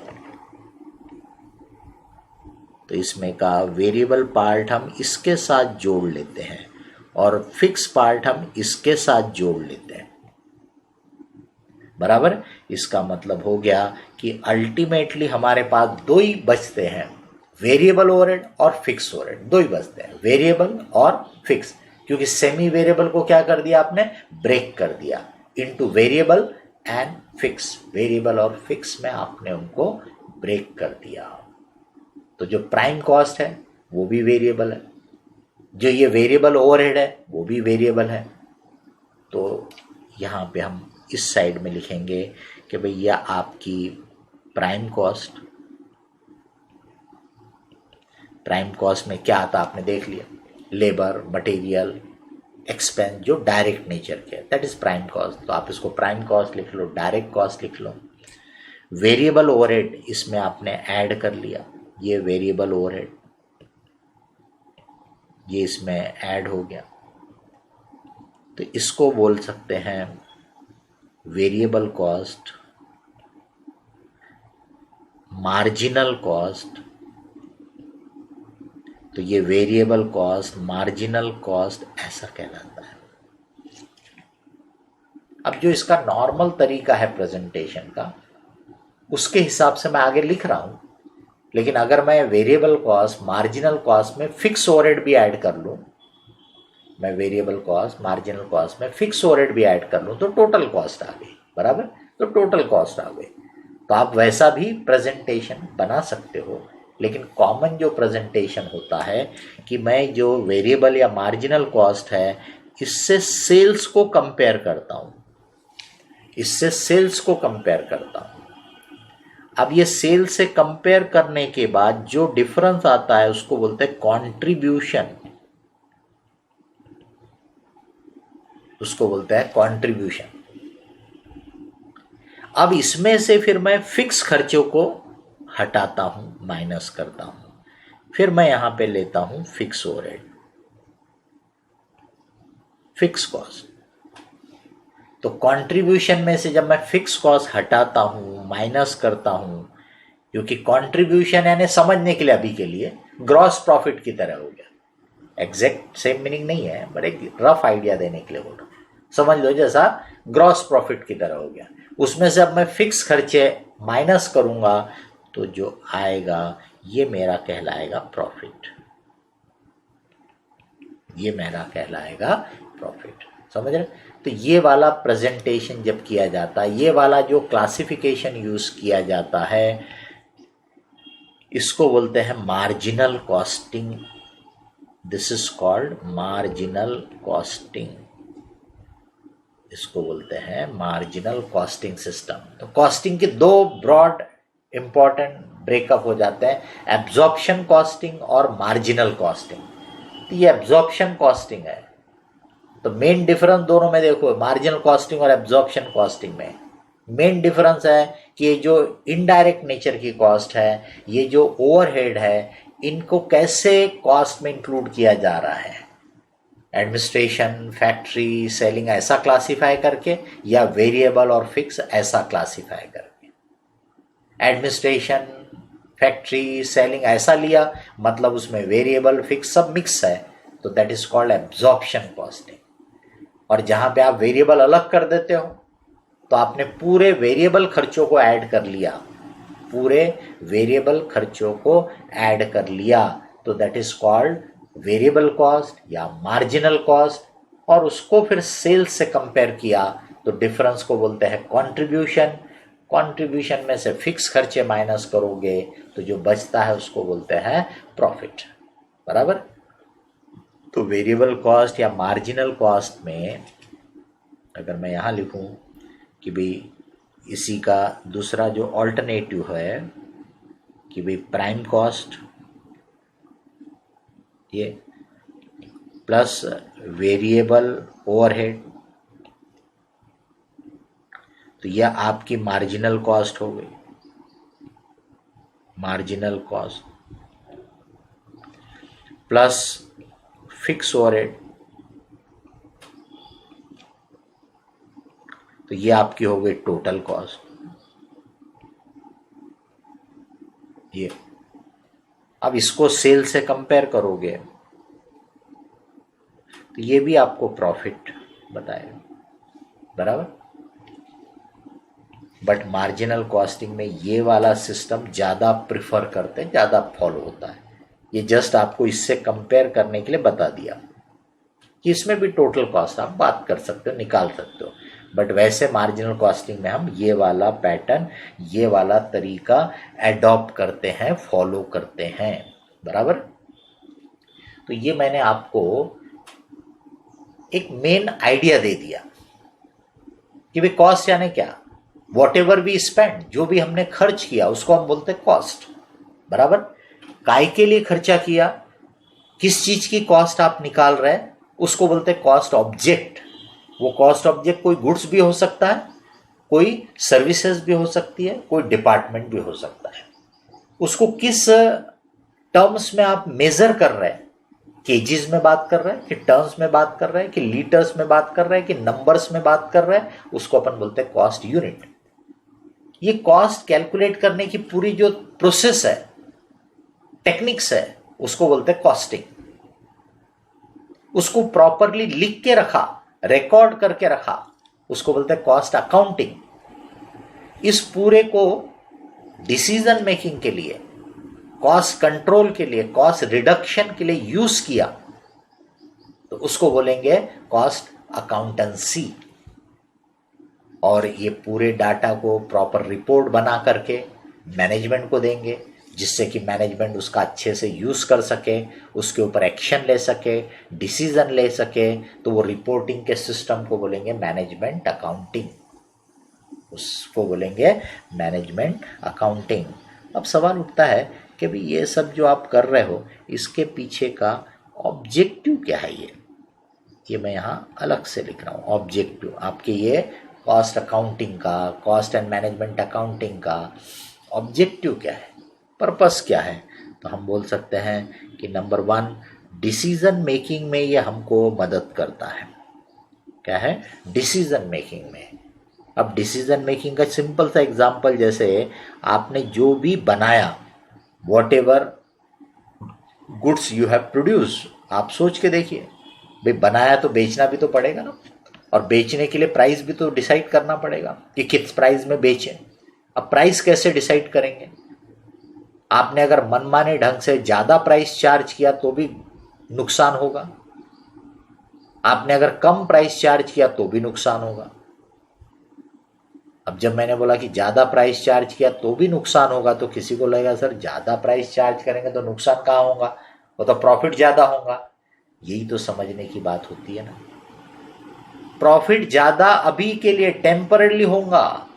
तो इसमें का वेरिएबल पार्ट हम इसके साथ जोड़ लेते हैं और फिक्स पार्ट हम इसके साथ जोड़ लेते हैं, बराबर। इसका मतलब हो गया कि अल्टीमेटली हमारे पास दो ही बचते हैं, वेरिएबल ओवरहेड और फिक्स ओवरहेड, दो ही बचते हैं, वेरिएबल और फिक्स। क्योंकि सेमी वेरिएबल को क्या कर दिया आपने, ब्रेक कर दिया into variable and fix, variable और फिक्स में आपने उनको ब्रेक कर दिया। तो जो प्राइम कॉस्ट है वो भी वेरिएबल है, जो ये वेरिएबल ओवरहेड है वो भी वेरिएबल है। तो यहाँ पे हम इस साइड में लिखेंगे कि भाई यह आपकी प्राइम कॉस्ट, प्राइम कॉस्ट में क्या आता आपने देख लिया, लेबर, मटेरियल, एक्सपेंस जो डायरेक्ट नेचर के, दैट इज प्राइम कॉस्ट। तो आप इसको प्राइम कॉस्ट लिख लो, डायरेक्ट कॉस्ट लिख लो। वेरिएबल ओवरहेड इसमें आपने ऐड कर लिया, ये वेरिएबल ओवरहेड ये इसमें ऐड हो गया, तो इसको बोल सकते हैं वेरिएबल कॉस्ट, मार्जिनल कॉस्ट। तो ये वेरिएबल कॉस्ट, मार्जिनल कॉस्ट ऐसा कहलाता है। अब जो इसका नॉर्मल तरीका है प्रेजेंटेशन का, उसके हिसाब से मैं आगे लिख रहा हूं, लेकिन अगर मैं वेरिएबल कॉस्ट, मार्जिनल कॉस्ट में फिक्स ओवरहेड भी ऐड कर लूं, मैं वेरिएबल कॉस्ट, मार्जिनल कॉस्ट में फिक्स ओवरहेड भी ऐड कर लूं, तो टोटल कॉस्ट आ गई, बराबर। तो टोटल कॉस्ट आ गई। तो आप वैसा भी प्रेजेंटेशन बना सकते हो, लेकिन कॉमन जो प्रेजेंटेशन होता है कि मैं जो वेरिएबल या मार्जिनल कॉस्ट है इससे सेल्स को कंपेयर करता हूं, इससे सेल्स को कंपेयर करता हूं। अब ये सेल से कंपेयर करने के बाद जो डिफरेंस आता है उसको बोलते हैं कंट्रीब्यूशन, उसको बोलते हैं कंट्रीब्यूशन। अब इसमें से फिर मैं फिक्स खर्चों को हटाता हूं, माइनस करता हूं, फिर मैं यहां पे लेता हूं फिक्स ओवरहेड, फिक्स कॉस्ट। तो कंट्रीब्यूशन में से जब मैं फिक्स कॉस्ट हटाता हूं, माइनस करता हूं, क्योंकि कंट्रीब्यूशन यानी समझने के लिए अभी के लिए ग्रॉस प्रॉफिट की तरह हो गया, एग्जैक्ट सेम मीनिंग नहीं है, बट एक रफ आइडिया देने के लिए बोल रहा हूं, समझ लो जैसा ग्रॉस प्रॉफिट की तरह हो गया। उसमें से अब मैं फिक्स खर्चे माइनस करूंगा तो जो आएगा ये मेरा कहलाएगा प्रॉफिट, ये मेरा कहलाएगा प्रॉफिट। समझ रहे? तो ये वाला प्रेजेंटेशन जब किया जाता है, ये वाला जो क्लासिफिकेशन यूज किया जाता है, इसको बोलते हैं marginal costing. This is called marginal costing, इसको बोलते हैं मार्जिनल कॉस्टिंग सिस्टम। तो कॉस्टिंग के दो ब्रॉड इंपॉर्टेंट ब्रेकअप हो जाते हैं, एब्जॉर्प्शन कॉस्टिंग और मार्जिनल कॉस्टिंग। तो ये एब्जॉर्प्शन कॉस्टिंग है। तो मेन डिफरेंस दोनों में देखो, मार्जिनल कॉस्टिंग और एब्जॉर्प्शन कॉस्टिंग में मेन डिफरेंस है कि ये जो इनडायरेक्ट नेचर की कॉस्ट है, ये जो ओवरहेड है, इनको कैसे कॉस्ट में इंक्लूड किया जा रहा है, एडमिनिस्ट्रेशन, फैक्ट्री, सेलिंग ऐसा क्लासिफाई करके, या वेरिएबल और फिक्स ऐसा क्लासिफाई करके। एडमिनिस्ट्रेशन, फैक्ट्री, सेलिंग ऐसा लिया, मतलब उसमें वेरिएबल फिक्स सब मिक्स है, तो that is called absorption costing. और जहां पे आप वेरिएबल अलग कर देते हो, तो आपने पूरे वेरिएबल खर्चों को ऐड कर लिया, पूरे वेरिएबल खर्चों को ऐड कर लिया, तो that is called variable cost या मार्जिनल कॉस्ट। और उसको फिर सेल्स से कंपेयर किया, तो डिफरेंस को बोलते हैं कंट्रीब्यूशन। कंट्रीब्यूशन में से फिक्स खर्चे माइनस करोगे, तो जो बचता है उसको बोलते हैं प्रॉफिट। बराबर? तो वेरिएबल कॉस्ट या मार्जिनल कॉस्ट में अगर मैं यहाँ लिखूँ कि भाई इसी का दूसरा जो ऑल्टरनेटिव है कि भाई प्राइम कॉस्ट ये प्लस वेरिएबल ओवरहेड, तो यह आपकी मार्जिनल कॉस्ट हो गई। Marginal cost plus fix overhead, तो ये आपकी हो गई टोटल कॉस्ट। ये अब इसको सेल से कंपेयर करोगे, तो ये भी आपको प्रॉफिट बताएगा। बराबर? बट मार्जिनल कॉस्टिंग में ये वाला सिस्टम ज़्यादा प्रिफर करते हैं, ज़्यादा फॉलो होता है। ये जस्ट आपको इससे कंपेयर करने के लिए बता दिया कि इसमें भी टोटल कॉस्ट आप बात कर सकते हो, निकाल सकते हो। बट वैसे मार्जिनल कॉस्टिंग में हम ये वाला पैटर्न, ये वाला तरीका एडॉप्ट करते हैं, फॉलो करते हैं। बराबर? तो ये मैंने आपको एक मेन आइडिया दे दिया कि भाई कॉस्ट यानी क्या। वॉट एवर वी स्पेंड, जो भी हमने खर्च किया उसको हम बोलते हैं कॉस्ट। बराबर? काय के लिए खर्चा किया, किस चीज की कॉस्ट आप निकाल रहे हैं, उसको बोलते हैं कॉस्ट ऑब्जेक्ट। वो कॉस्ट ऑब्जेक्ट कोई गुड्स भी हो सकता है, कोई सर्विसेज भी हो सकती है, कोई डिपार्टमेंट भी हो सकता है। उसको किस टर्म्स में आप मेजर कर रहे हैं, केजीज में बात कर रहे हैं कि टर्म्स में बात कर रहे हैं कि लीटर्स में बात कर रहे हैं कि नंबर्स में बात कर रहे हैं, उसको अपन बोलते हैं कॉस्ट यूनिट। ये कॉस्ट कैलकुलेट करने की पूरी जो प्रोसेस है, टेक्निक्स है, उसको बोलते हैं कॉस्टिंग। उसको प्रॉपरली लिख के रखा, रिकॉर्ड करके रखा, उसको बोलते हैं कॉस्ट अकाउंटिंग। इस पूरे को डिसीजन मेकिंग के लिए, कॉस्ट कंट्रोल के लिए, कॉस्ट रिडक्शन के लिए यूज किया, तो उसको बोलेंगे कॉस्ट अकाउंटेंसी। और ये पूरे डाटा को प्रॉपर रिपोर्ट बना करके मैनेजमेंट को देंगे, जिससे कि मैनेजमेंट उसका अच्छे से यूज कर सके, उसके ऊपर एक्शन ले सके, डिसीजन ले सके। तो वो रिपोर्टिंग के सिस्टम को बोलेंगे मैनेजमेंट अकाउंटिंग, उसको बोलेंगे मैनेजमेंट अकाउंटिंग। अब सवाल उठता है कि भाई ये सब जो आप कर रहे हो, इसके पीछे का ऑब्जेक्टिव क्या है। ये मैं यहाँ अलग से लिख रहा हूँ। ऑब्जेक्टिव आपके ये कॉस्ट अकाउंटिंग का, कॉस्ट एंड मैनेजमेंट अकाउंटिंग का ऑब्जेक्टिव क्या है, पर्पस क्या है। तो हम बोल सकते हैं कि नंबर 1, डिसीजन मेकिंग में ये हमको मदद करता है। क्या है? डिसीजन मेकिंग में। अब डिसीजन मेकिंग का सिंपल सा एग्जांपल, जैसे आपने जो भी बनाया, what ever goods you have produce, आप सोच के देखिए, भाई बनाया तो बेचना भी तो पड़ेगा ना, और बेचने के लिए प्राइस भी तो डिसाइड करना पड़ेगा कि किस प्राइस में बेचें। अब प्राइस कैसे डिसाइड करेंगे? आपने अगर मनमाने ढंग से ज़्यादा प्राइस चार्ज किया तो भी नुकसान होगा, आपने अगर कम प्राइस चार्ज किया तो भी नुकसान होगा। अब जब मैंने बोला कि ज़्यादा प्राइस चार्ज किया तो भी नुकसान होगा, तो किसी को लगेगा सर ज़्यादा प्राइस चार्ज करेंगे तो नुकसान कहाँ होगा, वो तो प्रॉफिट ज़्यादा होगा। यही तो समझने की बात होती है ना। प्रॉफिट ज़्यादा अभी के लिए टेम्पररी होगा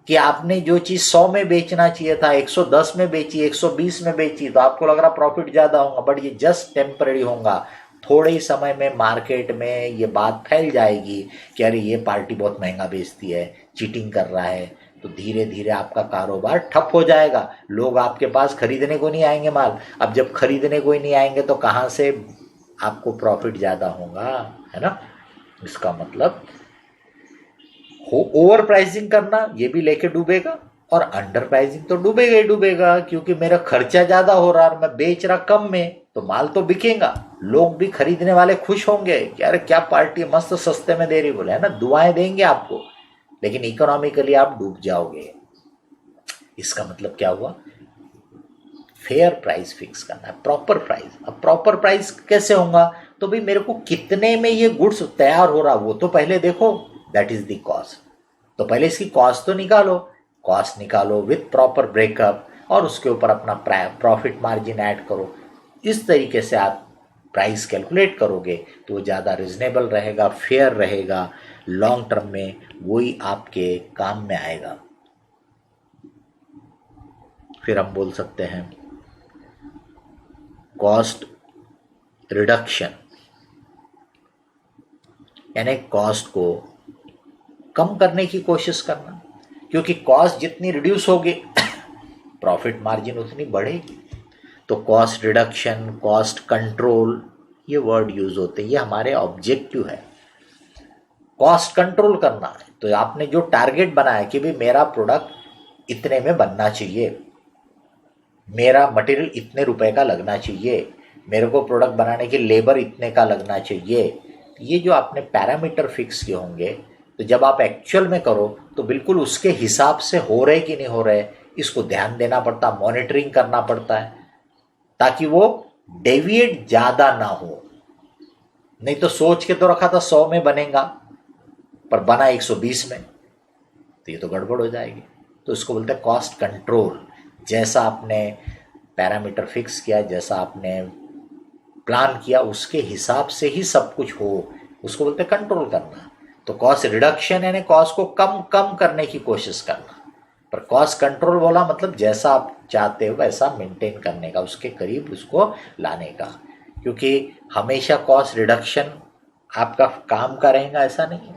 कि आपने जो चीज़ 100 में बेचना चाहिए था 110 में बेची, 120 में बेची, तो आपको लग रहा प्रॉफिट ज़्यादा होगा, बट ये जस्ट टेम्पररी होगा। थोड़े ही समय में मार्केट में ये बात फैल जाएगी कि अरे ये पार्टी बहुत महंगा बेचती है, चीटिंग कर रहा है, तो धीरे धीरे आपका कारोबार ठप हो जाएगा। लोग आपके पास खरीदने को नहीं आएंगे माल। अब जब खरीदने को ही नहीं आएंगे तो कहाँ से आपको प्रॉफिट ज़्यादा होगा, है ना। इसका मतलब ओवर प्राइसिंग करना ये भी लेके डूबेगा, और अंडर प्राइसिंग तो डूबेगा ही डूबेगा, क्योंकि मेरा खर्चा ज़्यादा हो रहा है, मैं बेच रहा कम में, तो माल तो बिकेगा, लोग भी खरीदने वाले खुश होंगे कि अरे क्या पार्टी मस्त सस्ते में दे रही, बोले, है ना, दुआएं देंगे आपको, लेकिन इकोनॉमिकली आप डूब जाओगे। इसका मतलब क्या हुआ, फेयर प्राइस फिक्स करना है, प्रॉपर प्राइस। अब प्रॉपर प्राइस कैसे होगा, तो भाई मेरे को कितने में ये गुड्स तैयार हो रहा वो तो पहले देखो, दैट इज द कॉस्ट। तो पहले इसकी कॉस्ट तो निकालो, कॉस्ट निकालो विथ प्रॉपर ब्रेकअप, और उसके ऊपर अपना प्रॉफिट मार्जिन ऐड करो। इस तरीके से आप प्राइस कैलकुलेट करोगे तो वो ज़्यादा रिजनेबल रहेगा, फेयर रहेगा, लॉन्ग टर्म में वही आपके काम में आएगा। फिर हम बोल सकते हैं कॉस्ट रिडक्शन, यानी कॉस्ट को कम करने की कोशिश करना, क्योंकि कॉस्ट जितनी रिड्यूस होगी प्रॉफिट मार्जिन उतनी बढ़ेगी। तो कॉस्ट रिडक्शन, कॉस्ट कंट्रोल, ये वर्ड यूज होते हैं, ये हमारे ऑब्जेक्टिव है। कॉस्ट कंट्रोल करना है तो आपने जो टारगेट बनाया कि भाई मेरा प्रोडक्ट इतने में बनना चाहिए, मेरा मटेरियल इतने रुपए का लगना चाहिए, मेरे को प्रोडक्ट बनाने की लेबर इतने का लगना चाहिए, ये जो आपने पैरामीटर फिक्स किए होंगे, तो जब आप एक्चुअल में करो तो बिल्कुल उसके हिसाब से हो रहे कि नहीं हो रहे, इसको ध्यान देना पड़ता, मॉनिटरिंग करना पड़ता है, ताकि वो डेविएट ज़्यादा ना हो। नहीं तो सोच के तो रखा था 100 में बनेगा पर बना 120 में, तो ये तो गड़बड़ हो जाएगी। तो इसको बोलते हैं कॉस्ट कंट्रोल। जैसा आपने पैरामीटर फिक्स किया, जैसा आपने प्लान किया, उसके हिसाब से ही सब कुछ हो, उसको बोलते हैं कंट्रोल करना। तो कॉस्ट रिडक्शन यानी कॉस्ट को कम करने की कोशिश करना, पर कॉस्ट कंट्रोल बोला मतलब जैसा आप चाहते हो वैसा मेंटेन करने का, उसके करीब उसको लाने का। क्योंकि हमेशा कॉस्ट रिडक्शन आपका काम का रहेगा ऐसा नहीं है।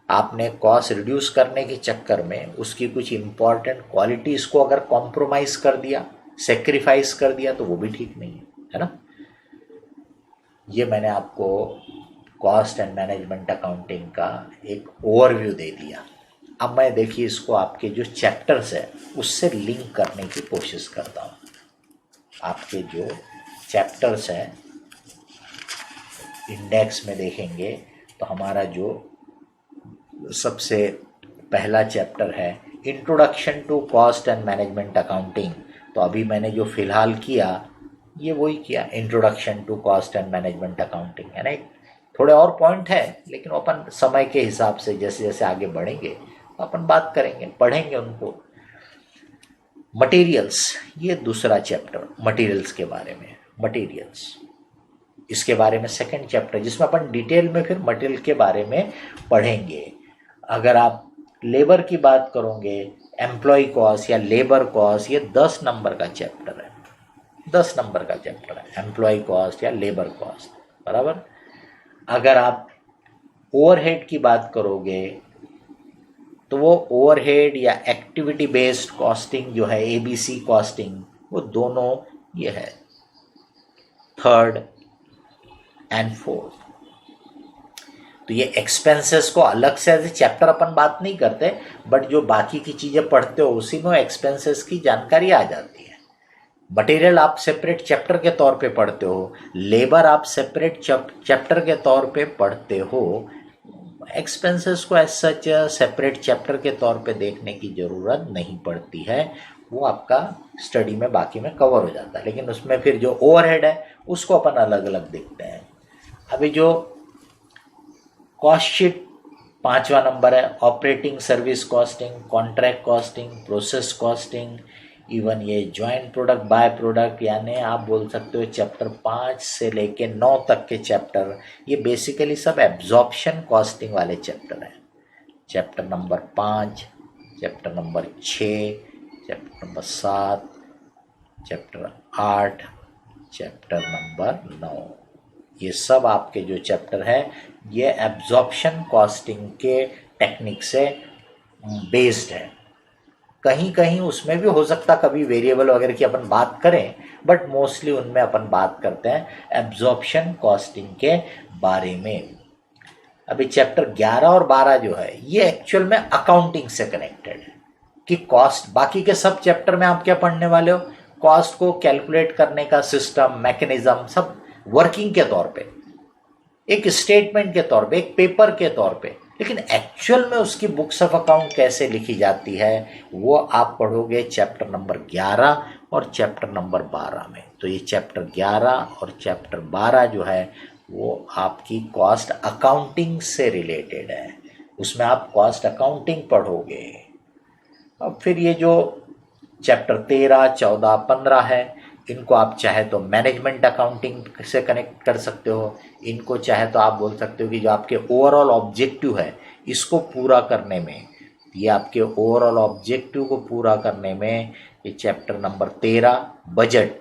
आपने कॉस्ट रिड्यूस करने के चक्कर में उसकी कुछ इंपॉर्टेंट क्वालिटीज को अगर कॉम्प्रोमाइज कर दिया, सेक्रीफाइस कर दिया, तो वो भी ठीक नहीं है ना। ये मैंने आपको कॉस्ट एंड मैनेजमेंट अकाउंटिंग का एक ओवरव्यू दे दिया। अब मैं देखिए इसको आपके जो चैप्टर्स है उससे लिंक करने की कोशिश करता हूँ। आपके जो चैप्टर्स हैं इंडेक्स में देखेंगे तो हमारा जो सबसे पहला चैप्टर है introduction to cost and management accounting. तो अभी मैंने जो फिलहाल किया ये वही किया, introduction to cost and management accounting, है ना। थोड़े और पॉइंट है लेकिन अपन समय के हिसाब से जैसे जैसे आगे बढ़ेंगे अपन बात करेंगे, पढ़ेंगे उनको। मटेरियल्स, ये दूसरा चैप्टर मटेरियल्स के बारे में, मटेरियल्स इसके बारे में सेकंड चैप्टर, जिसमें अपन डिटेल में फिर मटेरियल के बारे में पढ़ेंगे। अगर आप लेबर की बात करोगे, एम्प्लॉय कॉस्ट या लेबर कॉस्ट, ये 10 नंबर का चैप्टर है, 10 नंबर का चैप्टर है एम्प्लॉय कॉस्ट या लेबर कॉस्ट, बराबर। अगर आप ओवरहेड की बात करोगे तो वो ओवरहेड या एक्टिविटी बेस्ड कॉस्टिंग जो है ABC कॉस्टिंग, वो दोनों ये है 3rd and 4th। तो ये एक्सपेंसेस को अलग से एज ए चैप्टर अपन बात नहीं करते, बट जो बाकी की चीज़ें पढ़ते हो उसी में एक्सपेंसेस की जानकारी आ जाती है। मटेरियल आप सेपरेट चैप्टर के तौर पे पढ़ते हो, लेबर आप सेपरेट चैप्टर के तौर पे पढ़ते हो, एक्सपेंसेस को एज सच सेपरेट चैप्टर के तौर पे देखने की ज़रूरत नहीं पड़ती है, वो आपका स्टडी में बाकी में कवर हो जाता है। लेकिन उसमें फिर जो ओवरहेड है उसको अपन अलग अलग देखते हैं। अभी जो कॉस्ट शीट 5वां नंबर है, operating service costing, contract costing, process costing, even ये ज्वाइंट प्रोडक्ट बाय प्रोडक्ट, यानी आप बोल सकते हो चैप्टर 5 से लेके 9 तक के चैप्टर, ये बेसिकली सब एब्जॉर्प्शन कॉस्टिंग वाले चैप्टर हैं। Chapter number 5, chapter number 6, chapter number 7, chapter 8, chapter number 9, ये सब आपके जो चैप्टर है ये एब्जॉर्प्शन कॉस्टिंग के टेक्निक से बेस्ड है। कहीं कहीं उसमें भी हो सकता कभी वेरिएबल वगैरह की अपन बात करें, बट मोस्टली उनमें अपन बात करते हैं एब्जॉर्प्शन कॉस्टिंग के बारे में। अभी चैप्टर 11 और 12 जो है ये एक्चुअल में अकाउंटिंग से कनेक्टेड है कि कॉस्ट, बाकी के सब चैप्टर में आप क्या पढ़ने वाले हो, कॉस्ट को कैलकुलेट करने का सिस्टम, मैकेनिज्म, सब वर्किंग के तौर पे, एक स्टेटमेंट के तौर पे, एक पेपर के तौर पे, लेकिन एक्चुअल में उसकी बुक्स ऑफ अकाउंट कैसे लिखी जाती है वो आप पढ़ोगे चैप्टर नंबर 11 और चैप्टर नंबर 12 में। तो ये चैप्टर 11 और चैप्टर 12 जो है वो आपकी कॉस्ट अकाउंटिंग से रिलेटेड है, उसमें आप कॉस्ट अकाउंटिंग पढ़ोगे। अब फिर ये जो चैप्टर 13, 14, 15 है, इनको आप चाहे तो मैनेजमेंट अकाउंटिंग से कनेक्ट कर सकते हो, इनको चाहे तो आप बोल सकते हो कि जो आपके ओवरऑल ऑब्जेक्टिव है इसको पूरा करने में, ये आपके ओवरऑल ऑब्जेक्टिव को पूरा करने में ये chapter number 13 budget,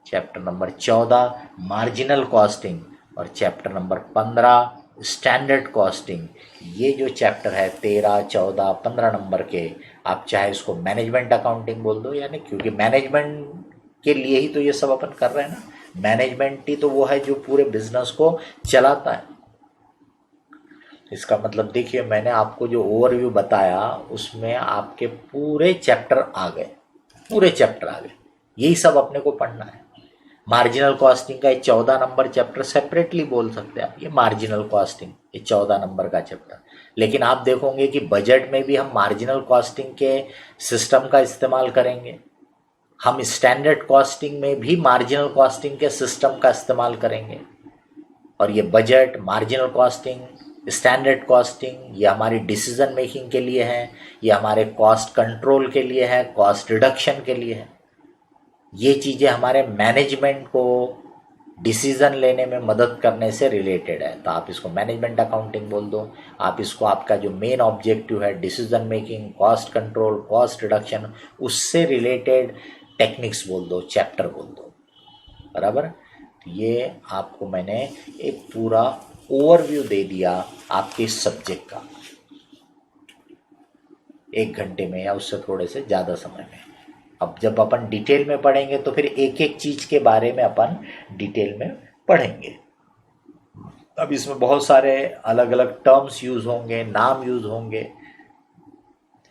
chapter number 14 marginal costing और चैप्टर नंबर 15 स्टैंडर्ड कॉस्टिंग, ये जो चैप्टर है 13, 14, 15 नंबर के, आप चाहे इसको मैनेजमेंट अकाउंटिंग बोल दो, यानी क्योंकि मैनेजमेंट के लिए ही तो ये सब अपन कर रहे हैं ना, मैनेजमेंट ही तो वो है जो पूरे बिजनेस को चलाता है। इसका मतलब देखिए मैंने आपको जो ओवरव्यू बताया उसमें आपके पूरे चैप्टर आ गए, पूरे चैप्टर आ गए, यही सब अपने को पढ़ना है। मार्जिनल कॉस्टिंग का 14 नंबर चैप्टर सेपरेटली बोल सकते हैं आप, ये मार्जिनल कॉस्टिंग ये 14 नंबर का चैप्टर। लेकिन आप देखोगे कि बजट में भी हम मार्जिनल कॉस्टिंग के सिस्टम का इस्तेमाल करेंगे, हम स्टैंडर्ड कॉस्टिंग में भी मार्जिनल कॉस्टिंग के सिस्टम का इस्तेमाल करेंगे। और ये budget, marginal costing, standard costing ये हमारी डिसीजन मेकिंग के लिए है, ये हमारे कॉस्ट कंट्रोल के लिए है, कॉस्ट रिडक्शन के लिए है। ये चीज़ें हमारे मैनेजमेंट को डिसीजन लेने में मदद करने से रिलेटेड है, तो आप इसको मैनेजमेंट अकाउंटिंग बोल दो। आप इसको आपका जो मेन ऑब्जेक्टिव है decision making, cost control, cost reduction, उससे रिलेटेड टेक्निक्स बोल दो, चैप्टर बोल दो, बराबर। ये आपको मैंने एक पूरा ओवरव्यू दे दिया आपके सब्जेक्ट का, 1 घंटे में या उससे थोड़े से ज़्यादा समय में। अब जब अपन डिटेल में पढ़ेंगे तो फिर एक एक चीज़ के बारे में अपन डिटेल में पढ़ेंगे। अब इसमें बहुत सारे अलग अलग टर्म्स यूज़ होंगे, नाम यूज़ होंगे,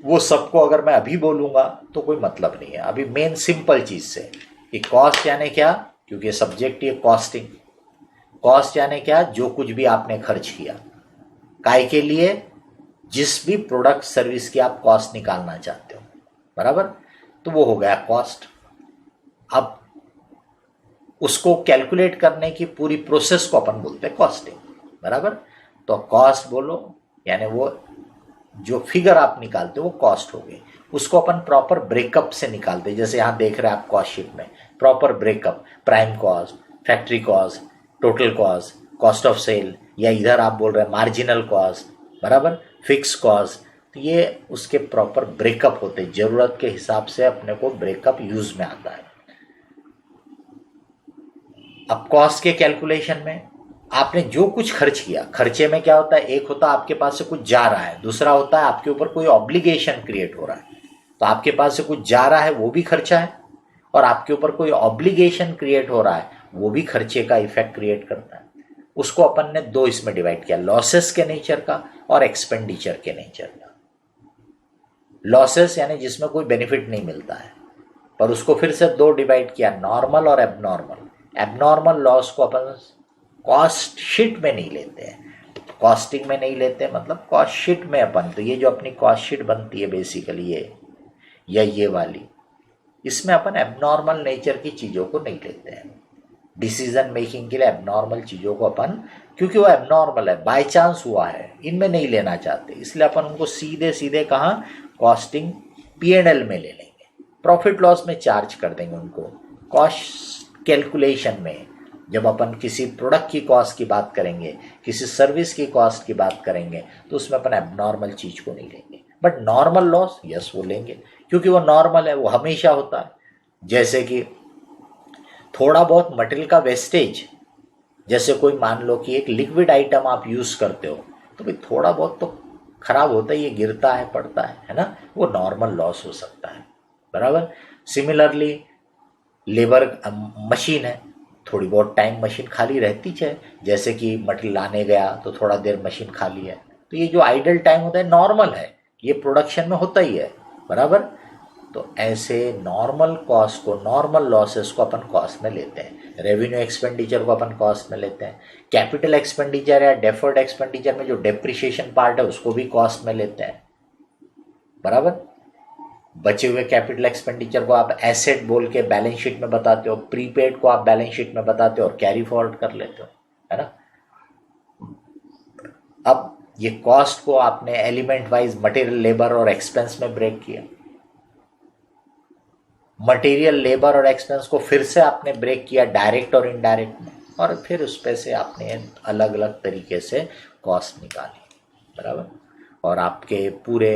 वो सबको अगर मैं अभी बोलूँगा तो कोई मतलब नहीं है। अभी मेन सिंपल चीज़ से कि कॉस्ट यानी क्या, क्योंकि ये सब्जेक्ट ये कॉस्टिंग, कॉस्ट यानी क्या, जो कुछ भी आपने खर्च किया, काय के लिए, जिस भी प्रोडक्ट सर्विस की आप कॉस्ट निकालना चाहते हो, बराबर, तो वो हो गया कॉस्ट। अब उसको कैलकुलेट करने की पूरी प्रोसेस को अपन बोलते हैं कॉस्टिंग, बराबर। तो कॉस्ट बोलो यानी वो जो फिगर आप निकालते हो वो कॉस्ट हो गई, उसको अपन प्रॉपर ब्रेकअप से निकालते हैं। जैसे यहाँ देख रहे हैं आप कॉस्ट शीट में proper breakup, prime cost, factory cost, total cost, cost of sale, या इधर आप बोल रहे हैं मार्जिनल कॉस्ट, बराबर, फिक्स कॉस्ट, तो ये उसके प्रॉपर ब्रेकअप होते हैं। जरूरत के हिसाब से अपने को ब्रेकअप यूज में आता है। अब कॉस्ट के कैलकुलेशन में आपने जो कुछ खर्च किया, खर्चे में क्या होता है, एक होता है आपके पास से कुछ जा रहा है, दूसरा होता है आपके ऊपर कोई ऑब्लिगेशन क्रिएट हो रहा है। तो आपके पास से कुछ जा रहा है वो भी खर्चा है, और आपके ऊपर कोई ऑब्लिगेशन क्रिएट हो रहा है वो भी खर्चे का इफेक्ट क्रिएट करता है। उसको अपन ने 2 इसमें डिवाइड किया, लॉसेस के नेचर का और एक्सपेंडिचर के नेचर का। लॉसेस यानी जिसमें कोई बेनिफिट नहीं मिलता है, पर उसको फिर से 2 डिवाइड किया, नॉर्मल और एबनॉर्मल। एबनॉर्मल लॉस को अपन कॉस्ट शीट में नहीं लेते हैं, कॉस्टिंग में नहीं लेते, मतलब कॉस्ट शीट में अपन, तो ये जो अपनी कॉस्ट शीट बनती है बेसिकली ये या ये वाली, इसमें अपन एबनॉर्मल नेचर की चीज़ों को नहीं लेते हैं। डिसीजन मेकिंग के लिए एबनॉर्मल चीज़ों को अपन, क्योंकि वो एबनॉर्मल है, बाय चांस हुआ है, इनमें नहीं लेना चाहते, इसलिए अपन उनको सीधे सीधे कहाँ कॉस्टिंग P&L में ले लेंगे, प्रॉफिट लॉस में चार्ज कर देंगे उनको। कॉस्ट कैलकुलेशन में जब अपन किसी प्रोडक्ट की कॉस्ट की बात करेंगे, किसी सर्विस की कॉस्ट की बात करेंगे, तो उसमें अपन एबनॉर्मल चीज़ को नहीं लेंगे। बट नॉर्मल लॉस यस वो लेंगे, क्योंकि वो नॉर्मल है, वो हमेशा होता है। जैसे कि थोड़ा बहुत मटेरियल का वेस्टेज, जैसे कोई मान लो कि एक लिक्विड आइटम आप यूज़ करते हो, तो भाई थोड़ा बहुत तो खराब होता है, ये गिरता है पड़ता है ना, वो नॉर्मल लॉस हो सकता है, बराबर। सिमिलरली लेबर मशीन है, थोड़ी बहुत टाइम मशीन खाली रहती है, जैसे कि मटेरियल लाने गया तो थोड़ा देर मशीन खाली है, तो ये जो आइडल टाइम होता है नॉर्मल है, ये प्रोडक्शन में होता ही है, बराबर। तो ऐसे नॉर्मल कॉस्ट को, नॉर्मल लॉसेस को अपन कॉस्ट में लेते हैं। रेवेन्यू एक्सपेंडिचर को अपन कॉस्ट में लेते हैं। कैपिटल एक्सपेंडिचर या डेफर्ड एक्सपेंडिचर में जो डेप्रिसिएशन पार्ट है उसको भी कॉस्ट में लेते हैं, बराबर। बचे हुए कैपिटल एक्सपेंडिचर को आप एसेट बोल के बैलेंस शीट में बताते हो, प्रीपेड को आप बैलेंस शीट में बताते हो और कैरी फॉरवर्ड कर लेते हो, है ना। अब ये कॉस्ट को आपने एलिमेंट वाइज मटेरियल, लेबर और एक्सपेंस में ब्रेक किया। मटेरियल, लेबर और एक्सपेंस को फिर से आपने ब्रेक किया डायरेक्ट और इनडायरेक्ट में, और फिर उस पे से आपने अलग अलग तरीके से कॉस्ट निकाली, बराबर। और आपके पूरे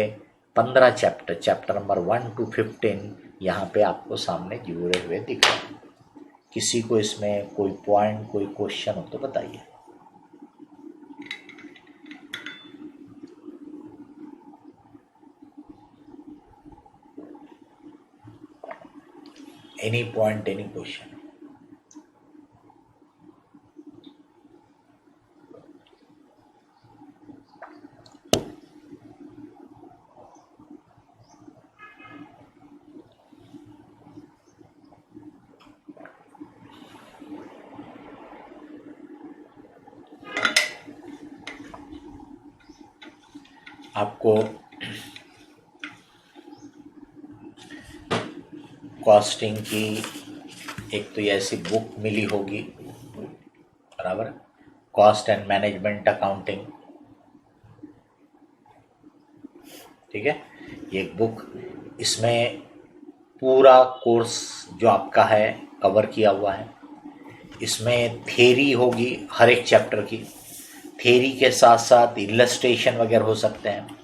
15 चैप्टर नंबर 1 to 15 यहाँ पे आपको सामने जुड़े हुए दिख रहे हैं। किसी को इसमें कोई पॉइंट, कोई क्वेश्चन हो तो बताइए। Any point, any question? आपको कॉस्टिंग की एक तो ऐसी बुक मिली होगी, बराबर, कॉस्ट एंड मैनेजमेंट अकाउंटिंग, ठीक है। ये एक बुक, इसमें पूरा कोर्स जो आपका है कवर किया हुआ है। इसमें थ्योरी होगी हर एक चैप्टर की, थ्योरी के साथ साथ इलस्ट्रेशन वगैरह हो सकते हैं।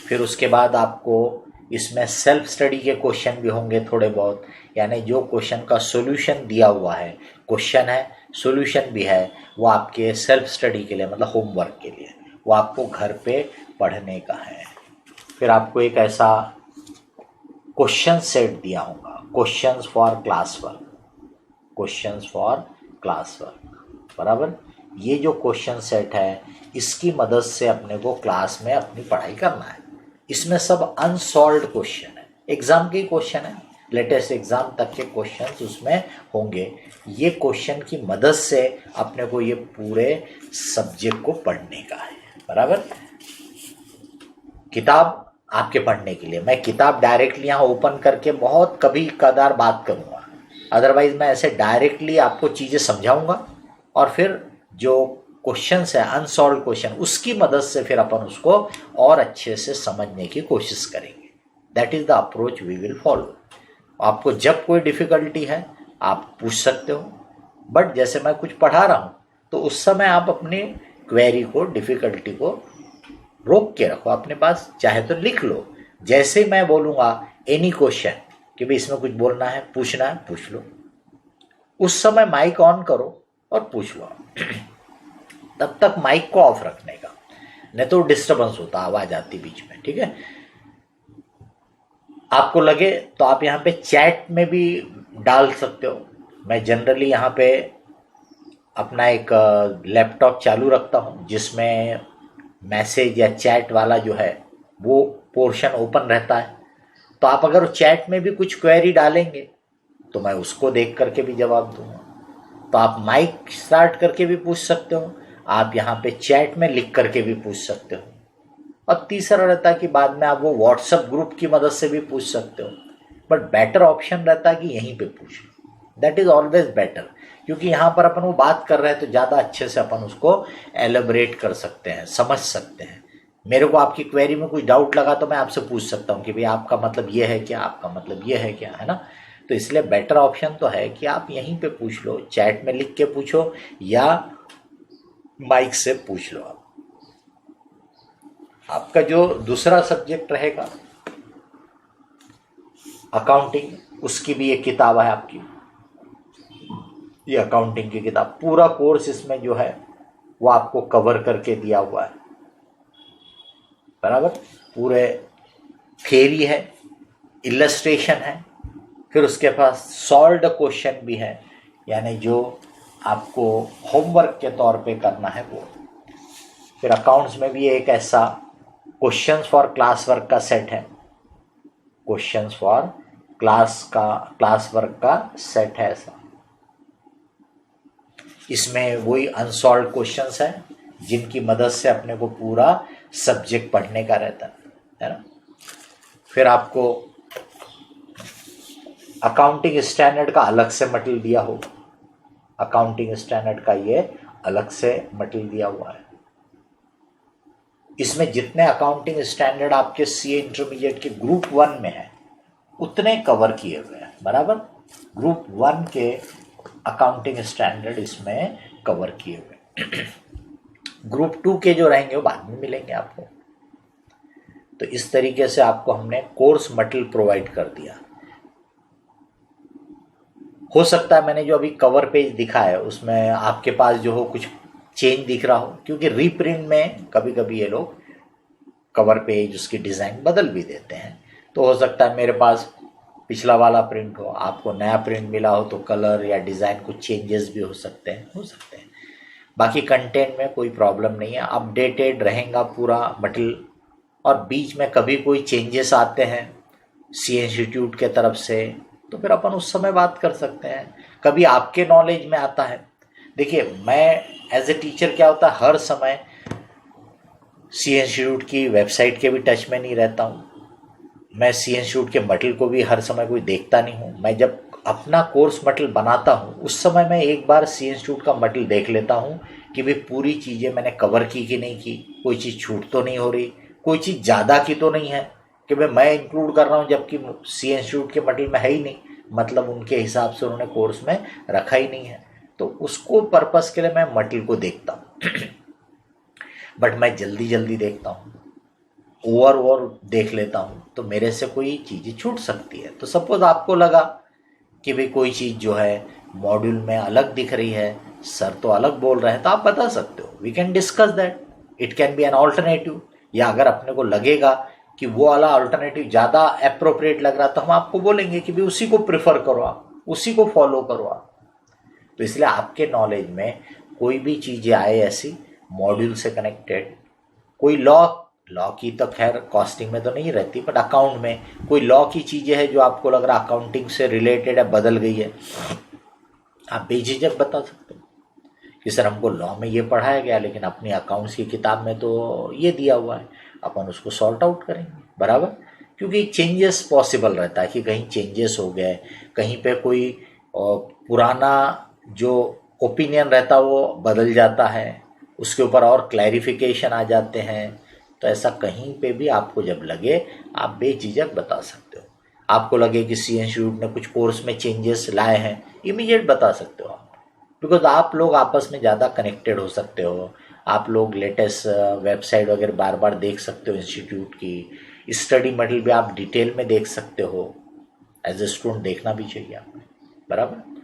फिर उसके बाद आपको इसमें सेल्फ स्टडी के क्वेश्चन भी होंगे थोड़े बहुत, यानी जो क्वेश्चन का सॉल्यूशन दिया हुआ है, क्वेश्चन है सॉल्यूशन भी है, वो आपके सेल्फ स्टडी के लिए, मतलब होमवर्क के लिए, वो आपको घर पे पढ़ने का है। फिर आपको एक ऐसा क्वेश्चन सेट दिया होगा, questions for class work, questions for class work, बराबर। ये जो क्वेश्चन सेट है इसकी मदद से अपने को क्लास में अपनी पढ़ाई करना है। इसमें सब अनसॉल्व्ड क्वेश्चन है, एग्जाम के क्वेश्चन है, लेटेस्ट एग्जाम तक के क्वेश्चन उसमें होंगे। ये क्वेश्चन की मदद से अपने को ये पूरे सब्जेक्ट को पढ़ने का है, बराबर। किताब आपके पढ़ने के लिए, मैं किताब डायरेक्टली यहाँ ओपन करके बहुत कभी कदार बात करूँगा, अदरवाइज मैं ऐसे डायरेक्टली आपको चीज़ें समझाऊंगा और फिर जो क्वेश्चंस है अनसॉल्व क्वेश्चन, उसकी मदद से फिर अपन उसको और अच्छे से समझने की कोशिश करेंगे। That is the approach we will follow. आपको जब कोई डिफ़िकल्टी है आप पूछ सकते हो, बट जैसे मैं कुछ पढ़ा रहा हूँ तो उस समय आप अपनी क्वेरी को, डिफ़िकल्टी को रोक के रखो अपने पास, चाहे तो लिख लो। जैसे मैं बोलूँगा एनी क्वेश्चन कि भाई इसमें कुछ बोलना है, पूछना है, पूछ लो, उस समय माइक ऑन करो और पूछ लो। तब तक माइक को ऑफ रखने का, नहीं तो डिस्टर्बेंस होता, आवाज आती बीच में, ठीक है। आपको लगे तो आप यहाँ पे चैट में भी डाल सकते हो। मैं जनरली यहाँ पे अपना एक लैपटॉप चालू रखता हूँ जिसमें मैसेज या चैट वाला जो है वो पोर्शन ओपन रहता है, तो आप अगर चैट में भी कुछ क्वेरी डालेंगे तो मैं उसको देख करके भी जवाब दूंगा। तो आप माइक स्टार्ट करके भी पूछ सकते हो, आप यहाँ पे चैट में लिख करके भी पूछ सकते हो, और तीसरा रहता है कि बाद में आप वो व्हाट्सएप ग्रुप की मदद से भी पूछ सकते हो, बट बेटर ऑप्शन रहता है कि यहीं पे पूछ लो। दैट इज ऑलवेज बेटर, क्योंकि यहाँ पर अपन वो बात कर रहे हैं तो ज़्यादा अच्छे से अपन उसको एलेबरेट कर सकते हैं, समझ सकते हैं। मेरे को आपकी क्वेरी में कुछ डाउट लगा तो मैं आपसे पूछ सकता हूँ कि भाई आपका मतलब ये है क्या, आपका मतलब ये है क्या, है ना। तो इसलिए बेटर ऑप्शन तो है कि आप यहीं पे पूछ लो, चैट में लिख के पूछो या माइक से पूछ लो। आपका जो दूसरा सब्जेक्ट रहेगा अकाउंटिंग, उसकी भी एक किताब है आपकी, ये अकाउंटिंग की किताब, पूरा कोर्स इसमें जो है वो आपको कवर करके दिया हुआ है, बराबर। पूरे थ्योरी है, इलस्ट्रेशन है, फिर उसके पास सॉल्व्ड क्वेश्चन भी है, यानी जो आपको होमवर्क के तौर पे करना है वो। फिर अकाउंट्स में भी एक ऐसा क्वेश्चंस फॉर क्लास वर्क का सेट है, क्वेश्चंस फॉर क्लास वर्क का सेट है ऐसा। इसमें वही अनसॉल्व क्वेश्चंस हैं जिनकी मदद से अपने को पूरा सब्जेक्ट पढ़ने का रहता है ना। फिर आपको अकाउंटिंग स्टैंडर्ड का अलग से मटेरियल दिया होगा, अकाउंटिंग स्टैंडर्ड का ये अलग से मटेरियल दिया हुआ है। इसमें जितने अकाउंटिंग स्टैंडर्ड आपके सीए इंटरमीडिएट के ग्रुप 1 में है उतने कवर किए हुए हैं, बराबर। ग्रुप 1 के अकाउंटिंग स्टैंडर्ड इसमें कवर किए हुए। ग्रुप 2 के जो रहेंगे वो बाद में मिलेंगे आपको। तो इस तरीके से आपको हमने कोर्स मटेरियल प्रोवाइड कर दिया। हो सकता है मैंने जो अभी कवर पेज दिखा है उसमें आपके पास जो हो कुछ चेंज दिख रहा हो, क्योंकि रीप्रिंट में कभी कभी ये लोग कवर पेज उसकी डिज़ाइन बदल भी देते हैं। तो हो सकता है मेरे पास पिछला वाला प्रिंट हो, आपको नया प्रिंट मिला हो, तो कलर या डिज़ाइन कुछ चेंजेस भी हो सकते हैं। बाकी कंटेंट में कोई प्रॉब्लम नहीं है, अपडेटेड रहेगा पूरा मटेरियल। और बीच में कभी कोई चेंजेस आते हैं सी इंस्टीट्यूट के तरफ से तो फिर अपन उस समय बात कर सकते हैं। कभी आपके नॉलेज में आता है, देखिए मैं एज ए टीचर क्या होता है हर समय सी इंस्टीट्यूट की वेबसाइट के भी टच में नहीं रहता हूँ, मैं सी इंस्टीट्यूट के मटेरियल को भी हर समय कोई देखता नहीं हूँ। मैं जब अपना कोर्स मटेरियल बनाता हूँ उस समय मैं एक बार सी इंस्टीट्यूट का मटेरियल देख लेता हूँ कि भाई पूरी चीज़ें मैंने कवर की कि नहीं की, कोई चीज़ छूट तो नहीं हो रही, कोई चीज़ ज़्यादा की तो नहीं है कि भाई मैं इंक्लूड कर रहा हूँ जबकि सी इंस्टीट्यूट के मटेरियल में है ही नहीं, मतलब उनके हिसाब से उन्होंने कोर्स में रखा ही नहीं है। तो उसको पर्पस के लिए मैं मटेरियल को देखता हूँ बट मैं जल्दी देखता हूँ, ओवर देख लेता हूँ, तो मेरे से कोई चीज़ें छूट सकती है। तो सपोज आपको लगा कि भाई कोई चीज़ जो है मॉड्यूल में अलग दिख रही है, सर तो अलग बोल रहे हैं, तो आप बता सकते हो, we can discuss that, it can be an alternative. या अगर अपने को लगेगा कि वो वाला अल्टरनेटिव ज़्यादा अप्रोप्रिएट लग रहा तो हम आपको बोलेंगे कि भाई उसी को प्रेफर करो, आप उसी को फॉलो करो आप। तो इसलिए आपके नॉलेज में कोई भी चीज़ें आए ऐसी मॉड्यूल से कनेक्टेड, कोई लॉ की तो खैर कॉस्टिंग में तो नहीं रहती, बट अकाउंट में कोई लॉ की चीज़ें हैं जो आपको लग रहा अकाउंटिंग से रिलेटेड है, बदल गई है, आप बेझिझक बता सकते हो कि सर हमको लॉ में ये पढ़ाया गया लेकिन अपनी अकाउंट्स की किताब में तो ये दिया हुआ है, अपन उसको सॉर्ट आउट करेंगे, बराबर। क्योंकि चेंजेस पॉसिबल रहता है कि कहीं चेंजेस हो गए, कहीं पे कोई पुराना जो ओपिनियन रहता वो बदल जाता है, उसके ऊपर और क्लैरिफिकेशन आ जाते हैं। तो ऐसा कहीं पे भी आपको जब लगे आप बेझिझक बता सकते हो। आपको लगे कि सी इंस्टीट्यूट ने कुछ कोर्स में चेंजेस लाए हैं, इमीडिएट बता सकते हो आप, बिकॉज आप लोग आपस में ज़्यादा कनेक्टेड हो सकते हो, आप लोग लेटेस्ट वेबसाइट वगैरह बार बार देख सकते हो, इंस्टीट्यूट की स्टडी मटेरियल भी आप डिटेल में देख सकते हो। एज ए स्टूडेंट देखना भी चाहिए आपको, बराबर।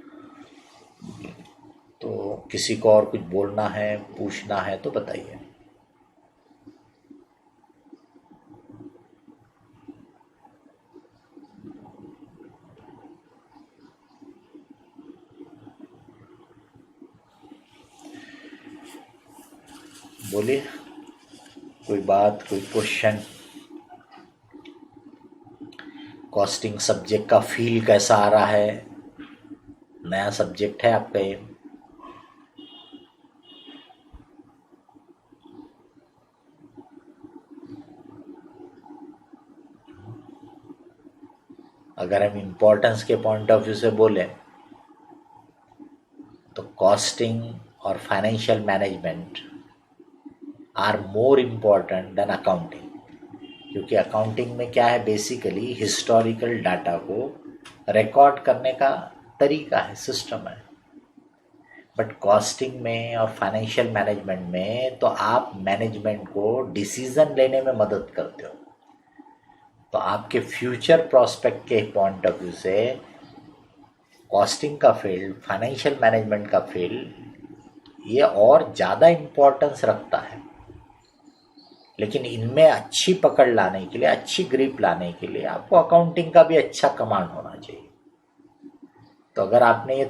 तो किसी को और कुछ बोलना है, पूछना है तो बताइए। बोलिए, कोई बात, कोई क्वेश्चन। कॉस्टिंग सब्जेक्ट का फील कैसा आ रहा है? नया सब्जेक्ट है आपका ये। अगर हम इम्पोर्टेंस के पॉइंट ऑफ व्यू से बोलें तो कॉस्टिंग और financial management are more important than accounting, क्योंकि अकाउंटिंग में क्या है, बेसिकली हिस्टोरिकल डाटा को रिकॉर्ड करने का तरीका है, सिस्टम है। बट कॉस्टिंग में और फाइनेंशियल मैनेजमेंट में तो आप मैनेजमेंट को डिसीजन लेने में मदद करते हो। तो आपके फ्यूचर प्रोस्पेक्ट के पॉइंट ऑफ व्यू से कॉस्टिंग का फील्ड, फाइनेंशियल मैनेजमेंट का फील्ड ये और ज़्यादा इम्पोर्टेंस रखता है। लेकिन इनमें अच्छी पकड़ लाने के लिए, अच्छी ग्रिप लाने के लिए आपको अकाउंटिंग का भी अच्छा कमांड होना चाहिए। तो अगर आपने ये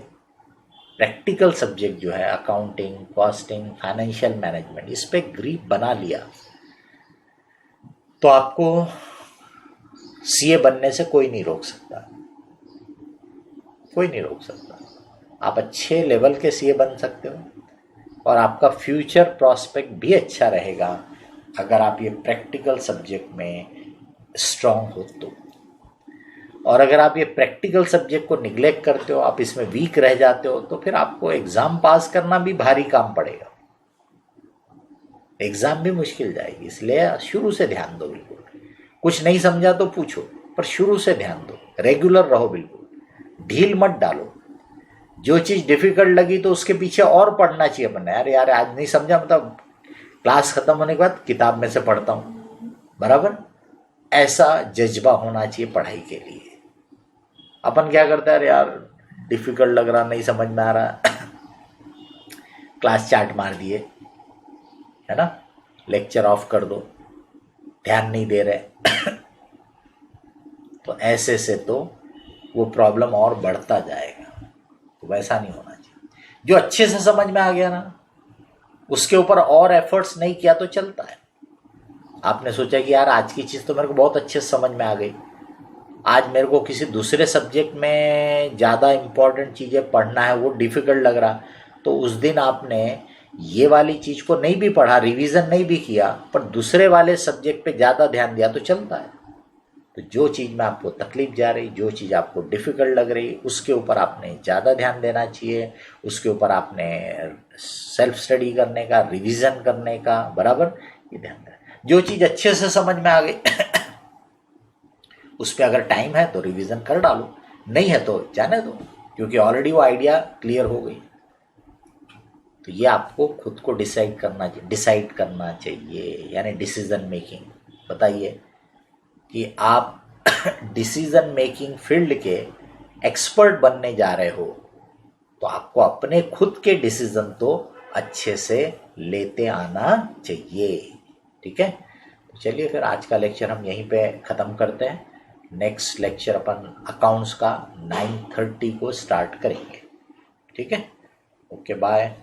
प्रैक्टिकल सब्जेक्ट जो है अकाउंटिंग, कॉस्टिंग, फाइनेंशियल मैनेजमेंट, इस पे ग्रिप बना लिया तो आपको सीए बनने से कोई नहीं रोक सकता, कोई नहीं रोक सकता। आप अच्छे लेवल के सीए बन सकते हो और आपका फ्यूचर प्रॉस्पेक्ट भी अच्छा रहेगा अगर आप ये प्रैक्टिकल सब्जेक्ट में स्ट्रांग हो तो। और अगर आप ये प्रैक्टिकल सब्जेक्ट को निग्लेक्ट करते हो, आप इसमें वीक रह जाते हो, तो फिर आपको एग्जाम पास करना भी भारी काम पड़ेगा, एग्जाम भी मुश्किल जाएगी। इसलिए शुरू से ध्यान दो, बिल्कुल कुछ नहीं समझा तो पूछो, पर शुरू से ध्यान दो, रेगुलर रहो, बिल्कुल ढील मत डालो। जो चीज़ डिफिकल्ट लगी तो उसके पीछे और पढ़ना चाहिए अपन, यार आज नहीं समझा, मतलब क्लास खत्म होने के बाद किताब में से पढ़ता हूँ, बराबर ऐसा जज्बा होना चाहिए पढ़ाई के लिए। अपन क्या करता है, यार डिफिकल्ट लग रहा, नहीं समझ में आ रहा क्लास चार्ट मार दिए, है ना, लेक्चर ऑफ कर दो, ध्यान नहीं दे रहे तो ऐसे से तो वो प्रॉब्लम और बढ़ता जाएगा। तो वैसा नहीं होना चाहिए। जो अच्छे से समझ में आ गया ना, उसके ऊपर और एफर्ट्स नहीं किया तो चलता है। आपने सोचा कि यार आज की चीज़ तो मेरे को बहुत अच्छे से समझ में आ गई, आज मेरे को किसी दूसरे सब्जेक्ट में ज़्यादा इम्पोर्टेंट चीज़ें पढ़ना है, वो डिफ़िकल्ट लग रहा, तो उस दिन आपने ये वाली चीज़ को नहीं भी पढ़ा, रिवीजन नहीं भी किया, पर दूसरे वाले सब्जेक्ट पे ज़्यादा ध्यान दिया तो चलता है। तो जो चीज़ में आपको तकलीफ जा रही, जो चीज़ आपको डिफ़िकल्ट लग रही, उसके ऊपर आपने ज़्यादा ध्यान देना चाहिए, उसके ऊपर आपने सेल्फ स्टडी करने का, रिवीजन करने का बराबर ये ध्यान देना। जो चीज़ अच्छे से समझ में आ गई उस पर अगर टाइम है तो रिवीजन कर डालो, नहीं है तो जाने दो, क्योंकि ऑलरेडी वो आइडिया क्लियर हो गई। तो ये आपको खुद को डिसाइड करना चाहिए, यानी डिसीजन मेकिंग। बताइए कि आप डिसीजन मेकिंग फील्ड के एक्सपर्ट बनने जा रहे हो, तो आपको अपने खुद के डिसीजन तो अच्छे से लेते आना चाहिए। ठीक है, तो चलिए फिर आज का लेक्चर हम यहीं पे ख़त्म करते हैं। नेक्स्ट लेक्चर अपन अकाउंट्स का 9:30 को स्टार्ट करेंगे। ठीक है, ओके बाय।